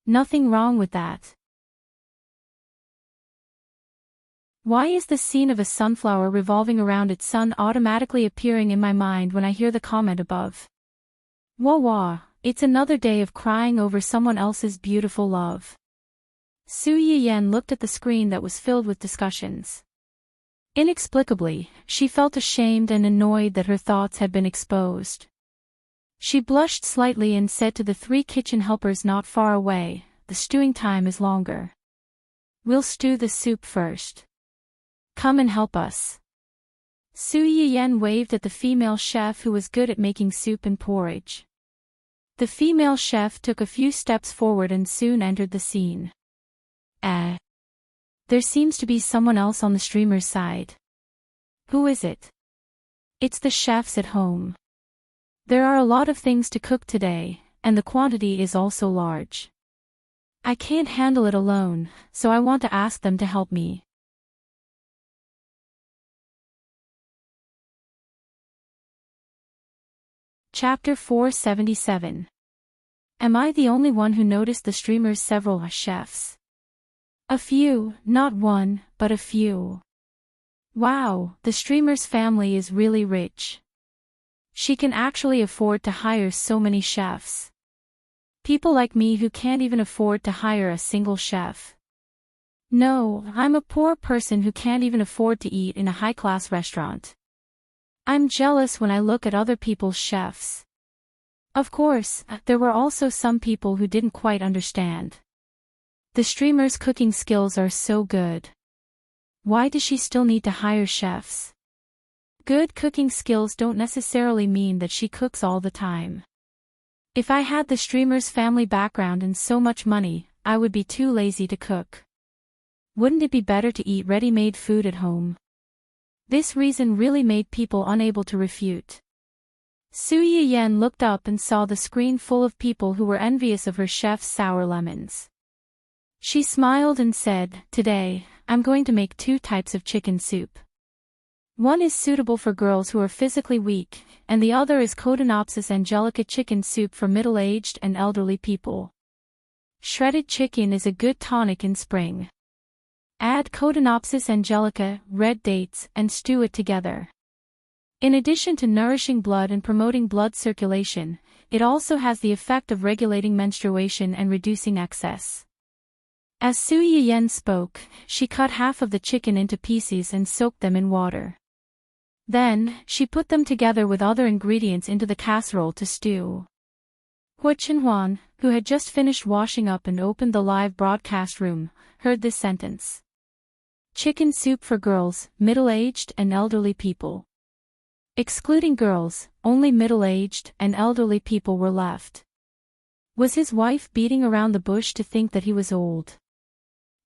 Nothing wrong with that. Why is the scene of a sunflower revolving around its sun automatically appearing in my mind when I hear the comment above? Wah, it's another day of crying over someone else's beautiful love. Su Yiyen looked at the screen that was filled with discussions. Inexplicably, she felt ashamed and annoyed that her thoughts had been exposed. She blushed slightly and said to the 3 kitchen helpers not far away, "The stewing time is longer. We'll stew the soup first. Come and help us." Su Yiyen waved at the female chef who was good at making soup and porridge. The female chef took a few steps forward and soon entered the scene. There seems to be someone else on the streamer's side. Who is it? It's the chefs at home. There are a lot of things to cook today, and the quantity is also large. I can't handle it alone, so I want to ask them to help me. Chapter 477. Am I the only one who noticed the streamer's several chefs? A few, not one, but a few. Wow, the streamer's family is really rich. She can actually afford to hire so many chefs. People like me who can't even afford to hire a single chef. No, I'm a poor person who can't even afford to eat in a high-class restaurant. I'm jealous when I look at other people's chefs. Of course, there were also some people who didn't quite understand. The streamer's cooking skills are so good. Why does she still need to hire chefs? Good cooking skills don't necessarily mean that she cooks all the time. If I had the streamer's family background and so much money, I would be too lazy to cook. Wouldn't it be better to eat ready-made food at home? This reason really made people unable to refute. Su Yiyen looked up and saw the screen full of people who were envious of her chef's sour lemons. She smiled and said, "Today, I'm going to make 2 types of chicken soup. One is suitable for girls who are physically weak, and the other is Codonopsis angelica chicken soup for middle-aged and elderly people. Shredded chicken is a good tonic in spring. Add Codonopsis angelica, red dates, and stew it together. In addition to nourishing blood and promoting blood circulation, it also has the effect of regulating menstruation and reducing excess." As Su Yiyen spoke, she cut half of the chicken into pieces and soaked them in water. Then, she put them together with other ingredients into the casserole to stew. Hua Chenhuan, who had just finished washing up and opened the live broadcast room, heard this sentence. Chicken soup for girls, middle-aged and elderly people. Excluding girls, only middle-aged and elderly people were left. Was his wife beating around the bush to think that he was old?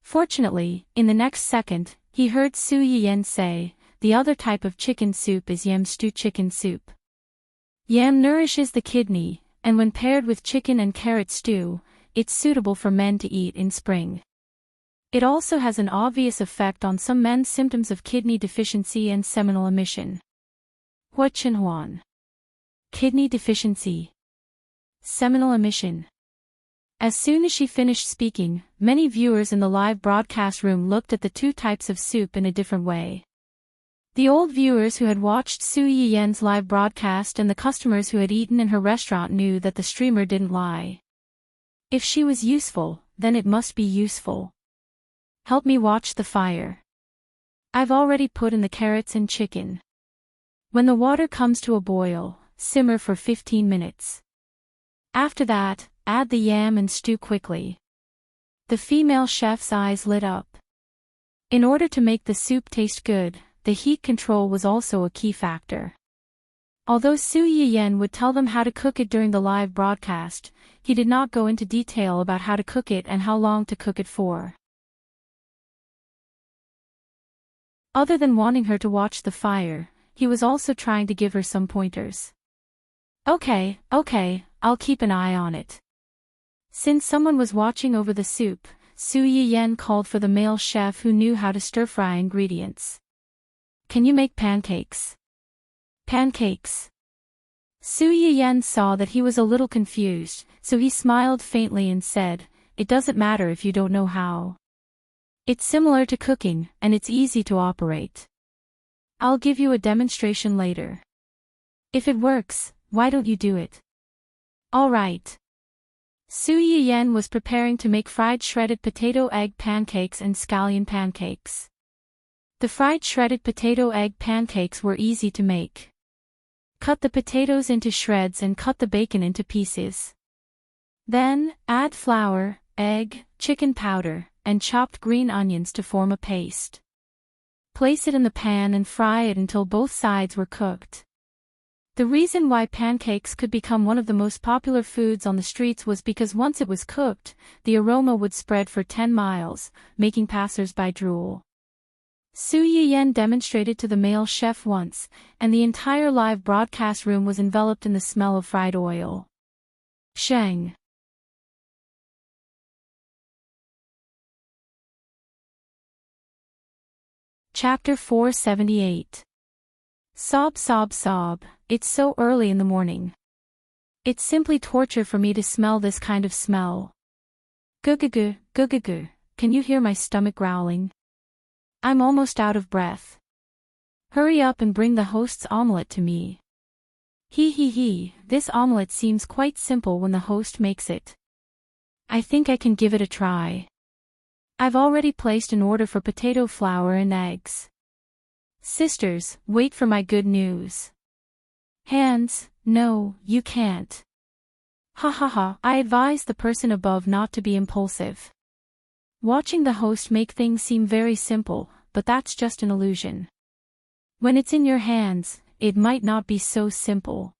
Fortunately, in the next second, he heard Su Yiyen say, "The other type of chicken soup is yam stew chicken soup. Yam nourishes the kidney, and when paired with chicken and carrot stew, it's suitable for men to eat in spring. It also has an obvious effect on some men's symptoms of kidney deficiency and seminal emission." Hua Chenhuan. Kidney deficiency. Seminal emission. As soon as she finished speaking, many viewers in the live broadcast room looked at the 2 types of soup in a different way. The old viewers who had watched Su Yiyen's live broadcast and the customers who had eaten in her restaurant knew that the streamer didn't lie. If she was useful, then it must be useful. Help me watch the fire. I've already put in the carrots and chicken. When the water comes to a boil, simmer for 15 minutes. After that, add the yam and stew quickly. The female chef's eyes lit up. In order to make the soup taste good, the heat control was also a key factor. Although Su Yiyen would tell them how to cook it during the live broadcast, he did not go into detail about how to cook it and how long to cook it for. Other than wanting her to watch the fire, he was also trying to give her some pointers. Okay, I'll keep an eye on it. Since someone was watching over the soup, Su Yiyen called for the male chef who knew how to stir-fry ingredients. Can you make pancakes? Pancakes. Su Yiyen saw that he was a little confused, so he smiled faintly and said, "It doesn't matter if you don't know how. It's similar to cooking, and it's easy to operate. I'll give you a demonstration later. If it works, why don't you do it?" All right. Su Yiyen was preparing to make fried shredded potato egg pancakes and scallion pancakes. The fried shredded potato egg pancakes were easy to make. Cut the potatoes into shreds and cut the bacon into pieces. Then, add flour, egg, chicken powder, and chopped green onions to form a paste. Place it in the pan and fry it until both sides were cooked. The reason why pancakes could become one of the most popular foods on the streets was because once it was cooked, the aroma would spread for 10 miles, making passers-by drool. Su Yiyen demonstrated to the male chef once, and the entire live broadcast room was enveloped in the smell of fried oil. Sheng. Chapter 478. Sob sob sob, it's so early in the morning. It's simply torture for me to smell this kind of smell. Gugugu, can you hear my stomach growling? I'm almost out of breath. Hurry up and bring the host's omelette to me. He, this omelette seems quite simple when the host makes it. I think I can give it a try. I've already placed an order for potato flour and eggs. Sisters, wait for my good news. Hands, no, you can't. Ha, I advise the person above not to be impulsive. Watching the host make things seem very simple, but that's just an illusion. When it's in your hands, it might not be so simple.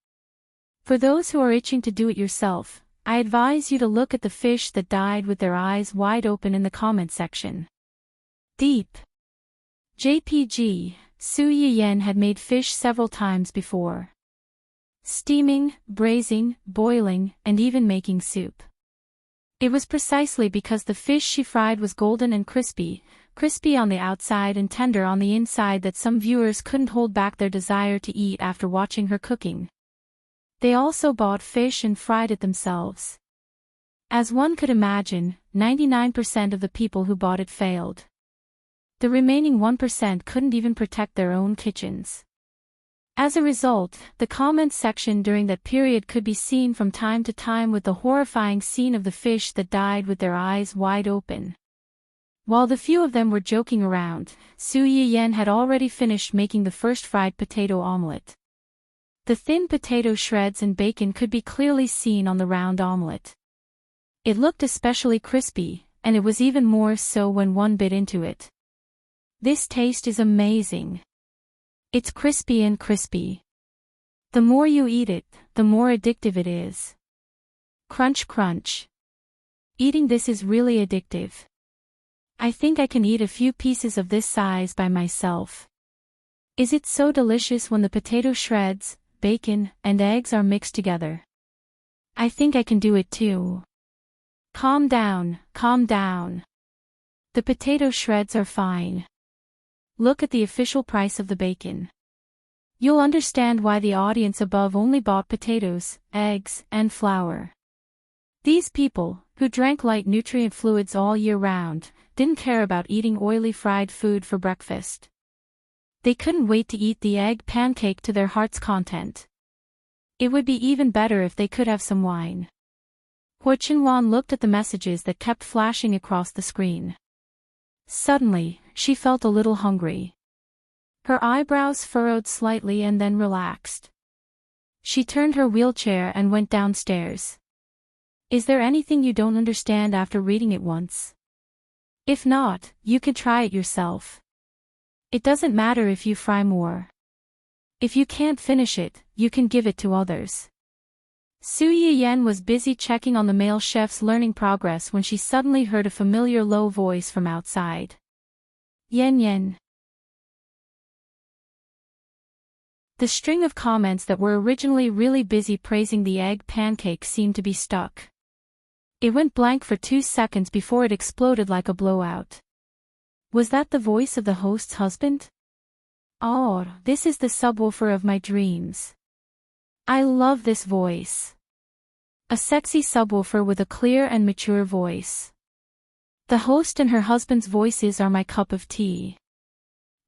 For those who are itching to do it yourself, I advise you to look at the fish that died with their eyes wide open in the comment section. Deep. JPG, Su Yiyen had made fish several times before. Steaming, braising, boiling, and even making soup. It was precisely because the fish she fried was golden and crispy on the outside and tender on the inside that some viewers couldn't hold back their desire to eat after watching her cooking. They also bought fish and fried it themselves. As one could imagine, 99% of the people who bought it failed. The remaining 1% couldn't even protect their own kitchens. As a result, the comments section during that period could be seen from time to time with the horrifying scene of the fish that died with their eyes wide open. While the few of them were joking around, Su Yiyen had already finished making the first fried potato omelette. The thin potato shreds and bacon could be clearly seen on the round omelette. It looked especially crispy, and it was even more so when one bit into it. This taste is amazing. It's crispy and crispy. The more you eat it, the more addictive it is. Crunch crunch. Eating this is really addictive. I think I can eat a few pieces of this size by myself. Is it so delicious when the potato shreds, bacon, and eggs are mixed together? I think I can do it too. Calm down, calm down. The potato shreds are fine. Look at the official price of the bacon. You'll understand why the audience above only bought potatoes, eggs, and flour. These people, who drank light nutrient fluids all year round, didn't care about eating oily fried food for breakfast. They couldn't wait to eat the egg pancake to their heart's content. It would be even better if they could have some wine. Hua Chenwan looked at the messages that kept flashing across the screen. Suddenly, she felt a little hungry. Her eyebrows furrowed slightly and then relaxed. She turned her wheelchair and went downstairs. Is there anything you don't understand after reading it once? If not, you could try it yourself. It doesn't matter if you fry more. If you can't finish it, you can give it to others. Su Yiyen was busy checking on the male chef's learning progress when she suddenly heard a familiar low voice from outside. Yen. The string of comments that were originally really busy praising the egg pancake seemed to be stuck. It went blank for 2 seconds before it exploded like a blowout. Was that the voice of the host's husband? Oh, this is the subwoofer of my dreams. I love this voice. A sexy subwoofer with a clear and mature voice. The host and her husband's voices are my cup of tea.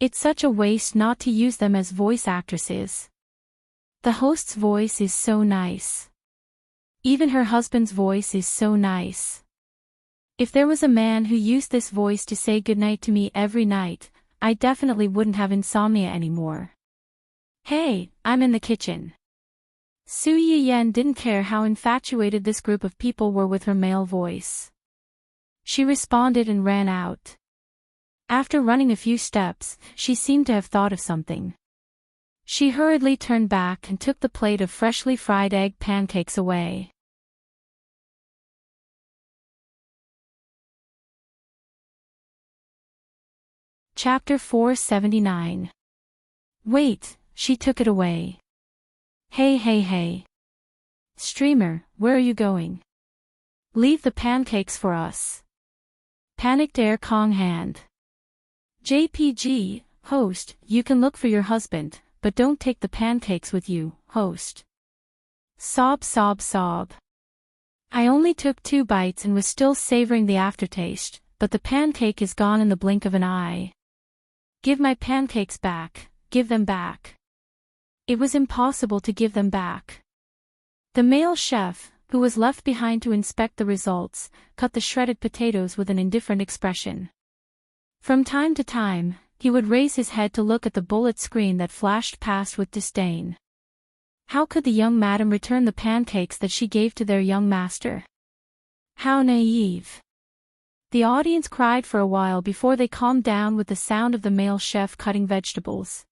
It's such a waste not to use them as voice actresses. The host's voice is so nice. Even her husband's voice is so nice. If there was a man who used this voice to say goodnight to me every night, I definitely wouldn't have insomnia anymore. Hey, I'm in the kitchen. Su Yiyen didn't care how infatuated this group of people were with her male voice. She responded and ran out. After running a few steps, she seemed to have thought of something. She hurriedly turned back and took the plate of freshly fried egg pancakes away. Chapter 479. Wait, she took it away. Hey. Streamer, where are you going? Leave the pancakes for us. Panicked Air Kong hand. JPG, host, you can look for your husband, but don't take the pancakes with you, host. Sob. I only took 2 bites and was still savoring the aftertaste, but the pancake is gone in the blink of an eye. Give my pancakes back, give them back. It was impossible to give them back. The male chef, who was left behind to inspect the results, cut the shredded potatoes with an indifferent expression. From time to time, he would raise his head to look at the bullet screen that flashed past with disdain. How could the young madam return the pancakes that she gave to their young master? How naive! The audience cried for a while before they calmed down with the sound of the male chef cutting vegetables.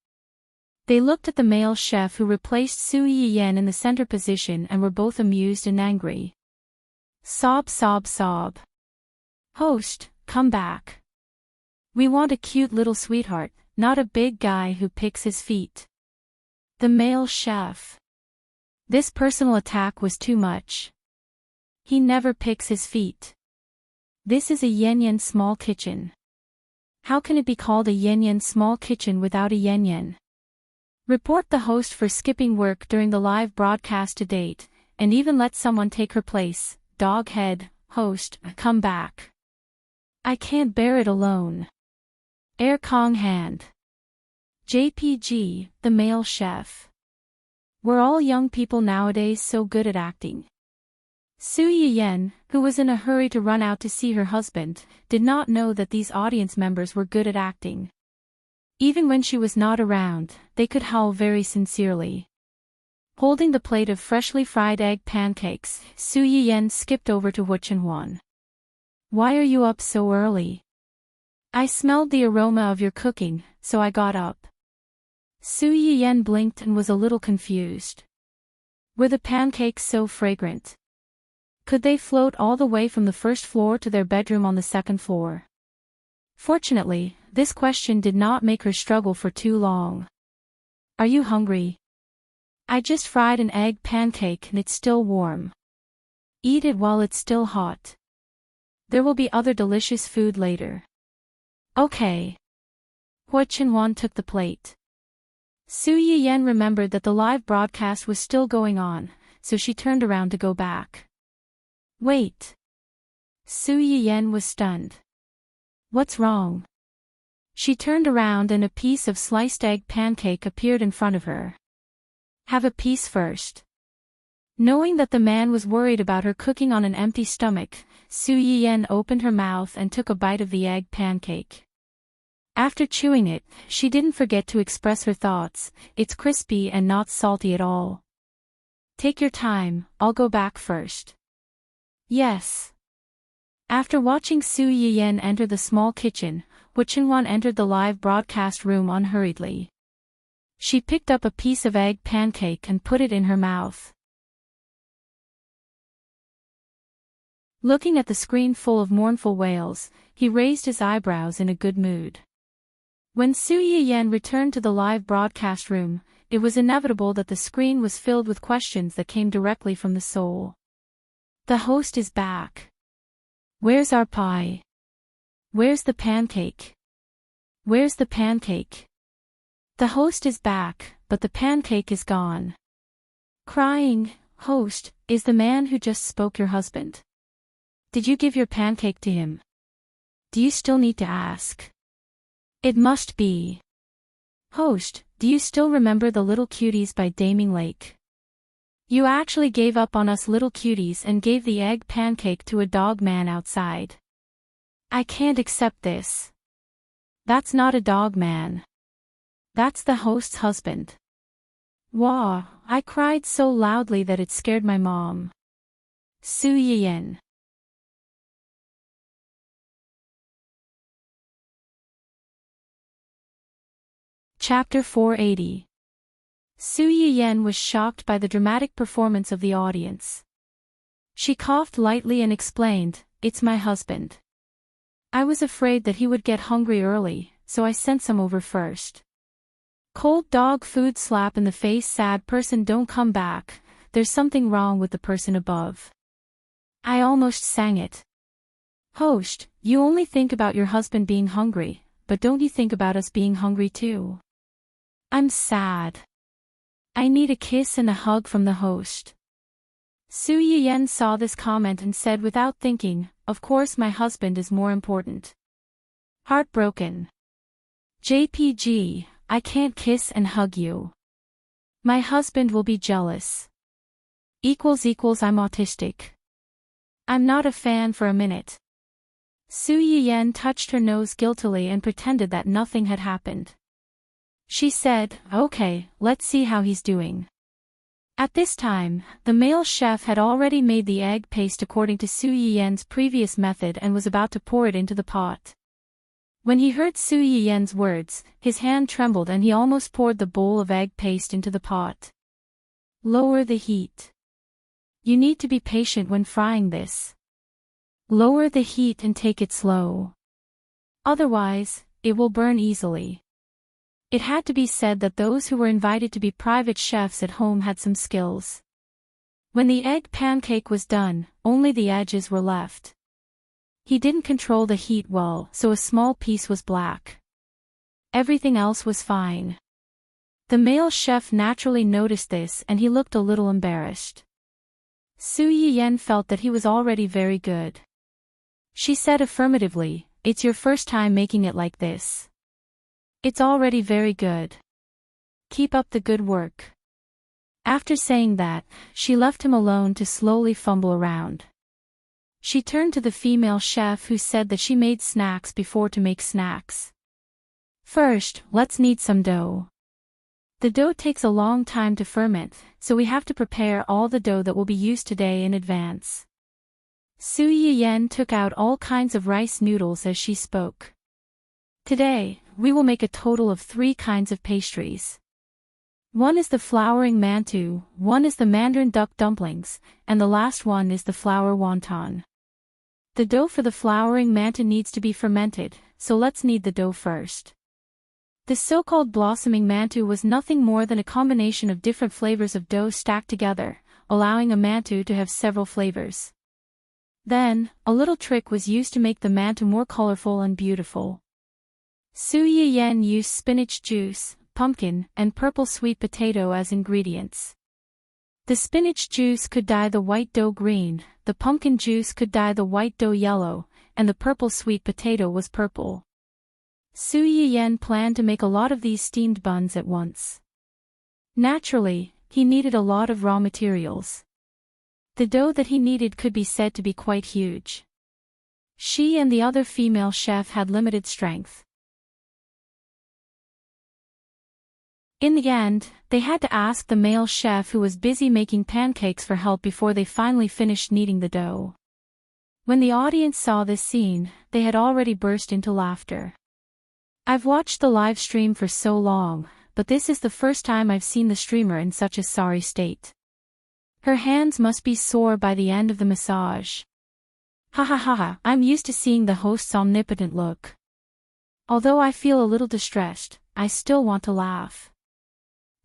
They looked at the male chef who replaced Su Yiyen in the center position and were both amused and angry. Sob, sob, sob. Host, come back. We want a cute little sweetheart, not a big guy who picks his feet. The male chef. This personal attack was too much. He never picks his feet. This is a yen-yen small kitchen. How can it be called a yen-yen small kitchen without a yen-yen? Report the host for skipping work during the live broadcast to date, and even let someone take her place. Doghead, host, come back. I can't bear it alone. Air Kong Hand. JPG, the male chef. Were all young people nowadays so good at acting? Su Yiyen, who was in a hurry to run out to see her husband, did not know that these audience members were good at acting. Even when she was not around, they could howl very sincerely. Holding the plate of freshly fried egg pancakes, Su Yiyen skipped over to Wu Chenhuan. Why are you up so early? I smelled the aroma of your cooking, so I got up. Su Yiyen blinked and was a little confused. Were the pancakes so fragrant? Could they float all the way from the first floor to their bedroom on the second floor? Fortunately, this question did not make her struggle for too long. Are you hungry? I just fried an egg pancake and it's still warm. Eat it while it's still hot. There will be other delicious food later. Okay. Wu Chenhuan took the plate. Su Yiyen remembered that the live broadcast was still going on, so she turned around to go back. Wait. Su Yiyen was stunned. What's wrong? She turned around and a piece of sliced egg pancake appeared in front of her. Have a piece first. Knowing that the man was worried about her cooking on an empty stomach, Su Yiyen opened her mouth and took a bite of the egg pancake. After chewing it, she didn't forget to express her thoughts. It's crispy and not salty at all. Take your time, I'll go back first. Yes. After watching Su Yiyen enter the small kitchen, Wu Chenhuan entered the live broadcast room unhurriedly. She picked up a piece of egg pancake and put it in her mouth. Looking at the screen full of mournful wails, he raised his eyebrows in a good mood. When Su Yiyen returned to the live broadcast room, it was inevitable that the screen was filled with questions that came directly from the soul. The host is back. Where's our pie? Where's the pancake? Where's the pancake? The host is back, but the pancake is gone. Crying, host, is the man who just spoke your husband? Did you give your pancake to him? Do you still need to ask? It must be. Host, do you still remember the Little Cuties by Daming Lake? You actually gave up on us little cuties and gave the egg pancake to a dog man outside. I can't accept this. That's not a dog man. That's the host's husband. Wah, I cried so loudly that it scared my mom. Su Yiyen. Chapter 480. Su Yiyen was shocked by the dramatic performance of the audience. She coughed lightly and explained, "It's my husband. I was afraid that he would get hungry early, so I sent some over first. Cold dog food slap in the face, sad person don't come back, there's something wrong with the person above." I almost sang it. Host, you only think about your husband being hungry, but don't you think about us being hungry too? I'm sad. I need a kiss and a hug from the host. Su Yiyen saw this comment and said without thinking, "Of course my husband is more important." Heartbroken. JPG, I can't kiss and hug you. My husband will be jealous. I'm autistic. I'm not a fan for a minute. Su Yiyen touched her nose guiltily and pretended that nothing had happened. She said, okay, let's see how he's doing. At this time, the male chef had already made the egg paste according to Su Yiyen's previous method and was about to pour it into the pot. When he heard Su Yiyen's words, his hand trembled and he almost poured the bowl of egg paste into the pot. Lower the heat. You need to be patient when frying this. Lower the heat and take it slow. Otherwise, it will burn easily. It had to be said that those who were invited to be private chefs at home had some skills. When the egg pancake was done, only the edges were left. He didn't control the heat well, so a small piece was black. Everything else was fine. The male chef naturally noticed this and he looked a little embarrassed. Su Yiyen felt that he was already very good. She said affirmatively, it's your first time making it like this. It's already very good. Keep up the good work. After saying that, she left him alone to slowly fumble around. She turned to the female chef who said that she made snacks before to make snacks. First, let's knead some dough. The dough takes a long time to ferment, so we have to prepare all the dough that will be used today in advance. Su Yiyen took out all kinds of rice noodles as she spoke. Today, we will make a total of 3 kinds of pastries. One is the flowering mantou, one is the mandarin duck dumplings, and the last one is the flour wonton. The dough for the flowering mantou needs to be fermented, so let's knead the dough first. The so-called blossoming mantou was nothing more than a combination of different flavors of dough stacked together, allowing a mantou to have several flavors. Then, a little trick was used to make the mantou more colorful and beautiful. Su Yiyen used spinach juice, pumpkin, and purple sweet potato as ingredients. The spinach juice could dye the white dough green, the pumpkin juice could dye the white dough yellow, and the purple sweet potato was purple. Su Yiyen planned to make a lot of these steamed buns at once. Naturally, he needed a lot of raw materials. The dough that he needed could be said to be quite huge. She and the other female chef had limited strength. In the end, they had to ask the male chef who was busy making pancakes for help before they finally finished kneading the dough. When the audience saw this scene, they had already burst into laughter. I've watched the live stream for so long, but this is the first time I've seen the streamer in such a sorry state. Her hands must be sore by the end of the massage. Ha ha ha ha, I'm used to seeing the host's omnipotent look. Although I feel a little distressed, I still want to laugh.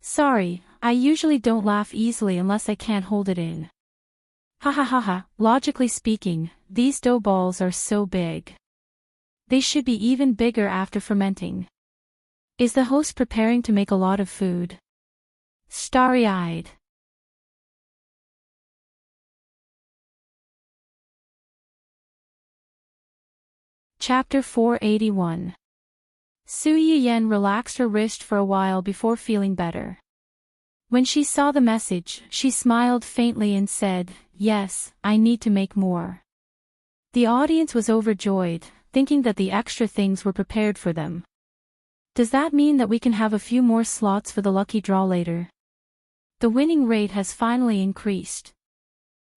Sorry, I usually don't laugh easily unless I can't hold it in. Ha ha ha ha, logically speaking, these dough balls are so big. They should be even bigger after fermenting. Is the host preparing to make a lot of food? Starry-eyed. Chapter 481. Su Yiyen relaxed her wrist for a while before feeling better. When she saw the message, she smiled faintly and said, yes, I need to make more. The audience was overjoyed, thinking that the extra things were prepared for them. Does that mean that we can have a few more slots for the lucky draw later? The winning rate has finally increased.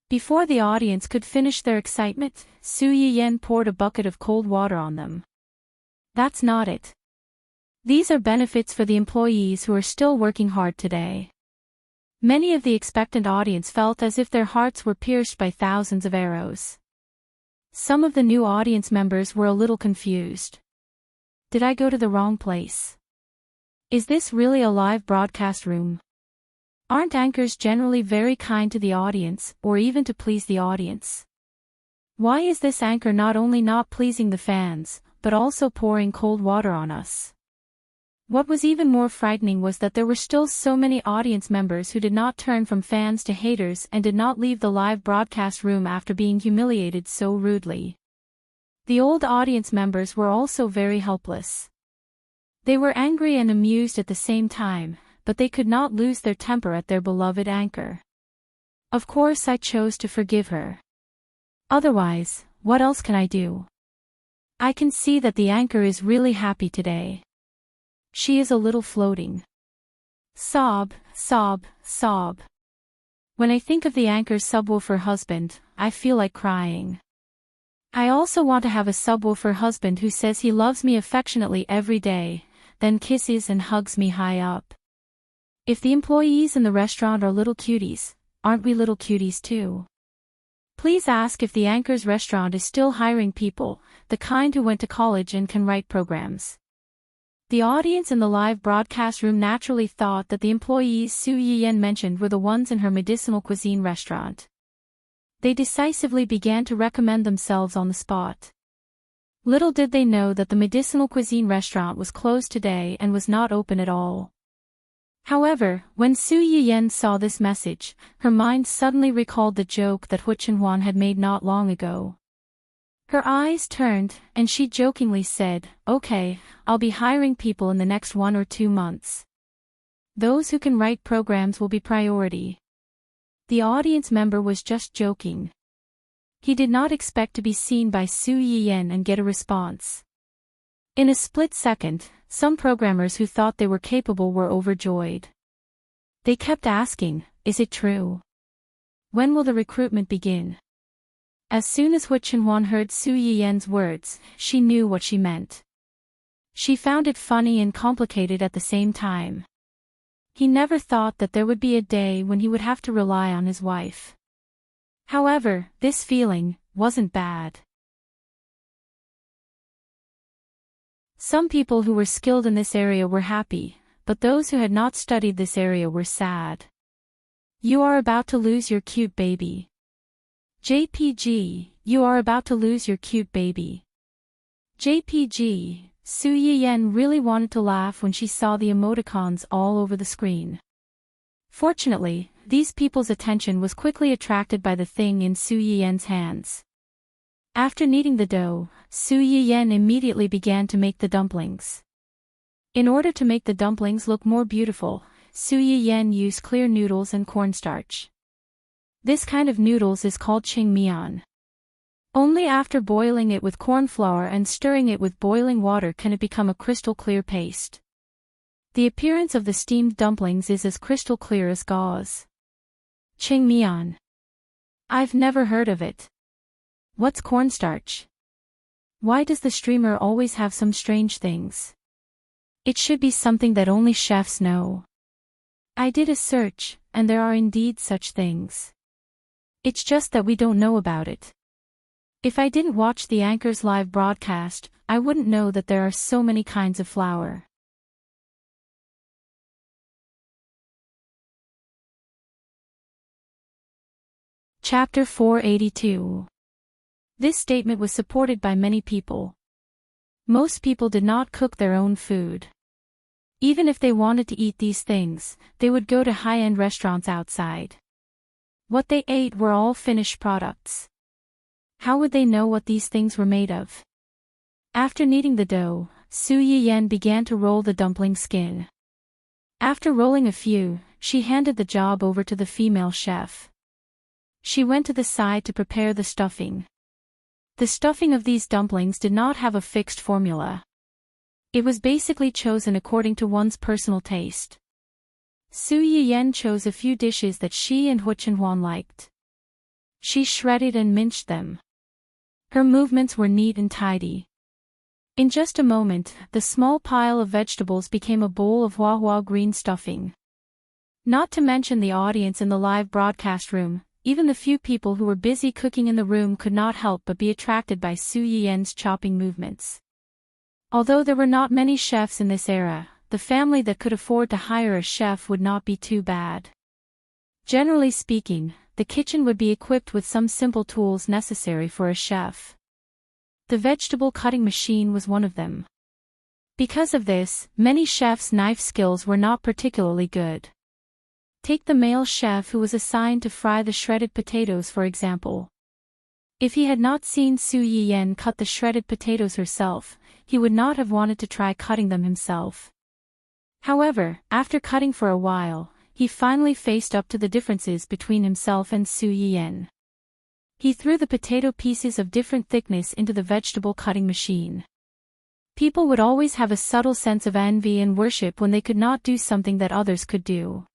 Before the audience could finish their excitement, Su Yiyen poured a bucket of cold water on them. That's not it. These are benefits for the employees who are still working hard today. Many of the expectant audience felt as if their hearts were pierced by thousands of arrows. Some of the new audience members were a little confused. Did I go to the wrong place? Is this really a live broadcast room? Aren't anchors generally very kind to the audience, or even to please the audience? Why is this anchor not only not pleasing the fans, but also pouring cold water on us? What was even more frightening was that there were still so many audience members who did not turn from fans to haters and did not leave the live broadcast room after being humiliated so rudely. The old audience members were also very helpless. They were angry and amused at the same time, but they could not lose their temper at their beloved anchor. Of course I chose to forgive her. Otherwise, what else can I do? I can see that the anchor is really happy today. She is a little floating. Sob, sob, sob. When I think of the anchor's subwoofer husband, I feel like crying. I also want to have a subwoofer husband who says he loves me affectionately every day, then kisses and hugs me high up. If the employees in the restaurant are little cuties, aren't we little cuties too? Please ask if the anchor's restaurant is still hiring people, the kind who went to college and can write programs. The audience in the live broadcast room naturally thought that the employees Su Yiyan mentioned were the ones in her medicinal cuisine restaurant. They decisively began to recommend themselves on the spot. Little did they know that the medicinal cuisine restaurant was closed today and was not open at all. However, when Su Yiyan saw this message, her mind suddenly recalled the joke that Hu Chenhuan had made not long ago. Her eyes turned, and she jokingly said, "Okay, I'll be hiring people in the next 1 or 2 months. Those who can write programs will be priority." The audience member was just joking. He did not expect to be seen by Su Yiyan and get a response. In a split second, some programmers who thought they were capable were overjoyed. They kept asking, "Is it true? When will the recruitment begin?" As soon as Hu Chenhuan heard Su Yiyan's words, she knew what she meant. She found it funny and complicated at the same time. He never thought that there would be a day when he would have to rely on his wife. However, this feeling wasn't bad. Some people who were skilled in this area were happy, but those who had not studied this area were sad. You are about to lose your cute baby. JPG, you are about to lose your cute baby. JPG, Su Yiyan really wanted to laugh when she saw the emoticons all over the screen. Fortunately, these people's attention was quickly attracted by the thing in Su Yiyan's hands. After kneading the dough, Su Yiyan immediately began to make the dumplings. In order to make the dumplings look more beautiful, Su Yiyan used clear noodles and cornstarch. This kind of noodles is called qingmian. Only after boiling it with corn flour and stirring it with boiling water can it become a crystal clear paste. The appearance of the steamed dumplings is as crystal clear as gauze. Qingmian. I've never heard of it. What's cornstarch? Why does the streamer always have some strange things? It should be something that only chefs know. I did a search, and there are indeed such things. It's just that we don't know about it. If I didn't watch the anchor's live broadcast, I wouldn't know that there are so many kinds of flour. Chapter 482. This statement was supported by many people. Most people did not cook their own food. Even if they wanted to eat these things, they would go to high-end restaurants outside. What they ate were all finished products. How would they know what these things were made of? After kneading the dough, Su Yiyan began to roll the dumpling skin. After rolling a few, she handed the job over to the female chef. She went to the side to prepare the stuffing. The stuffing of these dumplings did not have a fixed formula. It was basically chosen according to one's personal taste. Su Yiyan chose a few dishes that she and Hu Chenhuan liked. She shredded and minced them. Her movements were neat and tidy. In just a moment, the small pile of vegetables became a bowl of hua green stuffing. Not to mention the audience in the live broadcast room, even the few people who were busy cooking in the room could not help but be attracted by Su Yiyan's chopping movements. Although there were not many chefs in this era, the family that could afford to hire a chef would not be too bad. Generally speaking, the kitchen would be equipped with some simple tools necessary for a chef. The vegetable cutting machine was one of them. Because of this, many chefs' knife skills were not particularly good. Take the male chef who was assigned to fry the shredded potatoes for example. If he had not seen Su Yiyan cut the shredded potatoes herself, he would not have wanted to try cutting them himself. However, after cutting for a while, he finally faced up to the differences between himself and Su Yiyan. He threw the potato pieces of different thickness into the vegetable cutting machine. People would always have a subtle sense of envy and worship when they could not do something that others could do.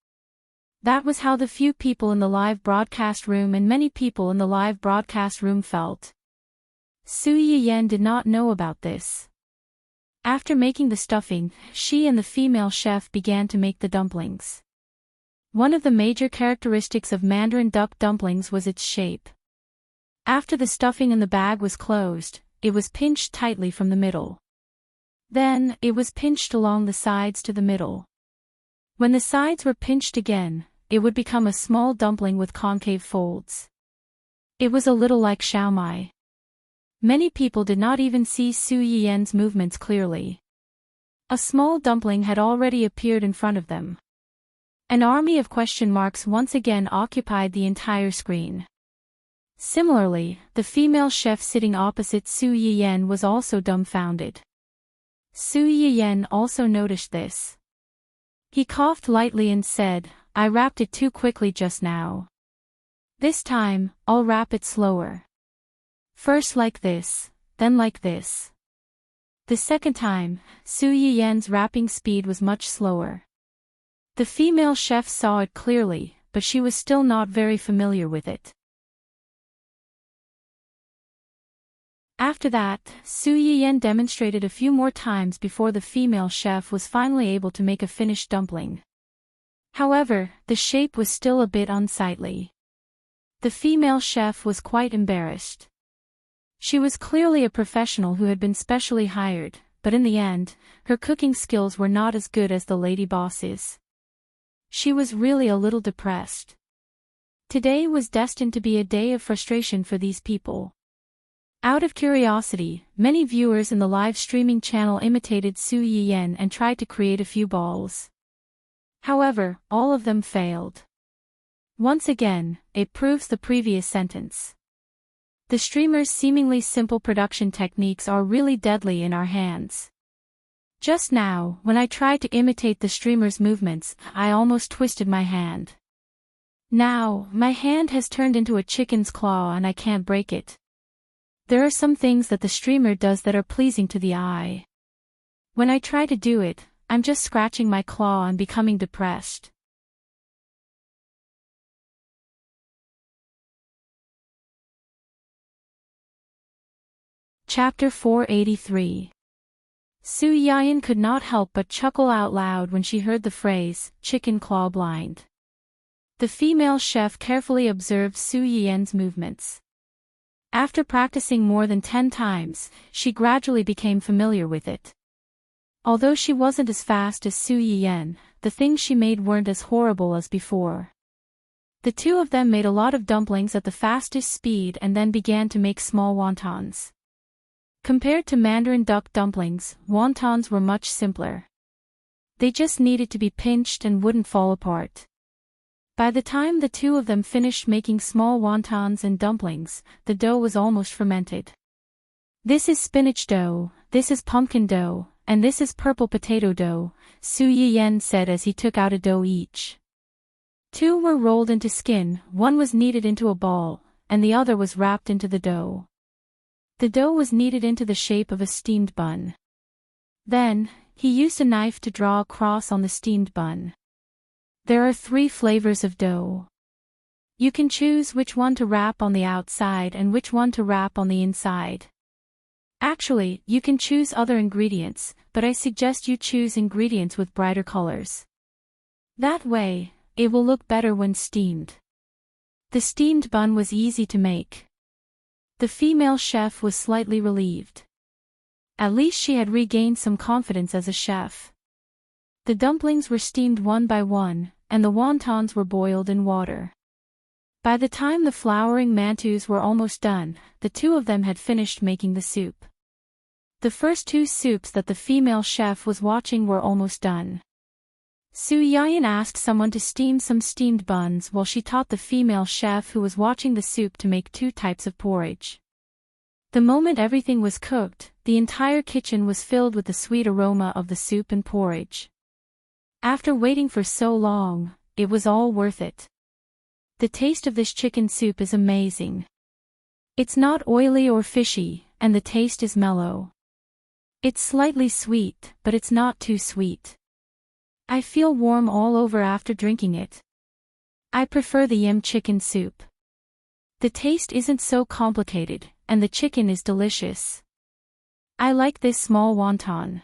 That was how the few people in the live broadcast room and many people in the live broadcast room felt. Su Yiyan did not know about this. After making the stuffing, she and the female chef began to make the dumplings. One of the major characteristics of Mandarin duck dumplings was its shape. After the stuffing in the bag was closed, it was pinched tightly from the middle. Then, it was pinched along the sides to the middle. When the sides were pinched again, it would become a small dumpling with concave folds. It was a little like xiaomai. Many people did not even see Su Yiyan's movements clearly. A small dumpling had already appeared in front of them. An army of question marks once again occupied the entire screen. Similarly, the female chef sitting opposite Su Yiyan was also dumbfounded. Su Yiyan also noticed this. He coughed lightly and said, "I wrapped it too quickly just now. This time, I'll wrap it slower. First like this, then like this." The second time, Su Yiyan's wrapping speed was much slower. The female chef saw it clearly, but she was still not very familiar with it. After that, Su Yiyan demonstrated a few more times before the female chef was finally able to make a finished dumpling. However, the shape was still a bit unsightly. The female chef was quite embarrassed. She was clearly a professional who had been specially hired, but in the end, her cooking skills were not as good as the lady boss's. She was really a little depressed. Today was destined to be a day of frustration for these people. Out of curiosity, many viewers in the live streaming channel imitated Su Yiyan and tried to create a few balls. However, all of them failed. Once again, it proves the previous sentence. The streamer's seemingly simple production techniques are really deadly in our hands. Just now, when I tried to imitate the streamer's movements, I almost twisted my hand. Now, my hand has turned into a chicken's claw and I can't break it. There are some things that the streamer does that are pleasing to the eye. When I try to do it, I'm just scratching my claw and becoming depressed. Chapter 483. Su Yiyan could not help but chuckle out loud when she heard the phrase, chicken claw blind. The female chef carefully observed Su Yiyan's movements. After practicing more than 10 times, she gradually became familiar with it. Although she wasn't as fast as Su Yiyan, the things she made weren't as horrible as before. The two of them made a lot of dumplings at the fastest speed and then began to make small wontons. Compared to Mandarin duck dumplings, wontons were much simpler. They just needed to be pinched and wouldn't fall apart. By the time the two of them finished making small wontons and dumplings, the dough was almost fermented. "This is spinach dough, this is pumpkin dough, and this is purple potato dough," Su Yiyan said as he took out a dough each. Two were rolled into skin, one was kneaded into a ball, and the other was wrapped into the dough. The dough was kneaded into the shape of a steamed bun. Then, he used a knife to draw a cross on the steamed bun. There are 3 flavors of dough. You can choose which one to wrap on the outside and which one to wrap on the inside. Actually, you can choose other ingredients, but I suggest you choose ingredients with brighter colors. That way, it will look better when steamed. The steamed bun was easy to make. The female chef was slightly relieved. At least she had regained some confidence as a chef. The dumplings were steamed one by one, and the wontons were boiled in water. By the time the flouring mantus were almost done, the two of them had finished making the soup. The first 2 soups that the female chef was watching were almost done. Su Yayan asked someone to steam some steamed buns while she taught the female chef who was watching the soup to make 2 types of porridge. The moment everything was cooked, the entire kitchen was filled with the sweet aroma of the soup and porridge. After waiting for so long, it was all worth it. The taste of this chicken soup is amazing. It's not oily or fishy, and the taste is mellow. It's slightly sweet, but it's not too sweet. I feel warm all over after drinking it. I prefer the yam chicken soup. The taste isn't so complicated, and the chicken is delicious. I like this small wonton.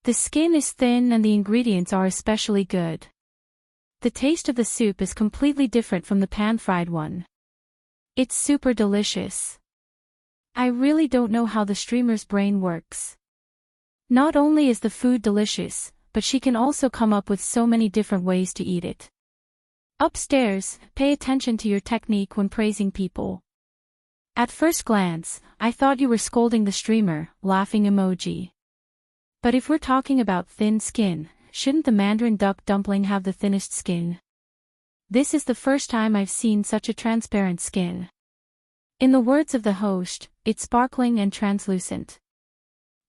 The skin is thin and the ingredients are especially good. The taste of the soup is completely different from the pan-fried one. It's super delicious. I really don't know how the streamer's brain works. Not only is the food delicious, but she can also come up with so many different ways to eat it. Upstairs, pay attention to your technique when praising people. At first glance, I thought you were scolding the streamer, laughing emoji. But if we're talking about thin skin, shouldn't the Mandarin duck dumpling have the thinnest skin? This is the first time I've seen such a transparent skin. In the words of the host, it's sparkling and translucent.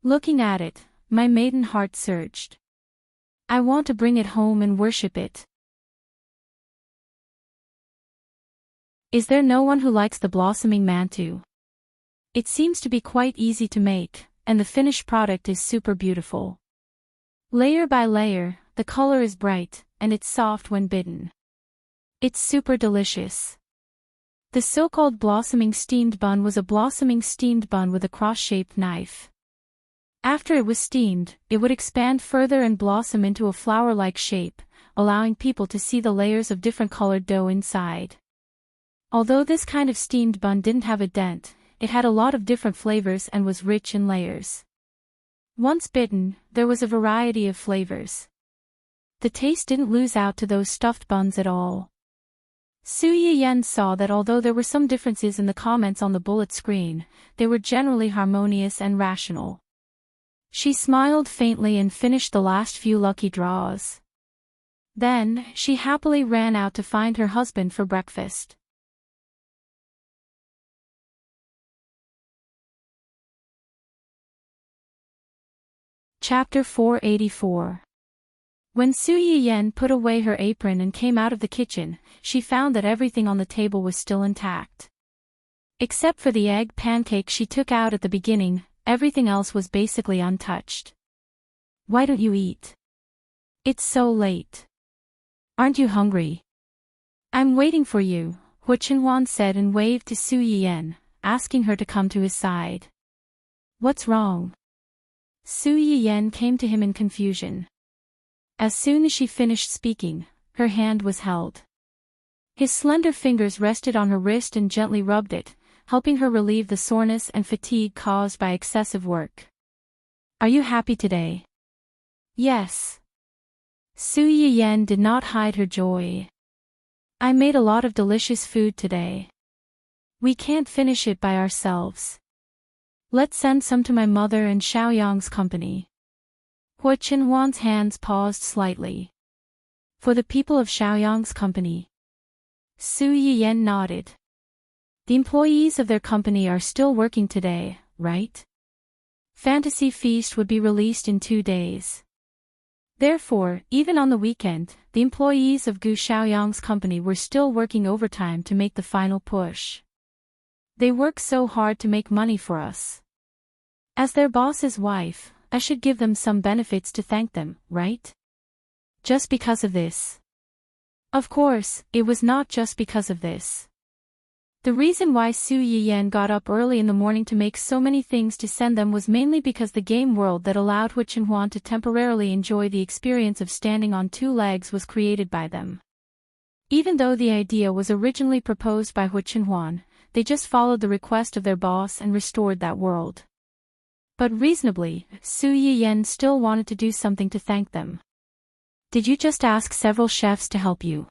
Looking at it, my maiden heart surged. I want to bring it home and worship it. Is there no one who likes the blossoming mantu? It seems to be quite easy to make, and the finished product is super beautiful. Layer by layer, the color is bright, and it's soft when bitten. It's super delicious. The so-called blossoming steamed bun was a blossoming steamed bun with a cross-shaped knife. After it was steamed, it would expand further and blossom into a flower-like shape, allowing people to see the layers of different colored dough inside. Although this kind of steamed bun didn't have a dent, it had a lot of different flavors and was rich in layers. Once bitten, there was a variety of flavors. The taste didn't lose out to those stuffed buns at all. Su Yiyen saw that although there were some differences in the comments on the bullet screen, they were generally harmonious and rational. She smiled faintly and finished the last few lucky draws. Then, she happily ran out to find her husband for breakfast. Chapter 484. When Su Yiyen put away her apron and came out of the kitchen, she found that everything on the table was still intact. Except for the egg pancake she took out at the beginning, everything else was basically untouched. Why don't you eat? It's so late. Aren't you hungry? I'm waiting for you, Hu Chenhuan said and waved to Su Yiyen, asking her to come to his side. What's wrong? Su Yiyen came to him in confusion. As soon as she finished speaking, her hand was held. His slender fingers rested on her wrist and gently rubbed it, helping her relieve the soreness and fatigue caused by excessive work. Are you happy today? Yes. Su Yiyen did not hide her joy. I made a lot of delicious food today. We can't finish it by ourselves. Let's send some to my mother and Xiaoyang's company. Hu Chenhuan's hands paused slightly. For the people of Xiaoyang's company. Su Yiyen nodded. The employees of their company are still working today, right? Fantasy Feast would be released in 2 days. Therefore, even on the weekend, the employees of Gu Xiaoyang's company were still working overtime to make the final push. They work so hard to make money for us. As their boss's wife, I should give them some benefits to thank them, right? Just because of this. Of course, it was not just because of this. The reason why Su Yiyen got up early in the morning to make so many things to send them was mainly because the game world that allowed Hu Chenhuan to temporarily enjoy the experience of standing on 2 legs was created by them. Even though the idea was originally proposed by Hu Chenhuan, they just followed the request of their boss and restored that world. But reasonably, Su Yiyen still wanted to do something to thank them. Did you just ask several chefs to help you?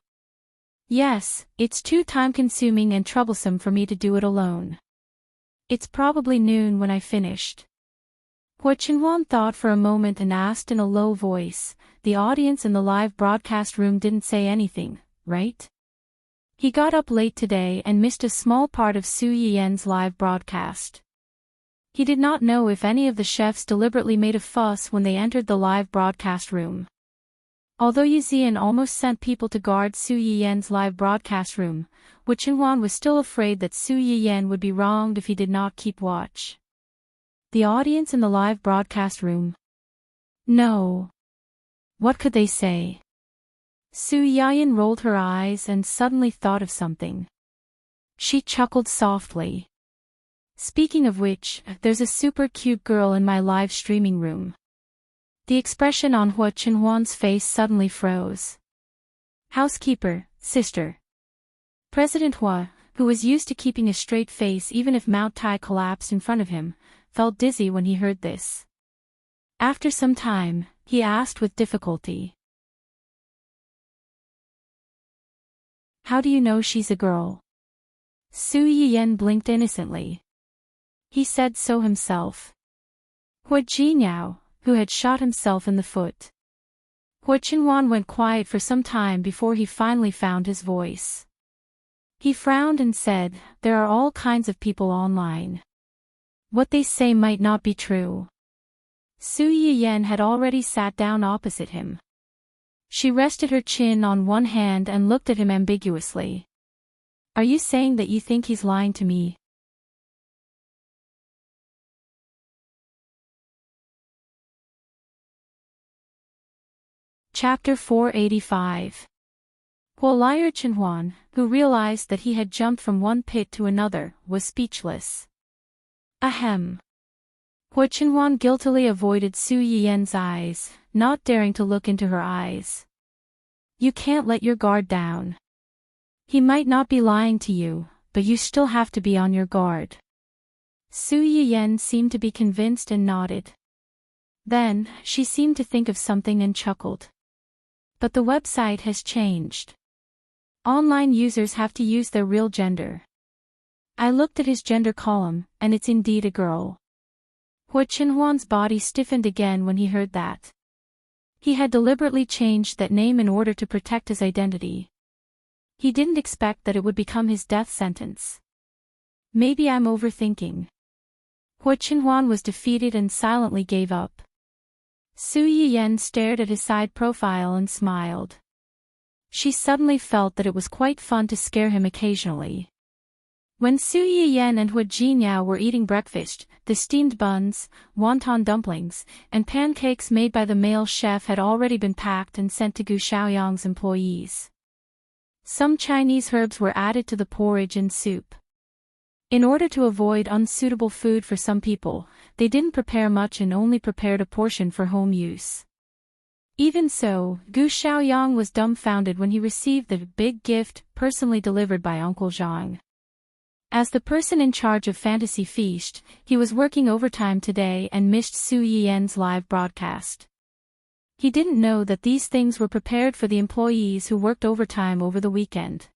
Yes, it's too time-consuming and troublesome for me to do it alone. It's probably noon when I finished. Hu Chenhuan thought for a moment and asked in a low voice, the audience in the live broadcast room didn't say anything, right? He got up late today and missed a small part of Su Yiyen's live broadcast. He did not know if any of the chefs deliberately made a fuss when they entered the live broadcast room. Although Yu Ziyan almost sent people to guard Su Yiyen's live broadcast room, Wu Qinhuan was still afraid that Su Yiyen would be wronged if he did not keep watch. The audience in the live broadcast room? No. What could they say? Su Yiyen rolled her eyes and suddenly thought of something. She chuckled softly. Speaking of which, there's a super cute girl in my live streaming room. The expression on Wu Qinhuan's face suddenly froze. Housekeeper, sister. President Hua, who was used to keeping a straight face even if Mount Tai collapsed in front of him, felt dizzy when he heard this. After some time, he asked with difficulty. How do you know she's a girl? Su Yiyen blinked innocently. He said so himself. Hu Jinyao, who had shot himself in the foot. Wu Qinhuan went quiet for some time before he finally found his voice. He frowned and said, there are all kinds of people online. What they say might not be true. Su Yiyen had already sat down opposite him. She rested her chin on one hand and looked at him ambiguously. Are you saying that you think he's lying to me? Chapter 485. Liar Qinhuan, who realized that he had jumped from one pit to another, was speechless. Ahem. Wu Qinhuan guiltily avoided Su Yiyen's eyes, not daring to look into her eyes. You can't let your guard down. He might not be lying to you, but you still have to be on your guard. Su Yiyen seemed to be convinced and nodded. Then, she seemed to think of something and chuckled. But the website has changed. Online users have to use their real gender. I looked at his gender column, and it's indeed a girl. Wu Qinhuan's body stiffened again when he heard that. He had deliberately changed that name in order to protect his identity. He didn't expect that it would become his death sentence. Maybe I'm overthinking. Wu Qinhuan was defeated and silently gave up. Su Yiyen stared at his side profile and smiled. She suddenly felt that it was quite fun to scare him occasionally. When Su Yiyen and Hu Jinyao were eating breakfast, the steamed buns, wonton dumplings, and pancakes made by the male chef had already been packed and sent to Gu Xiaoyang's employees. Some Chinese herbs were added to the porridge and soup. In order to avoid unsuitable food for some people, they didn't prepare much and only prepared a portion for home use. Even so, Gu Xiaoyang was dumbfounded when he received the big gift personally delivered by Uncle Zhang. As the person in charge of Fantasy Feast, he was working overtime today and missed Su Yiyen's live broadcast. He didn't know that these things were prepared for the employees who worked overtime over the weekend.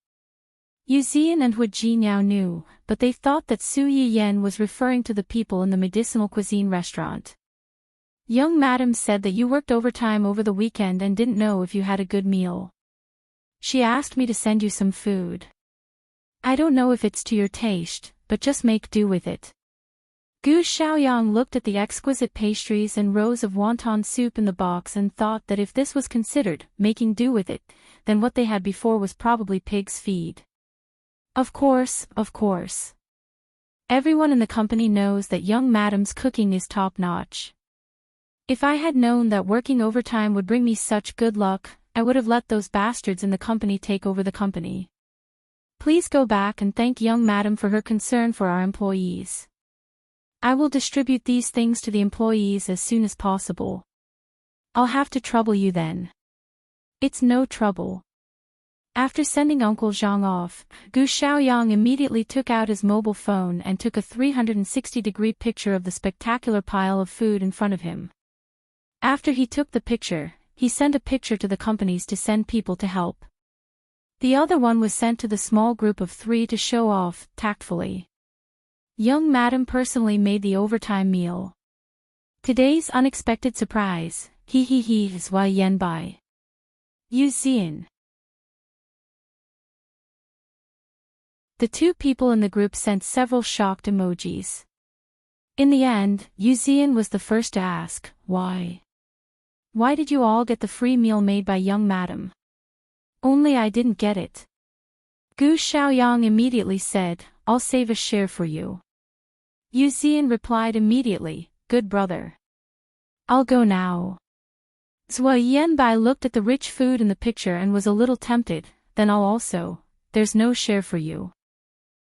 Yu Ziyan and Hu Jinyao knew, but they thought that Su Yiyen was referring to the people in the medicinal cuisine restaurant. Young madam said that you worked overtime over the weekend and didn't know if you had a good meal. She asked me to send you some food. I don't know if it's to your taste, but just make do with it. Gu Xiaoyang looked at the exquisite pastries and rows of wonton soup in the box and thought that if this was considered making do with it, then what they had before was probably pig's feed. Of course. Everyone in the company knows that young madam's cooking is top-notch. If I had known that working overtime would bring me such good luck, I would have let those bastards in the company take over the company. Please go back and thank young madam for her concern for our employees. I will distribute these things to the employees as soon as possible. I'll have to trouble you then. It's no trouble. After sending Uncle Zhang off, Gu Xiaoyang immediately took out his mobile phone and took a 360-degree picture of the spectacular pile of food in front of him. After he took the picture, he sent a picture to the companies to send people to help. The other one was sent to the small group of 3 to show off, tactfully. Young madam personally made the overtime meal. Today's unexpected surprise, He is Wai Yen Bai. Yu Zian. The two people in the group sent several shocked emojis. In the end, Yu Zian was the first to ask, why? Why did you all get the free meal made by young madam? Only I didn't get it. Gu Xiaoyang immediately said, I'll save a share for you. Yu Zian replied immediately, good brother. I'll go now. Zhou Yanbai looked at the rich food in the picture and was a little tempted, then I'll also, there's no share for you.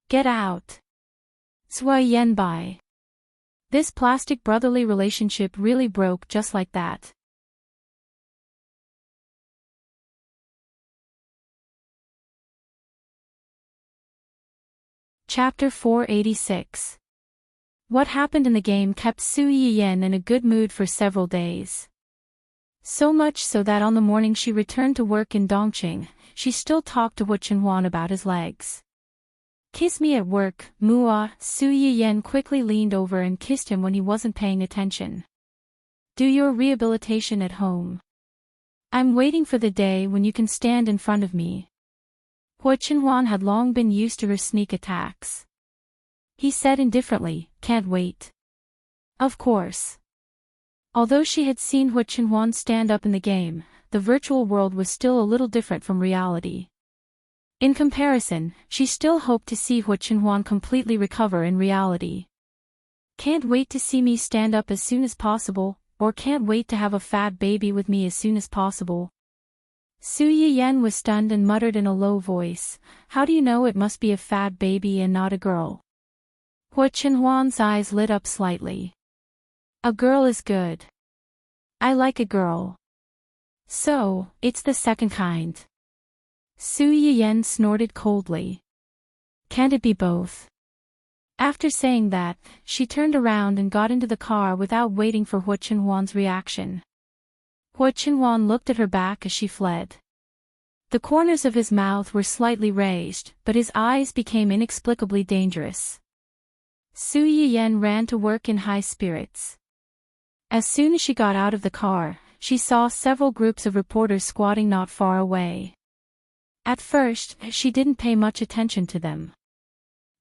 Get out. Zhou Yanbai. This plastic brotherly relationship really broke just like that. Chapter 486. What happened in the game kept Su Yiyan in a good mood for several days. So much so that on the morning she returned to work in Dongqing, she still talked to Hu Chenhuan about his legs. Kiss me at work, Mua. Su Yiyan quickly leaned over and kissed him when he wasn't paying attention. Do your rehabilitation at home. I'm waiting for the day when you can stand in front of me. Hu Chenhuan had long been used to her sneak attacks. He said indifferently, can't wait. Of course. Although she had seen Hu Chenhuan stand up in the game, the virtual world was still a little different from reality. In comparison, she still hoped to see Hu Chenhuan completely recover in reality. Can't wait to see me stand up as soon as possible, or can't wait to have a fat baby with me as soon as possible. Su Yiyan was stunned and muttered in a low voice, how do you know it must be a fat baby and not a girl? Hu Chenhuan's eyes lit up slightly. A girl is good. I like a girl. So, it's the second kind. Su Yiyan snorted coldly. Can't it be both? After saying that, she turned around and got into the car without waiting for Hu Chenhuan's reaction. Hu Chenhuan looked at her back as she fled. The corners of his mouth were slightly raised, but his eyes became inexplicably dangerous. Su Yiyan ran to work in high spirits. As soon as she got out of the car, she saw several groups of reporters squatting not far away. At first, she didn't pay much attention to them.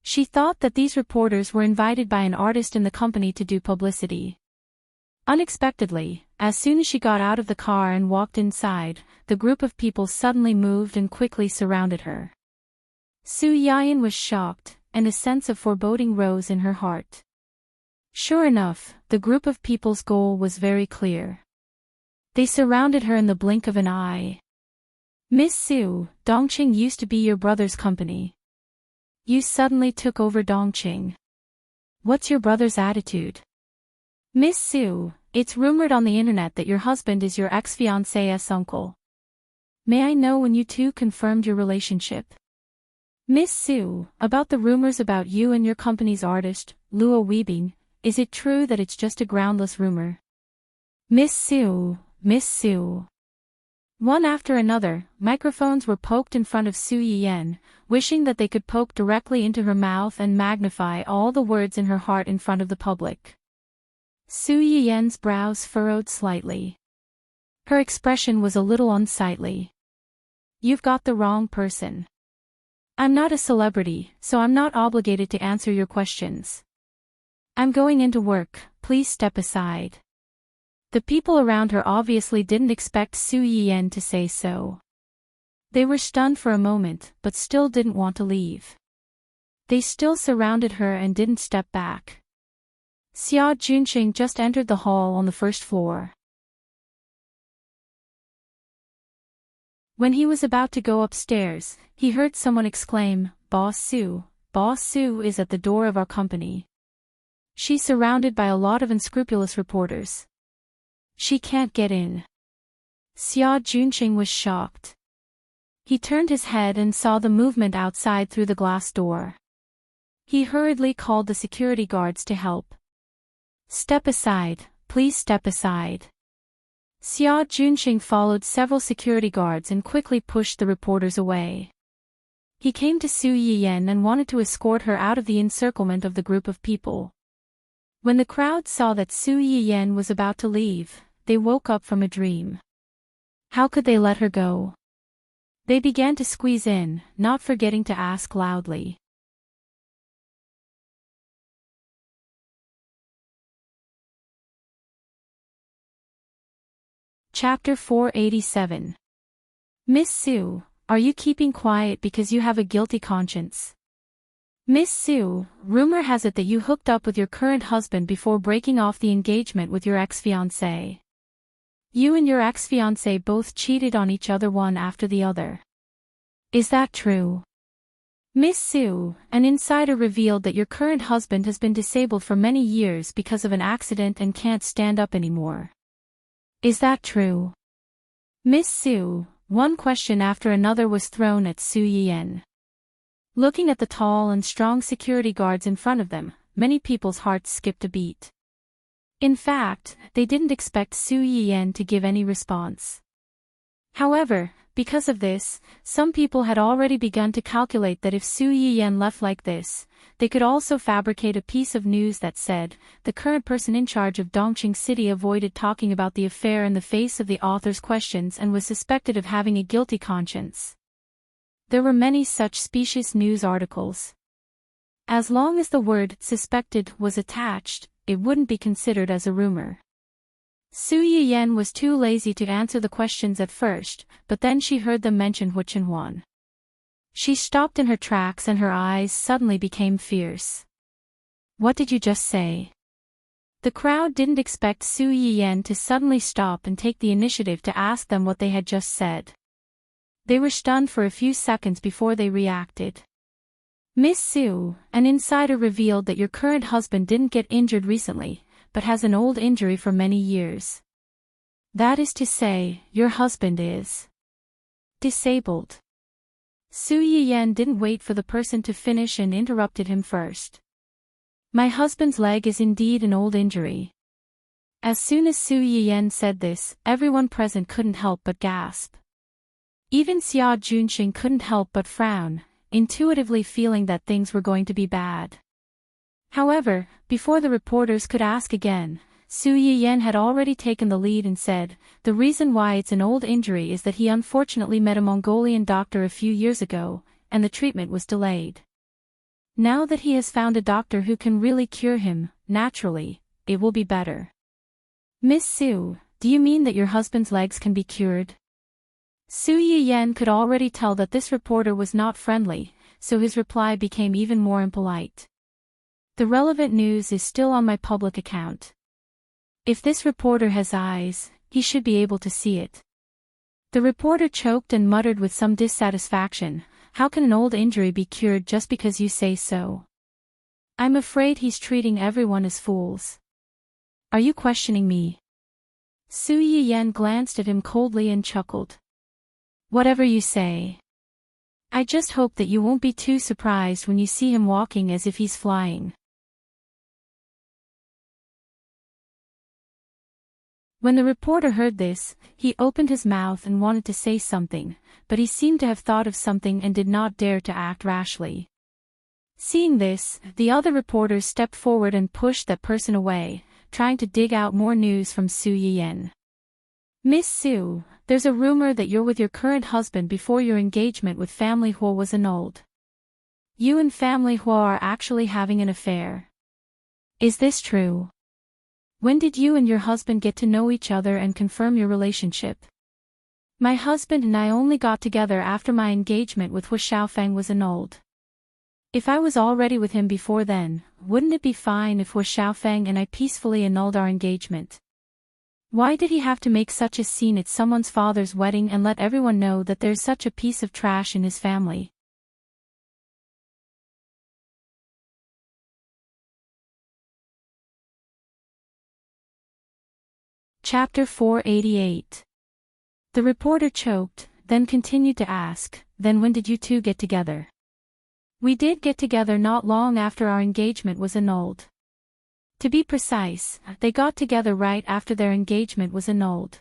She thought that these reporters were invited by an artist in the company to do publicity. Unexpectedly, as soon as she got out of the car and walked inside, the group of people suddenly moved and quickly surrounded her. Su Yiyan was shocked, and a sense of foreboding rose in her heart. Sure enough, the group of people's goal was very clear. They surrounded her in the blink of an eye. Miss Su, Dongqing used to be your brother's company. You suddenly took over Dongqing. What's your brother's attitude? Miss Su, it's rumored on the internet that your husband is your ex-fiancé's uncle. May I know when you two confirmed your relationship? Miss Su, about the rumors about you and your company's artist, Luo Weibing, is it true that it's just a groundless rumor? Miss Su. One after another, microphones were poked in front of Su Yiyan, wishing that they could poke directly into her mouth and magnify all the words in her heart in front of the public. Su Yiyan's brows furrowed slightly. Her expression was a little unsightly. You've got the wrong person. I'm not a celebrity, so I'm not obligated to answer your questions. I'm going into work, please step aside. The people around her obviously didn't expect Su Yiyan to say so. They were stunned for a moment, but still didn't want to leave. They still surrounded her and didn't step back. Xia Junqing just entered the hall on the first floor. When he was about to go upstairs, he heard someone exclaim, Boss Su is at the door of our company. She's surrounded by a lot of unscrupulous reporters. She can't get in. Xia Junqing was shocked. He turned his head and saw the movement outside through the glass door. He hurriedly called the security guards to help. Step aside, please step aside. Xia Junqing followed several security guards and quickly pushed the reporters away. He came to Su Yiyan and wanted to escort her out of the encirclement of the group of people. When the crowd saw that Su Yiyan was about to leave, they woke up from a dream. How could they let her go? They began to squeeze in, not forgetting to ask loudly. Chapter 487. Miss Sue, are you keeping quiet because you have a guilty conscience? Miss Sue, rumor has it that you hooked up with your current husband before breaking off the engagement with your ex-fiancé. You and your ex-fiancé both cheated on each other one after the other. Is that true? Miss Sue, an insider revealed that your current husband has been disabled for many years because of an accident and can't stand up anymore. Is that true? Miss Sue, one question after another was thrown at Su Yiyan. Looking at the tall and strong security guards in front of them, many people's hearts skipped a beat. In fact, they didn't expect Su Yiyan to give any response. However, because of this, some people had already begun to calculate that if Su Yiyan left like this, they could also fabricate a piece of news that said, the current person in charge of Dongqing City avoided talking about the affair in the face of the author's questions and was suspected of having a guilty conscience. There were many such specious news articles. As long as the word "suspected" was attached, it wouldn't be considered as a rumor. Su Yiyan was too lazy to answer the questions at first, but then she heard them mention Hu Chenhuan. She stopped in her tracks and her eyes suddenly became fierce. What did you just say? The crowd didn't expect Su Yiyan to suddenly stop and take the initiative to ask them what they had just said. They were stunned for a few seconds before they reacted. Miss Sue, an insider revealed that your current husband didn't get injured recently, but has an old injury for many years. That is to say, your husband is disabled. Su Yiyan didn't wait for the person to finish and interrupted him first. My husband's leg is indeed an old injury. As soon as Su Yiyan said this, everyone present couldn't help but gasp. Even Xia Junxing couldn't help but frown, intuitively feeling that things were going to be bad. However, before the reporters could ask again, Su Yiyan had already taken the lead and said, the reason why it's an old injury is that he unfortunately met a Mongolian doctor a few years ago, and the treatment was delayed. Now that he has found a doctor who can really cure him, naturally, it will be better. Miss Sue, do you mean that your husband's legs can be cured? Su Yiyan could already tell that this reporter was not friendly, so his reply became even more impolite. The relevant news is still on my public account. If this reporter has eyes, he should be able to see it. The reporter choked and muttered with some dissatisfaction, how can an old injury be cured just because you say so? I'm afraid he's treating everyone as fools. Are you questioning me? Su Yiyan glanced at him coldly and chuckled. Whatever you say. I just hope that you won't be too surprised when you see him walking as if he's flying. When the reporter heard this, he opened his mouth and wanted to say something, but he seemed to have thought of something and did not dare to act rashly. Seeing this, the other reporters stepped forward and pushed that person away, trying to dig out more news from Su Yiyan. Miss Sue, there's a rumor that you're with your current husband before your engagement with family Hua was annulled. You and family Hua are actually having an affair. Is this true? When did you and your husband get to know each other and confirm your relationship? My husband and I only got together after my engagement with Hua Xiaofeng was annulled. If I was already with him before then, wouldn't it be fine if Hua Xiaofeng and I peacefully annulled our engagement? Why did he have to make such a scene at someone's father's wedding and let everyone know that there's such a piece of trash in his family? Chapter 488. The reporter choked, then continued to ask, then when did you two get together? We did get together not long after our engagement was annulled. To be precise, they got together right after their engagement was annulled.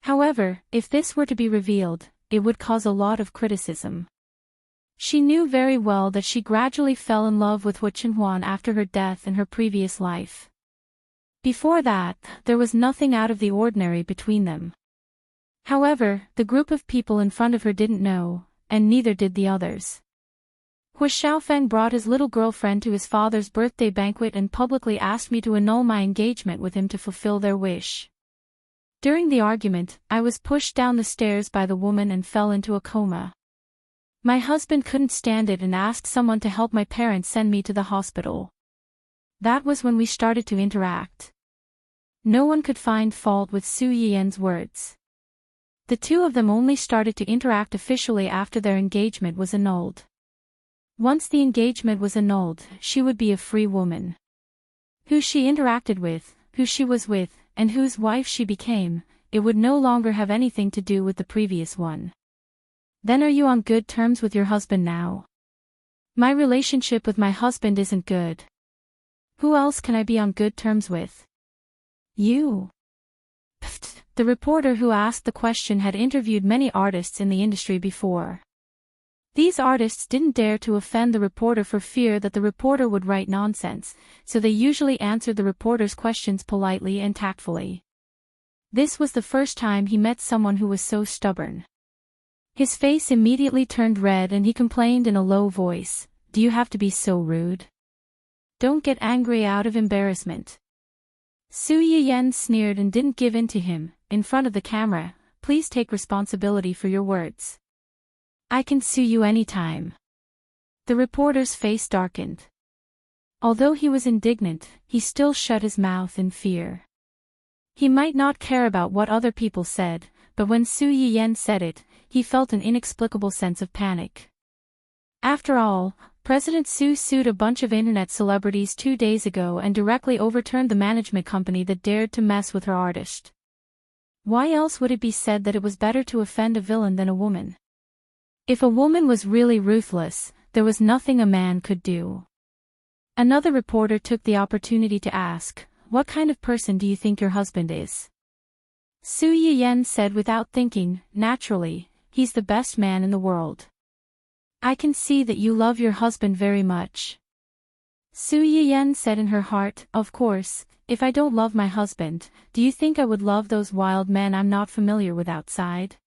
However, if this were to be revealed, it would cause a lot of criticism. She knew very well that she gradually fell in love with Hu Chenhuan after her death in her previous life. Before that, there was nothing out of the ordinary between them. However, the group of people in front of her didn't know, and neither did the others. Hu Xiaofeng brought his little girlfriend to his father's birthday banquet and publicly asked me to annul my engagement with him to fulfill their wish. During the argument, I was pushed down the stairs by the woman and fell into a coma. My husband couldn't stand it and asked someone to help my parents send me to the hospital. That was when we started to interact. No one could find fault with Su Yiyan's words. The two of them only started to interact officially after their engagement was annulled. Once the engagement was annulled, she would be a free woman. Who she interacted with, who she was with, and whose wife she became, it would no longer have anything to do with the previous one. Then are you on good terms with your husband now? My relationship with my husband isn't good. Who else can I be on good terms with? You. Pfft. The reporter who asked the question had interviewed many artists in the industry before. These artists didn't dare to offend the reporter for fear that the reporter would write nonsense, so they usually answered the reporter's questions politely and tactfully. This was the first time he met someone who was so stubborn. His face immediately turned red and he complained in a low voice, "Do you have to be so rude? Don't get angry out of embarrassment." Su Yiyan sneered and didn't give in to him. In front of the camera, "Please take responsibility for your words. I can sue you anytime." The reporter's face darkened. Although he was indignant, he still shut his mouth in fear. He might not care about what other people said, but when Su Yiyan said it, he felt an inexplicable sense of panic. After all, President Su sued a bunch of internet celebrities 2 days ago and directly overturned the management company that dared to mess with her artist. Why else would it be said that it was better to offend a villain than a woman? If a woman was really ruthless, there was nothing a man could do. Another reporter took the opportunity to ask, "What kind of person do you think your husband is?" Su Yiyan said without thinking, "Naturally, he's the best man in the world." "I can see that you love your husband very much." Su Yiyan said in her heart, "Of course, if I don't love my husband, do you think I would love those wild men I'm not familiar with outside?"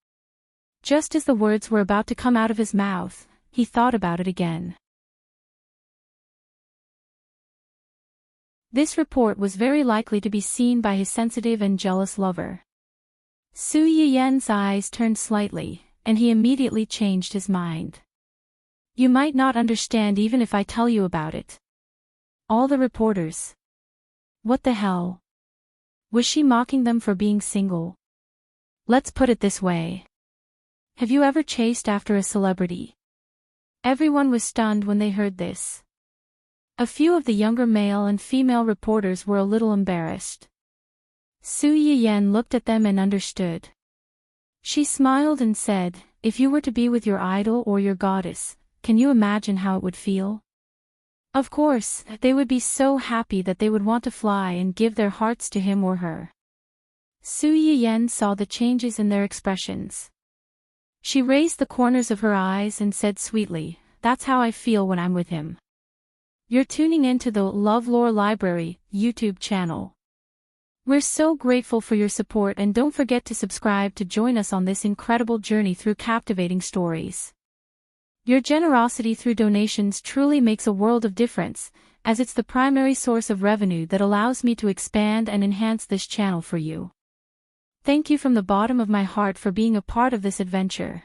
Just as the words were about to come out of his mouth, he thought about it again. This report was very likely to be seen by his sensitive and jealous lover. Su Yiyan's eyes turned slightly, and he immediately changed his mind. "You might not understand even if I tell you about it." All the reporters. What the hell? Was she mocking them for being single? Let's put it this way. Have you ever chased after a celebrity? Everyone was stunned when they heard this. A few of the younger male and female reporters were a little embarrassed. Su Yiyan looked at them and understood. She smiled and said, "If you were to be with your idol or your goddess, can you imagine how it would feel? Of course, they would be so happy that they would want to fly and give their hearts to him or her." Su Yiyan saw the changes in their expressions. She raised the corners of her eyes and said sweetly, "That's how I feel when I'm with him." You're tuning into the LoveLore Library YouTube channel. We're so grateful for your support and don't forget to subscribe to join us on this incredible journey through captivating stories. Your generosity through donations truly makes a world of difference, as it's the primary source of revenue that allows me to expand and enhance this channel for you. Thank you from the bottom of my heart for being a part of this adventure.